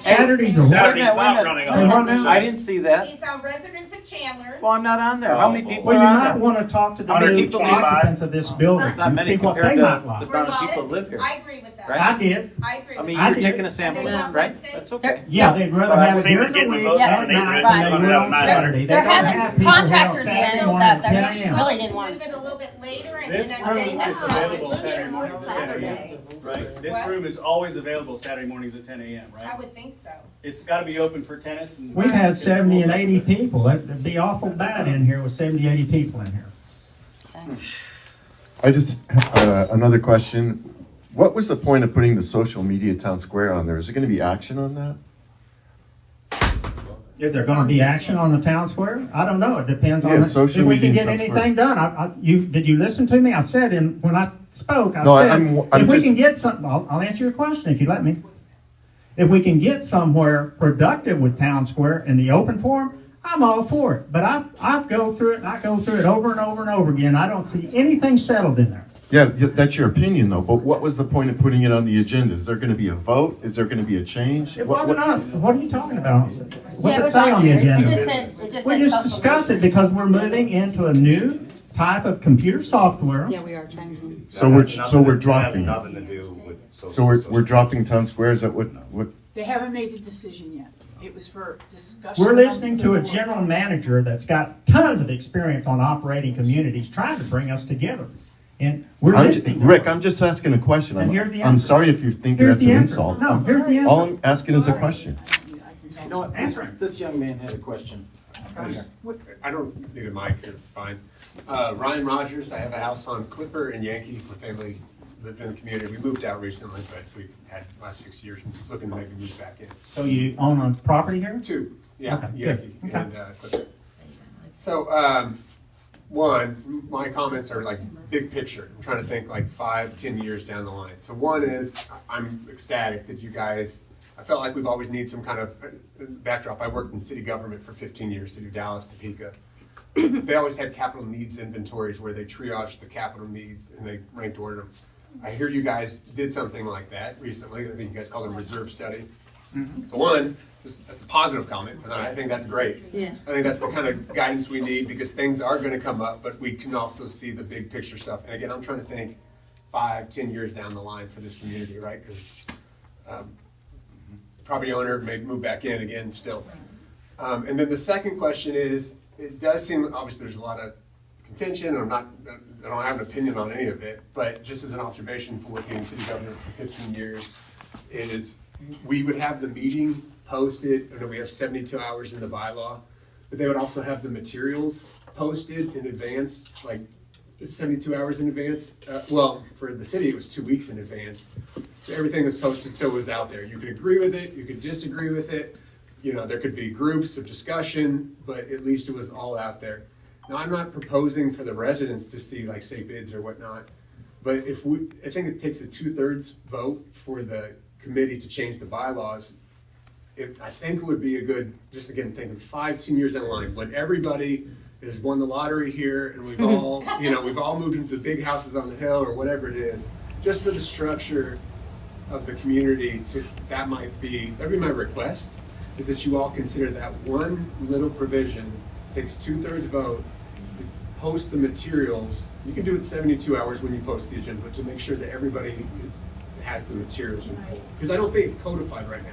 Saturdays are Saturday's what? not running Say what now? I didn't see that. It's on residents of Chandlers. Well, I'm not on there. How many people Well, you are on might there? want to talk to the new 125. occupants of this building That's not and many see what compared they to might the like. amount of people that live here. I agree with that. Right? I did. I agree I with mean, that. you're did. taking a sample, They want right? Wednesdays. That's okay. Yeah, they'd rather have it Same as during the getting the week vote at in the night neighborhood, than they coming will out on at night. Saturday. They They're don't having have people here on contractors in Saturday and morning stuff. at They're 10 a.m. really didn't want Move to. it a little bit later and This then room day, is that's not available inclusion. Saturday mornings at 10 a.m. Right? This What? room is always available Saturday mornings at 10 a.m., I right? would think so. It's gotta be open for tennis and. We've had 70 and 80 people. That'd be awful bad in here with 70, 80 people in here. I just, another question. What was the point of putting the social media town square on there? Is there gonna be action on that? Is there gonna be action on the town square? I don't know. It depends Yeah, on social if we media can get town square. anything done. Did you listen to me? I said when I spoke, I No, said, I'm if we just- can get something, I'll answer your question if you let me. If we can get somewhere productive with town square in the open forum, I'm all for it. But I go through it over and over and over again. I don't see anything settled in there. Yeah, that's your opinion though, but what was the point of putting it on the agenda? Is there gonna be a vote? Is there gonna be a change? It wasn't on. What are you talking about? Yeah, What's it it was say on the there. agenda? It just said We just social discussed media. it because we're moving into a new type of computer software. Yeah, we are changing. So we're That has dropping. nothing to do with social. So we're dropping town square, is that what? They haven't made a decision yet. It was for discussion. We're listening amongst to a the board. general manager that's got tons of experience on operating communities, trying to bring us together. And we're listening. Rick, I'm just asking a question. And here's the I'm answer. sorry if you think Here's that's the an answer. insult. No, here's the answer. All I'm asking is a question. You know what, this young man had a question. I don't need a mic, it's fine. Ryan Rogers, I have a house on Clipper and Yankee. My family lived in the community. We moved out recently, but we had last 6 years looking to maybe move back in. So you own a property here? 2, yeah, Okay, good. Yankee Okay. and Clipper. So, one, my comments are like big picture. I'm trying to think like 5, 10 years down the line. So one is, I'm ecstatic that you guys, I felt like we've always needed some kind of backdrop. I worked in city government for 15 years, City of Dallas, Topeka. they always had capital needs inventories where they triaged the capital needs and they ranked ordered them. I hear you guys did something like that recently. I think you guys called it a reserve study. So one, that's a positive comment, and I think that's great. Yeah. I think that's the kind of guidance we need because things are going to come up, but we can also see the big picture stuff. And again, I'm trying to think 5-10 years down the line for this community, right? Because property owner may move back in again still. And then the second question is, it does seem, obviously there's a lot of contention, and I don't have an opinion on any of it, but just as an observation for working in city government for 15 years, is we would have the meeting posted, and then we have 72 hours in the bylaw, but they would also have the materials posted in advance, like 72 hours in advance. Well, for the city, it was 2 weeks in advance. So everything was posted, so it was out there. You could agree with it, you could disagree with it. You know, there could be groups of discussion, but at least it was all out there. Now, I'm not proposing for the residents to see, like, say, bids or whatnot, but I think it takes a 2/3 vote for the committee to change the bylaws. I think it would be a good, just again, thinking 5-10 years down the line, when everybody has won the lottery here and we've all, we've all moved into the big houses on the hill or whatever it is, just for the structure of the community, that'd be my request, is that you all consider that one little provision, takes 2/3 vote, to post the materials. You can do it 72 hours when you post the agenda, but to make sure that everybody has the materials in full. Because I don't think it's codified right now.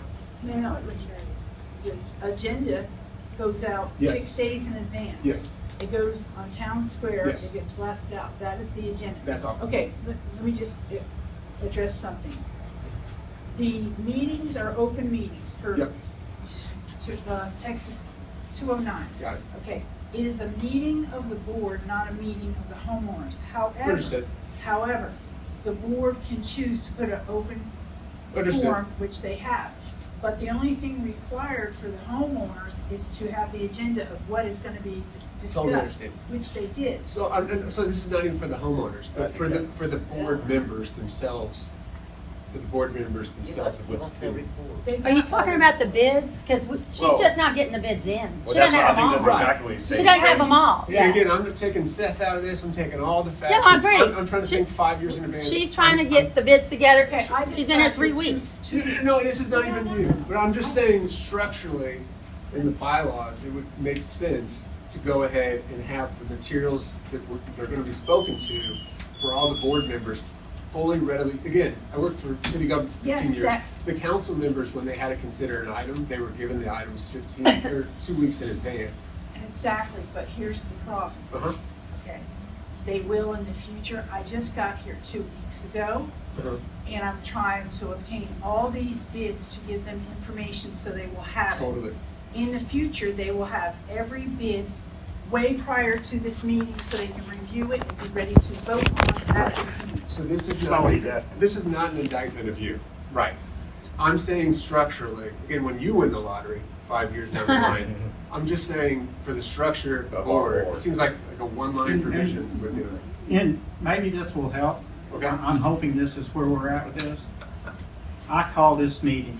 Now, the agenda goes out Yes. 6 days in advance. Yes. It goes on Town Square, Yes. it gets blasted out, that is the agenda. That's awesome. Okay, let me just address something. The meetings are open meetings per Yep. Texas 209. Got it. Okay, it is a meeting of the board, not a meeting of the homeowners. Understood. However, the board can choose to put an open Understood. forum, which they have. But the only thing required for the homeowners is to have the agenda of what is gonna be Totally discussed, understand. which they did. So, so this is not even for the homeowners, but for the board members themselves. For the board members themselves. of what's being- Are you talking about the bids? Because she's Well- just not getting the bids in. Well, She that's doesn't what I have them think all. that's exactly what he's saying. She doesn't have them all, And yeah. again, I'm not taking Seth out of this, I'm taking all the facts. Yeah, I agree. I'm trying to think 5 years in advance. She's trying to get the bids together. Okay, I just She's been here got 3 the weeks. No, this is not even you, but I'm just saying structurally, in the bylaws, it would make sense to go ahead and have the materials that they're gonna be spoken to for all the board members fully readily. Again, I worked for city government for 15 Yes, years. that- The council members, when they had to consider an item, they were given the items 15 or 2 weeks in advance. Exactly, but here's the problem. Uh-huh. Okay, they will in the future. I just got here 2 weeks ago, Uh-huh. and I'm trying to obtain all these bids to give them information so they will have it. Totally. In the future, they will have every bid way prior to this meeting so they can review it and be ready to vote on at this meeting. So this is That's not what he's not, asking. this is not an indictment of you. Right. I'm saying structurally, again, when you win the lottery 5 years down the line, I'm just saying for the structure of the board, it seems like a one-line provision would do it. And maybe this will help. Okay. I'm hoping this is where we're at with this. I call this meeting.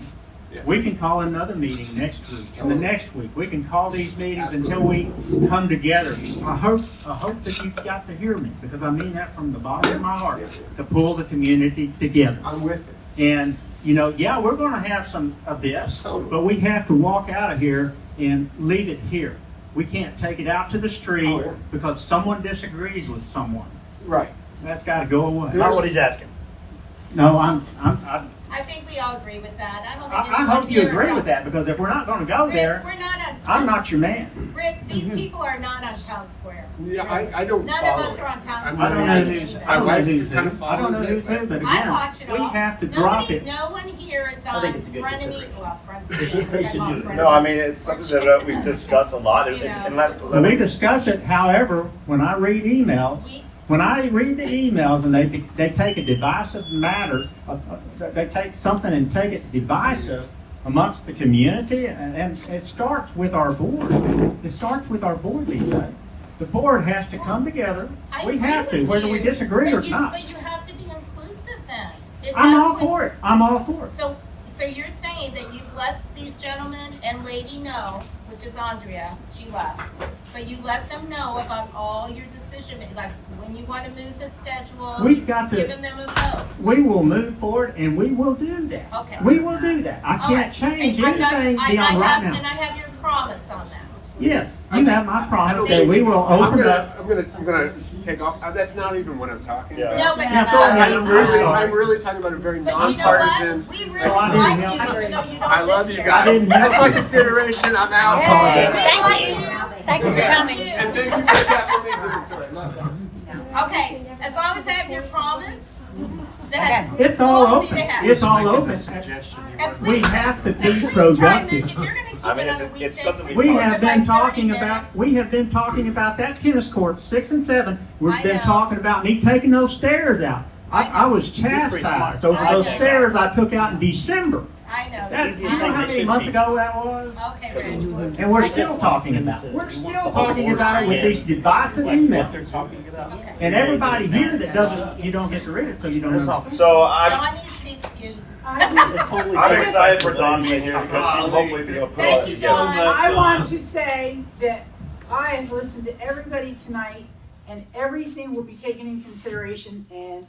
Yeah. We can call another meeting next week, and the next week. We can call these meetings until we come together. I hope that you've got to hear me, because I mean that from the bottom of my heart, to pull the community together. I'm with it. And, yeah, we're gonna have some of this, Totally. but we have to walk out of here and leave it here. We can't take it out to the street Oh, yeah. because someone disagrees with someone. Right. That's gotta go away. Not what he's asking. No, I think we all agree with that. I don't think I anyone hope you here agree is with that, because if we're not gonna go Rick, there, we're not on. I'm not your man. Rick, these people are not on Town Square. Yeah, I don't None follow of us it. are on Town I'm Square. I don't know who's, My I don't know wife who's kind who. of I don't know follows who's it, who, but I again, watch it we all. have to drop it. No one here is I on think it's a good front of me. consideration. Well, front of me. They should do it. No, I mean, it's something that we've discussed a lot, and let We discuss it, however, when I read emails, when I read the emails and they take a divisive matter, they take something and take it divisive amongst the community, and it starts with our board. It starts with our board, they say. The board has to come together. I We agree have to, with whether we you, disagree or but not. But you have to be inclusive then. If I'm that's all what- for it. I'm all for it. So So you're saying that you've let these gentlemen and lady know, which is Andrea, she left, but you let them know about all your decision making, like when you want to move the schedule, We've got to- giving them a vote. We will move forward and we will do that. Okay. We will do that. I All can't right. change And I got- anything I beyond right have- now. And I have your promise on that. Yes, you have my promise that we will open up. I'm gonna take off. That's not even what I'm talking about. No, but Yeah, go ahead. I'm really talking about a very But you know nonpartisan. what? We really So I didn't like help you, you. even though you don't I love live you here. I guys. didn't That's help my you. consideration. I'm out. We like you. Thank you for coming. And thank you for the capital needs inventory. Love that. Okay, as long as I have your promise, that It's all full open. speed ahead. It's all open. And We please, have to be please try and productive. if you're gonna keep I mean, it it's- on a it's weekday, something please We keep have it by been 30 talking minutes. about, we have been talking about that tennis court, 6 and 7. We've I been know. talking about me taking those stairs out. I was pretty smart. chastised over I those know. stairs I took out in December. I know. That's, you I know know. how many months ago that was? Okay, Rich. And we're still talking about it. We're still talking about it with these divisive emails. And everybody here that doesn't, you don't get to read it, so you don't know. So I'm Donnie speaks you. I'm excited for Dawn being here because she's hopefully be able to put all Thank that you, together. Dawn. I want to say that I have listened to everybody tonight, and everything will be taken in consideration, and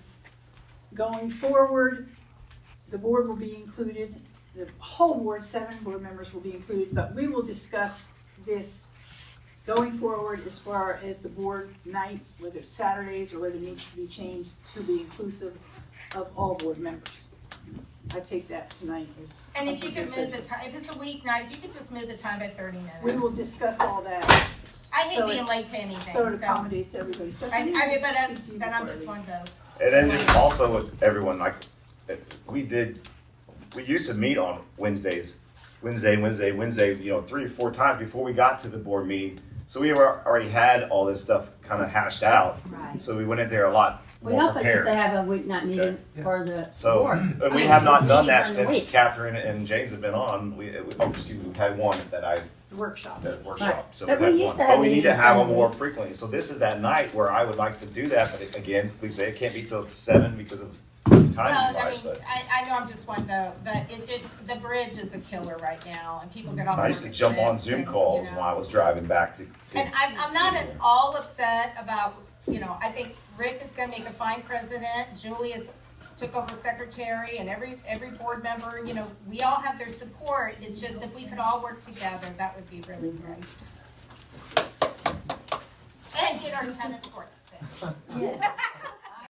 going forward, the board will be included, the whole board, 7 board members will be included, but we will discuss this going forward as far as the board night, whether it's Saturdays or whether it needs to be changed to be inclusive of all board members. I take that tonight as. And if you could move the time, if it's a weeknight, if you could just move the time by 30 minutes. We will discuss all that, I hate so being it- late to anything, so it so. accommodates everybody. So I can you mean, speak but to you then I'm before just I one vote. And then just also with everyone, like, we used to meet on Wednesdays, Wednesday, you know, 3 or 4 times before we got to the board meeting. So we were already had all this stuff kind of hashed out. Right. So we went in there a lot We more also used prepared. to have a weeknight meeting for the So, board. and I we mean, have not meeting done that during the since week. Catherine and James have been on. We've had one that The workshop. the workshop. Right. So But we we had used one. to have But we need to meetings have during them the more week. frequently. So this is that night where I would like to do that, but again, please say it can't be till 7 because of time Well, I wise, mean, but. I know I'm just one vote, but it just, the bridge is a killer right now, and people get off. I used to work at jump on 6 Zoom and, calls you know. while I was driving back to And I'm not at all upset about, you know, I think Rick is gonna make a fine president, Julie took over secretary, and every board member, you know, we all have their support. It's just if we could all work together, that would be really great. And get our tennis courts fixed. Yeah.